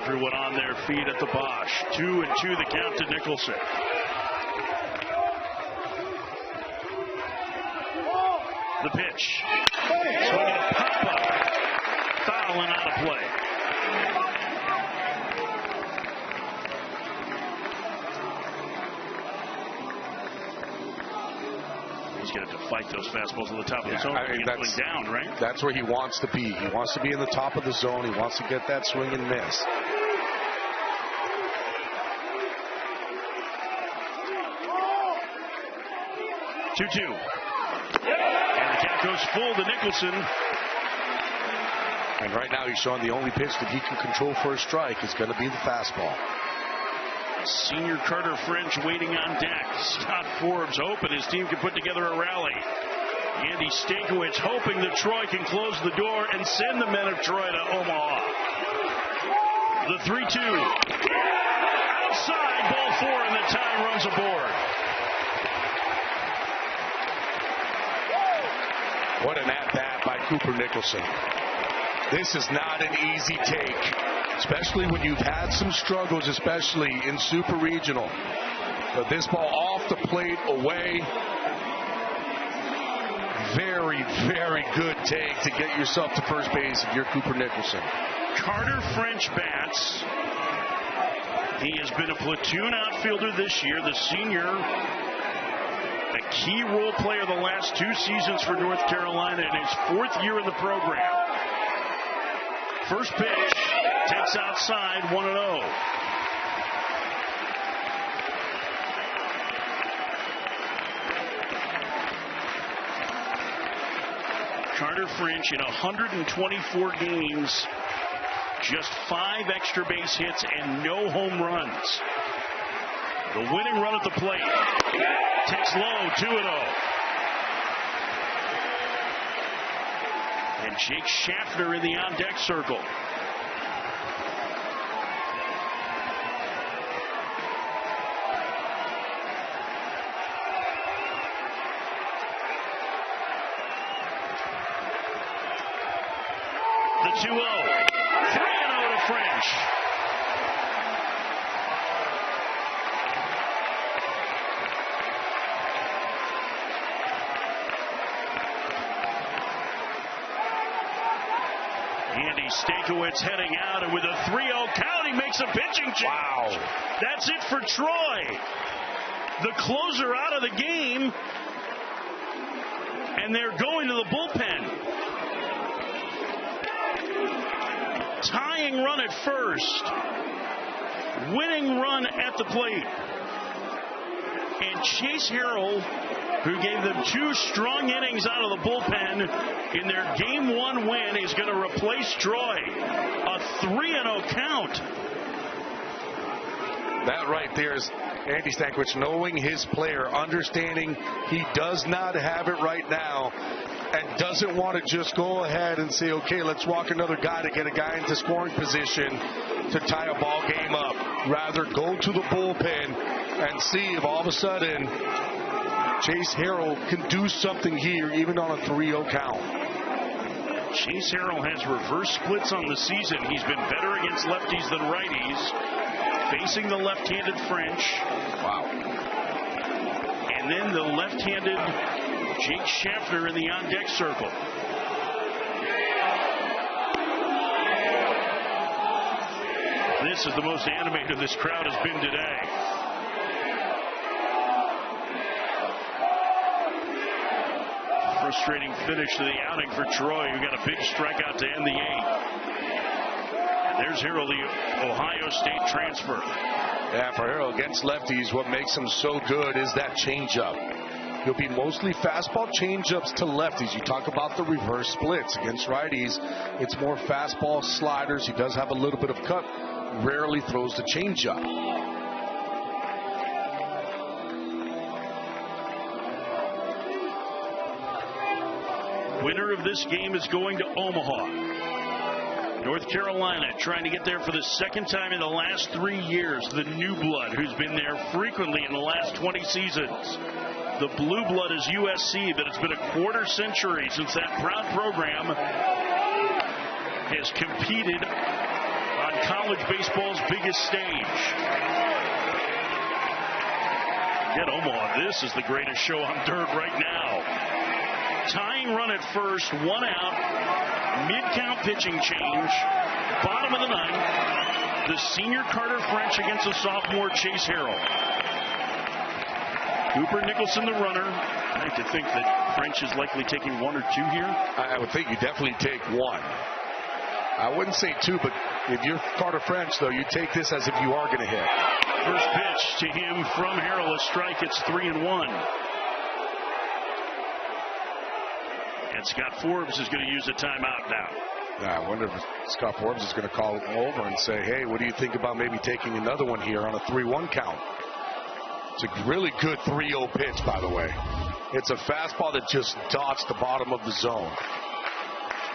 [SPEAKER 1] Everyone on their feet at the Bosch. 2-2 the count to Nicholson. The pitch. Swinging a pop-up. Foul and out of play. He's going to have to fight those fastballs at the top of the zone. That's down, right?
[SPEAKER 2] That's where he wants to be. He wants to be in the top of the zone. He wants to get that swing and miss.
[SPEAKER 1] Two-two. And the count goes full to Nicholson.
[SPEAKER 2] And right now he's showing the only pitch that he can control for a strike is going to be the fastball.
[SPEAKER 1] Senior Carter French waiting on deck. Scott Forbes hoping his team can put together a rally. Andy Stankiewicz hoping that Troy can close the door and send the men of Troy to Omaha. The 3-2. Outside, ball 4, and the time runs aboard.
[SPEAKER 2] What an at-bat by Cooper Nicholson. This is not an easy take, especially when you've had some struggles, especially in Super Regional. But this ball off the plate, away. Very, very good take to get yourself to first base if you're Cooper Nicholson.
[SPEAKER 1] Carter French bats. He has been a platoon outfielder this year, the senior. A key role player the last 2 seasons for North Carolina in his 4th year in the program. First pitch, takes outside, 1-0. Carter French in 124 games, just 5 extra base hits and no home runs. The winning run at the plate. Takes low, 2-0. And Jake Schaffner in the on-deck circle. The 2-0. 3-0 to French. Andy Stankiewicz heading out, and with a 3-0 count, he makes a pitching change.
[SPEAKER 2] Wow.
[SPEAKER 1] That's it for Troy. The closer out of the game, and they're going to the bullpen. Tying run at first. Winning run at the plate. And Chase Harrell, who gave them 2 strong innings out of the bullpen in their Game 1 win, is going to replace Troy. A 3-0 count.
[SPEAKER 2] That right there is Andy Stankiewicz knowing his player, understanding he does not have it right now, and doesn't want to just go ahead and say, okay, let's walk another guy to get a guy into scoring position to tie a ball game up. Rather go to the bullpen and see if all of a sudden Chase Harrell can do something here, even on a 3-0 count.
[SPEAKER 1] Chase Harrell has reverse splits on the season. He's been better against lefties than righties, facing the left-handed French.
[SPEAKER 2] Wow.
[SPEAKER 1] And then the left-handed Jake Schaffner in the on-deck circle. This is the most animated this crowd has been today. Frustrating finish to the outing for Troy, who got a big strikeout to end the 8th. And there's Harrell, the Ohio State transfer.
[SPEAKER 2] Yeah, for Harrell against lefties, what makes him so good is that changeup. He'll be mostly fastball changeups to lefties. You talk about the reverse splits. Against righties, it's more fastball sliders. He does have a little bit of cut. Rarely throws the changeup.
[SPEAKER 1] Winner of this game is going to Omaha. North Carolina trying to get there for the second time in the last 3 years. The new blood who's been there frequently in the last 20 seasons. The blue blood is USC, but it's been a quarter century since that proud program has competed on college baseball's biggest stage. Get Omaha, this is the greatest show on dirt right now. Tying run at first, 1 out, mid-count pitching change, bottom of the 9th. The senior Carter French against the sophomore Chase Harrell. Cooper Nicholson, the runner. I have to think that French is likely taking 1 or 2 here.
[SPEAKER 2] I would think you definitely take 1. I wouldn't say 2, but if you're Carter French, though, you take this as if you are going to hit.
[SPEAKER 1] First pitch to him from Harrell, a strike. It's 3-1. And Scott Forbes is going to use a timeout now.
[SPEAKER 2] I wonder if Scott Forbes is going to call him over and say, hey, what do you think about maybe taking another one here on a 3-1 count? It's a really good 3-0 pitch, by the way. It's a fastball that just dots the bottom of the zone.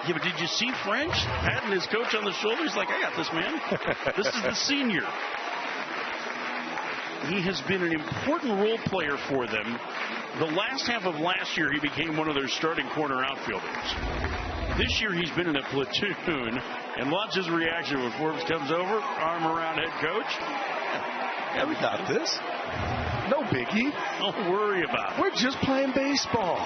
[SPEAKER 1] Yeah, but did you see French patting his coach on the shoulder? He's like, I got this, man. This is the senior. He has been an important role player for them. The last half of last year, he became one of their starting corner outfielders. This year, he's been in a platoon. And watch his reaction when Forbes comes over, arm around head coach.
[SPEAKER 2] Yeah, we got this. No biggie.
[SPEAKER 1] Don't worry about it.
[SPEAKER 2] We're just playing baseball.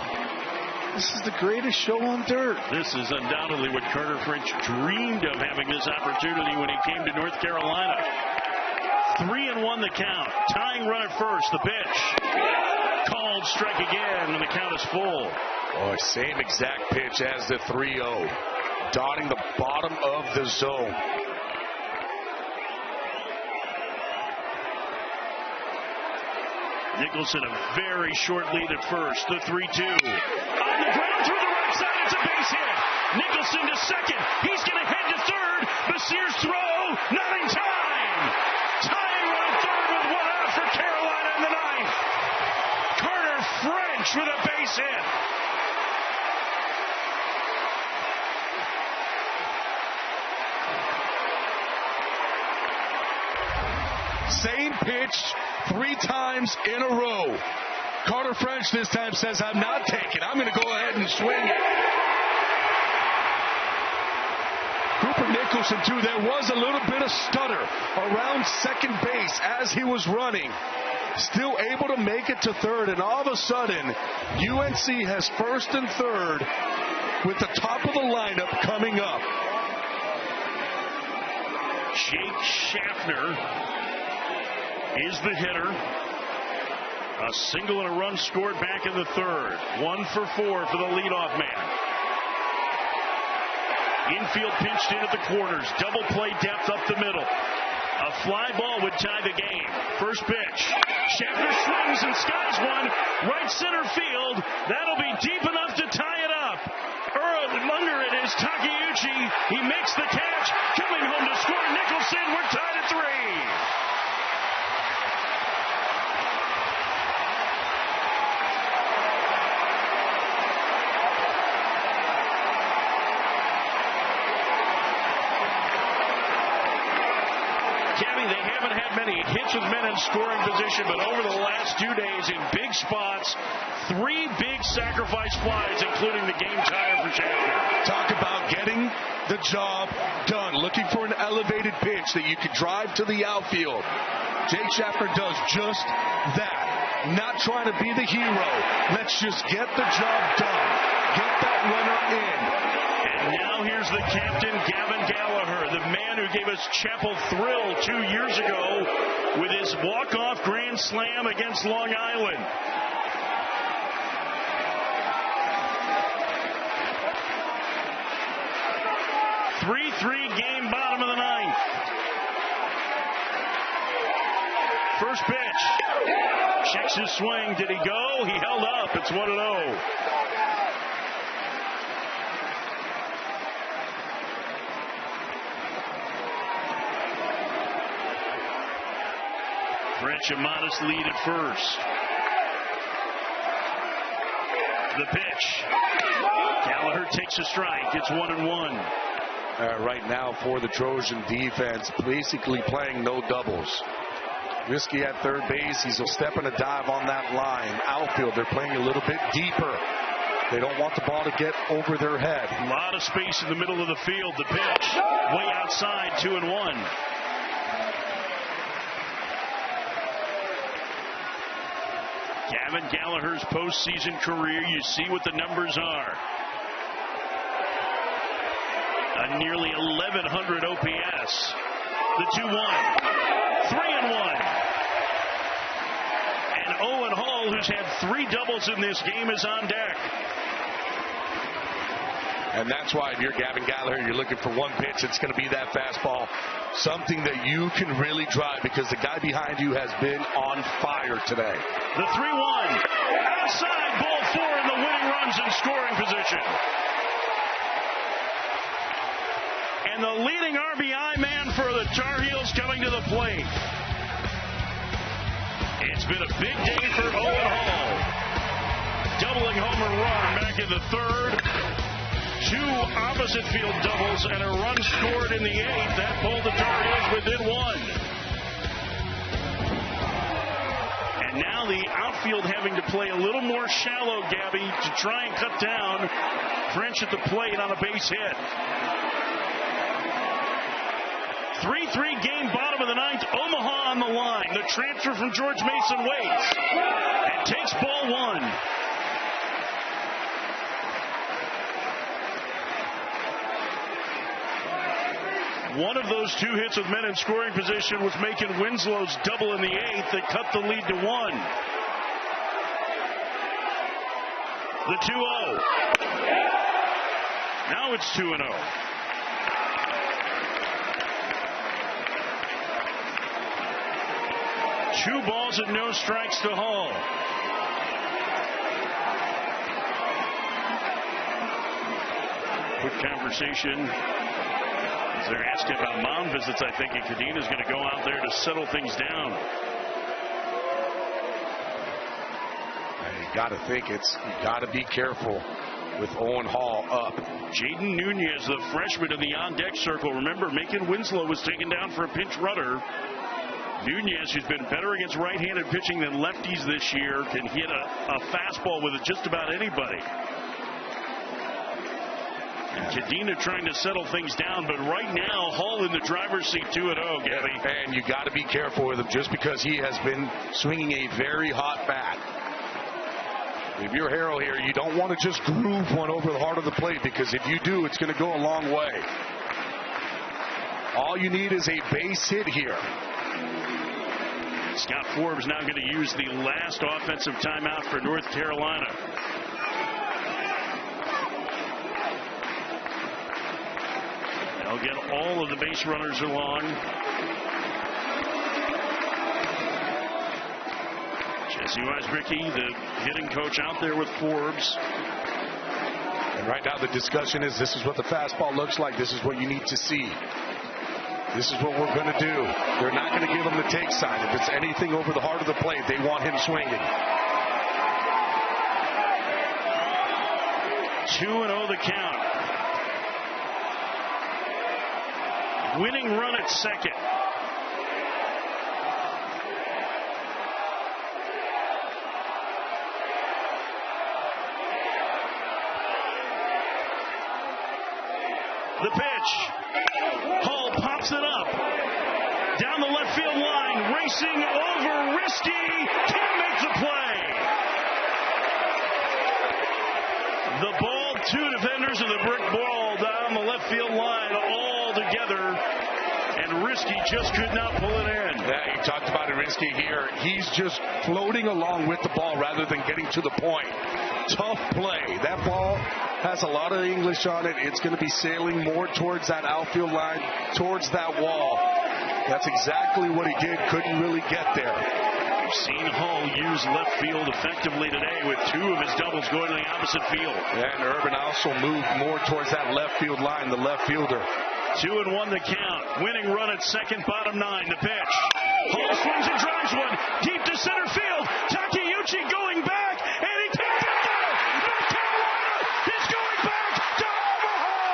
[SPEAKER 2] This is the greatest show on dirt.
[SPEAKER 1] This is undoubtedly what Carter French dreamed of, having this opportunity when he came to North Carolina. 3-1 the count. Tying run at first. The pitch. Called strike again when the count is full.
[SPEAKER 2] Oh, same exact pitch as the 3-0. Dotting the bottom of the zone.
[SPEAKER 1] Nicholson a very short lead at first. The 3-2. On the ground through the right side. It's a base hit. Nicholson to second. He's going to head to third. Basir's throw. Not in time. Tying run at third with 1 out for Carolina in the 9th. Carter French with a base hit.
[SPEAKER 2] Same pitch 3 times in a row. Carter French this time says, I'm not taking. I'm going to go ahead and swing it. Cooper Nicholson, too. There was a little bit of stutter around second base as he was running. Still able to make it to third. And all of a sudden, UNC has first and third with the top of the lineup coming up.
[SPEAKER 1] Jake Schaffner is the hitter. A single and a run scored back in the third. 1 for 4 for the leadoff man. Infield pinched in at the corners. Double play depth up the middle. A fly ball would tie the game. First pitch. Schaffner swings and skies one. Right center field. That'll be deep enough to tie it up. Under it is Takeuchi. He makes the catch. Coming home to score. Nicholson. We're tied at 3. They haven't had many hits with men in scoring position, but over the last 2 days in big spots, 3 big sacrifice flies, including the game tire for Schaffner.
[SPEAKER 2] Talk about getting the job done, looking for an elevated pitch that you could drive to the outfield. Jake Schaffner does just that. Not trying to be the hero. Let's just get the job done. Get that runner in.
[SPEAKER 1] And now here's the captain, Gavin Gallagher, the man who gave us Chapel Thrill 2 years ago with his walk-off grand slam against Long Island. Three game, bottom of the 9th. First pitch. Checks his swing. Did he go? He held up. It's 1-0. French a modest lead at first. The pitch. Gallagher takes a strike. It's 1-1.
[SPEAKER 2] Right now for the Trojan defense, basically playing no doubles. Risky at third base. He's a step and a dive on that line. Outfield, they're playing a little bit deeper. They don't want the ball to get over their head.
[SPEAKER 1] A lot of space in the middle of the field. The pitch. Way outside, 2-1. Gavin Gallagher's postseason career, you see what the numbers are. A nearly 1,100 OPS. The 2-1. 3-1. And Owen Hall, who's had 3 doubles in this game, is on deck.
[SPEAKER 2] And that's why if you're Gavin Gallagher, you're looking for one pitch, it's going to be that fastball. Something that you can really drive because the guy behind you has been on fire today.
[SPEAKER 1] The 3-1. Outside, ball 4, and the winning runs in scoring position. And the leading RBI man for the Tar Heels coming to the plate. It's been a big day for Owen Hall. Doubling home run back in the 3rd. 2 opposite field doubles and a run scored in the 8th. That pulled the Tar Heels within 1. And now the outfield having to play a little more shallow, Gabby, to try and cut down French at the plate on a base hit. 3-3 game, bottom of the 9th. Omaha on the line. The transfer from George Mason waits and takes ball 1. One of those 2 hits with men in scoring position was making Winslow's double in the 8th that cut the lead to 1. The 2-0. Now it's 2-0. Two balls and no strikes to Hall. Quick conversation. As they're asking about mound visits, I think, and Cadena is going to go out there to settle things down.
[SPEAKER 2] You got to think you got to be careful with Owen Hall up.
[SPEAKER 1] Jaden Nunez, the freshman in the on-deck circle. Remember, Macon Winslow was taken down for a pinch runner. Nunez, who's been better against right-handed pitching than lefties this year, can hit a fastball with just about anybody. And Cadena trying to settle things down, but right now, Hall in the driver's seat, 2-0, Gabby.
[SPEAKER 2] And you got to be careful with him just because he has been swinging a very hot bat. If you're Harrell here, you don't want to just groove one over the heart of the plate, because if you do, it's going to go a long way. All you need is a base hit here.
[SPEAKER 1] Scott Forbes now going to use the last offensive timeout for North Carolina. They'll get all of the base runners along. Jesse Weisbricke, the hitting coach, out there with Forbes.
[SPEAKER 2] And right now the discussion is, this is what the fastball looks like. This is what you need to see. This is what we're going to do. They're not going to give him the take side. If it's anything over the heart of the plate, they want him swinging.
[SPEAKER 1] 2-0 the count. Winning run at second. The pitch. Hull pops it up. Down the left field line. Racing over Risky. Can't make the play. The ball, two defenders of the brick ball down the left field line all together. And Risky just could not pull it in.
[SPEAKER 2] Yeah, you talked about Risky here. He's just floating along with the ball rather than getting to the point. Tough play. That ball has a lot of English on it. It's going to be sailing more towards that outfield line, towards that wall. That's exactly what he did. Couldn't really get there.
[SPEAKER 1] We've seen Hull use left field effectively today with two of his doubles going to the opposite field.
[SPEAKER 2] And Urban also moved more towards that left field line, the left fielder.
[SPEAKER 1] 2-1 the count. Winning run at second, bottom nine. The pitch. Hull swings and drives one deep to center field. Takeuchi going back, and he takes it down. North Carolina is going back to Omaha.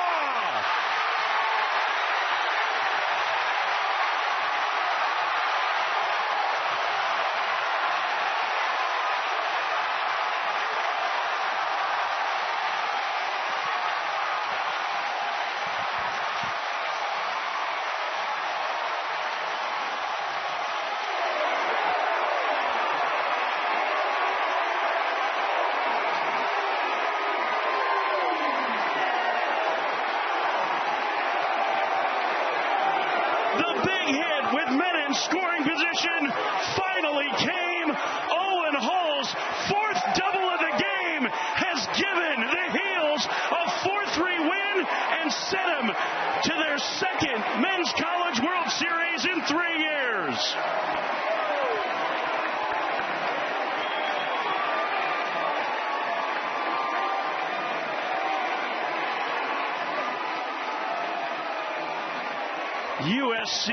[SPEAKER 1] Scoring position finally came. Owen Hall's fourth double of the game has given the Heels a 4-3 win and set them to their second Men's College World Series in 3 years. USC,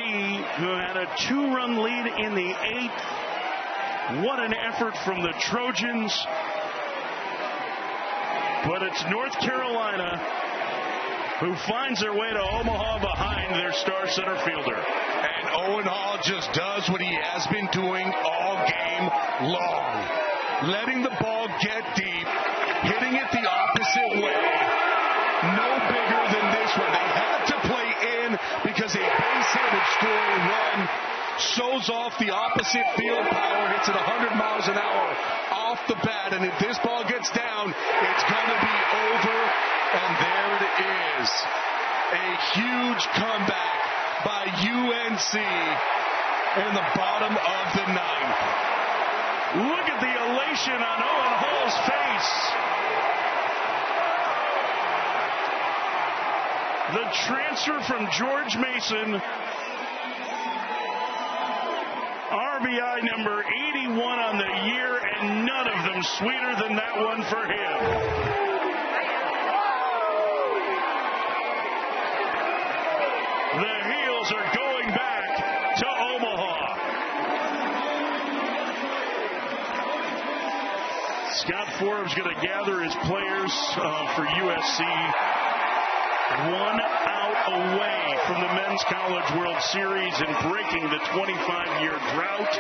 [SPEAKER 1] who had a 2-run lead in the 8th. What an effort from the Trojans. But it's North Carolina who finds their way to Omaha behind their star center fielder.
[SPEAKER 2] And Owen Hall just does what he has been doing all game long. Letting the ball get deep, hitting it the opposite way. No bigger than this one. They had to play in because a base hit would score a run. Shows off the opposite field power. Hits it 100 miles an hour off the bat. And if this ball gets down, it's going to be over. And there it is. A huge comeback by UNC in the bottom of the 9th.
[SPEAKER 1] Look at the elation on Owen Hall's face. The transfer from George Mason, RBI number 81 on the year, and none of them sweeter than that one for him. The Heels are going back to Omaha. Scott Forbes going to gather his players for USC. 1 out away from the Men's College World Series and breaking the 25-year drought.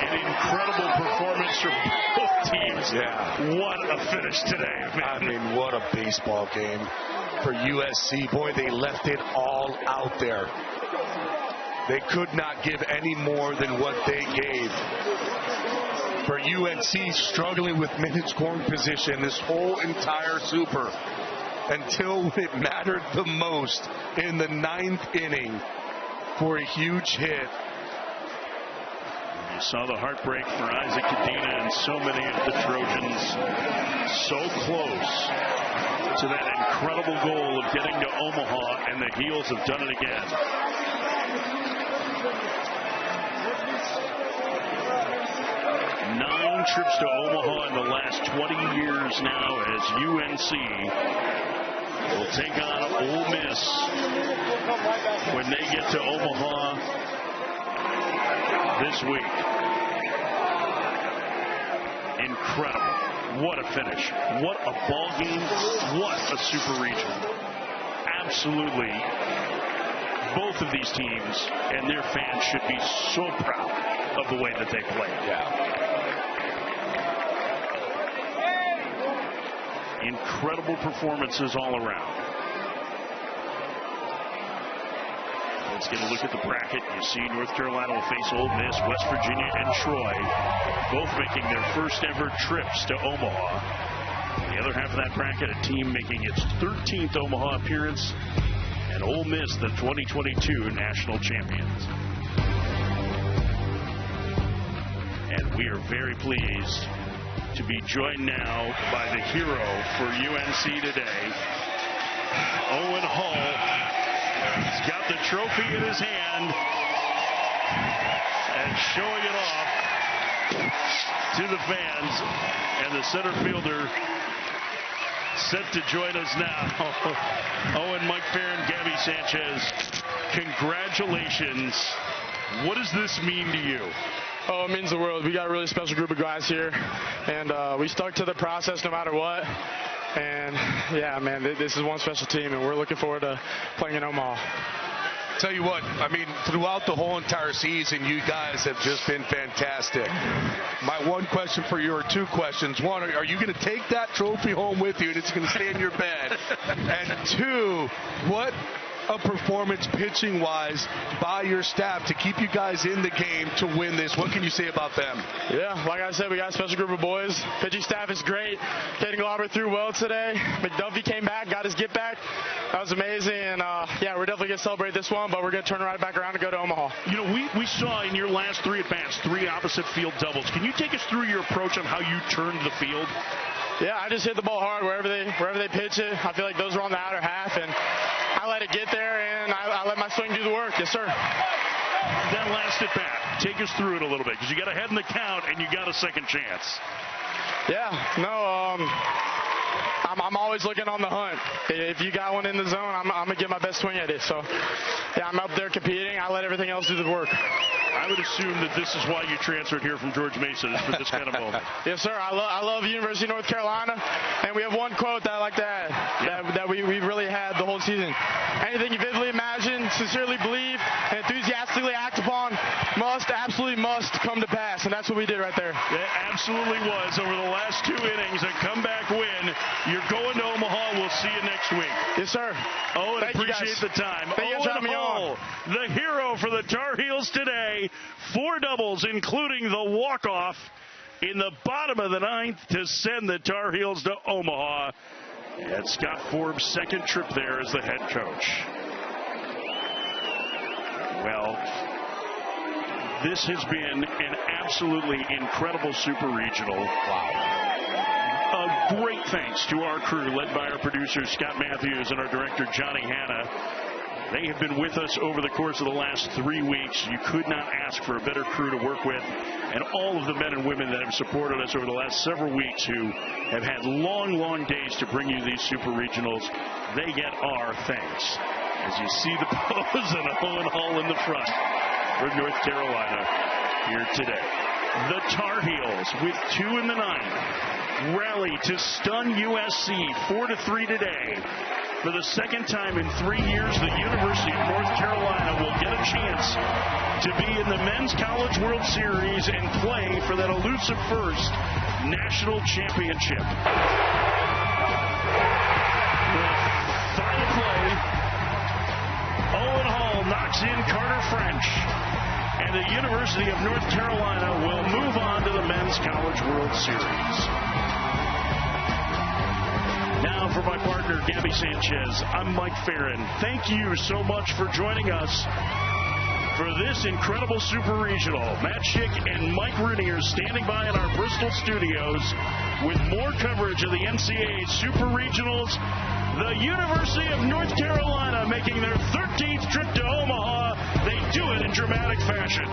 [SPEAKER 1] An incredible performance from both teams.
[SPEAKER 2] Yeah.
[SPEAKER 1] What a finish today, man.
[SPEAKER 2] I mean, what a baseball game for USC. Boy, they left it all out there. They could not give any more than what they gave. For UNC, struggling with minute scoring position this whole entire super until it mattered the most in the 9th inning for a huge hit.
[SPEAKER 1] You saw the heartbreak for Isaac Cadena and so many of the Trojans. so close to that incredible goal of getting to Omaha, and the Heels have done it again. Nine trips to Omaha in the last 20 years now as UNC will take on Ole Miss when they get to Omaha this week. Incredible. What a finish. What a ball game. What a super regional. Absolutely. Both of these teams and their fans should be so proud of the way that they played.
[SPEAKER 2] Yeah.
[SPEAKER 1] Incredible performances all around. Let's get a look at the bracket. You see North Carolina will face Ole Miss, West Virginia, and Troy, both making their first ever trips to Omaha. The other half of that bracket, a team making its 13th Omaha appearance, and Ole Miss, the 2022 national champions. And we are very pleased to be joined now by the hero for UNC today, Owen Hall. He's got the trophy in his hand and showing it off to the fans. And the center fielder set to join us now. Owen, Mike Farron, Gabby Sanchez, congratulations. What does this mean to you?
[SPEAKER 5] Oh, it means the world. We got a really special group of guys here, and we stuck to the process no matter what. And, yeah, man, this is one special team, and we're looking forward to playing in Omaha.
[SPEAKER 2] Tell you what, I mean, throughout the whole entire season, you guys have just been fantastic. My one question for you, or two questions. One, are you going to take that trophy home with you and it's going to stay in your bed? And two, what a performance pitching-wise by your staff to keep you guys in the game to win this. What can you say about them?
[SPEAKER 5] Yeah, like I said, we got a special group of boys. Pitching staff is great. Kaden Glauber threw well today. McDuffie came back, got his get back. That was amazing. And, yeah, we're definitely going to celebrate this one, but we're going to turn right back around and go to Omaha.
[SPEAKER 1] You know, we saw in your last three at-bats, 3 opposite field doubles. Can you take us through your approach on how you turned the field?
[SPEAKER 5] Yeah, I just hit the ball hard wherever they pitch it. I feel like those were on the outer half, and I let it get there, and I let my swing do the work. Yes, sir.
[SPEAKER 1] That last at bat, take us through it a little bit, because you got ahead in the count and you got a second chance.
[SPEAKER 5] Yeah, no, I'm always looking on the hunt. If you got one in the zone, I'm gonna get my best swing at it. So, yeah, I'm up there competing. I let everything else do the work.
[SPEAKER 1] I would assume that this is why you transferred here from George Mason, is for this kind of moment.
[SPEAKER 5] Yes, sir. I love University of North Carolina, and we have one quote that I like to add, that we really had the whole season. Anything you vividly imagine, sincerely believe, and enthusiastically act upon absolutely must come to pass, and that's what we did right there.
[SPEAKER 1] It absolutely was. Over the last 2 innings, a comeback win. You're going to Omaha. We'll see you next week.
[SPEAKER 5] Yes, sir.
[SPEAKER 1] Oh, and appreciate the time. Owen Hall, the hero for the Tar Heels today. 4 doubles, including the walk-off in the bottom of the 9th to send the Tar Heels to Omaha. And Scott Forbes' second trip there as the head coach. Well, this has been an absolutely incredible super regional. Wow. A great thanks to our crew, led by our producer, Scott Matthews, and our director, Johnny Hanna. They have been with us over the course of the last 3 weeks. You could not ask for a better crew to work with. And all of the men and women that have supported us over the last several weeks who have had long, long days to bring you these super regionals, they get our thanks. As you see the pose and Owen Hall in the front for North Carolina here today. The Tar Heels with 2 in the 9th rally to stun USC 4-3 today. For the second time in 3 years, the University of North Carolina will get a chance to be in the Men's College World Series and play for that elusive first national championship. Final play. Owen Hall knocks in Carter French, and the University of North Carolina will move on to the Men's College World Series. Now for my partner, Gabby Sanchez, I'm Mike Farron. Thank you so much for joining us for this incredible super regional. Matt Schick and Mike Rooney are standing by in our Bristol studios. with more coverage of the NCAA Super Regionals. The University of North Carolina making their 13th trip to Omaha. They do it in dramatic fashion.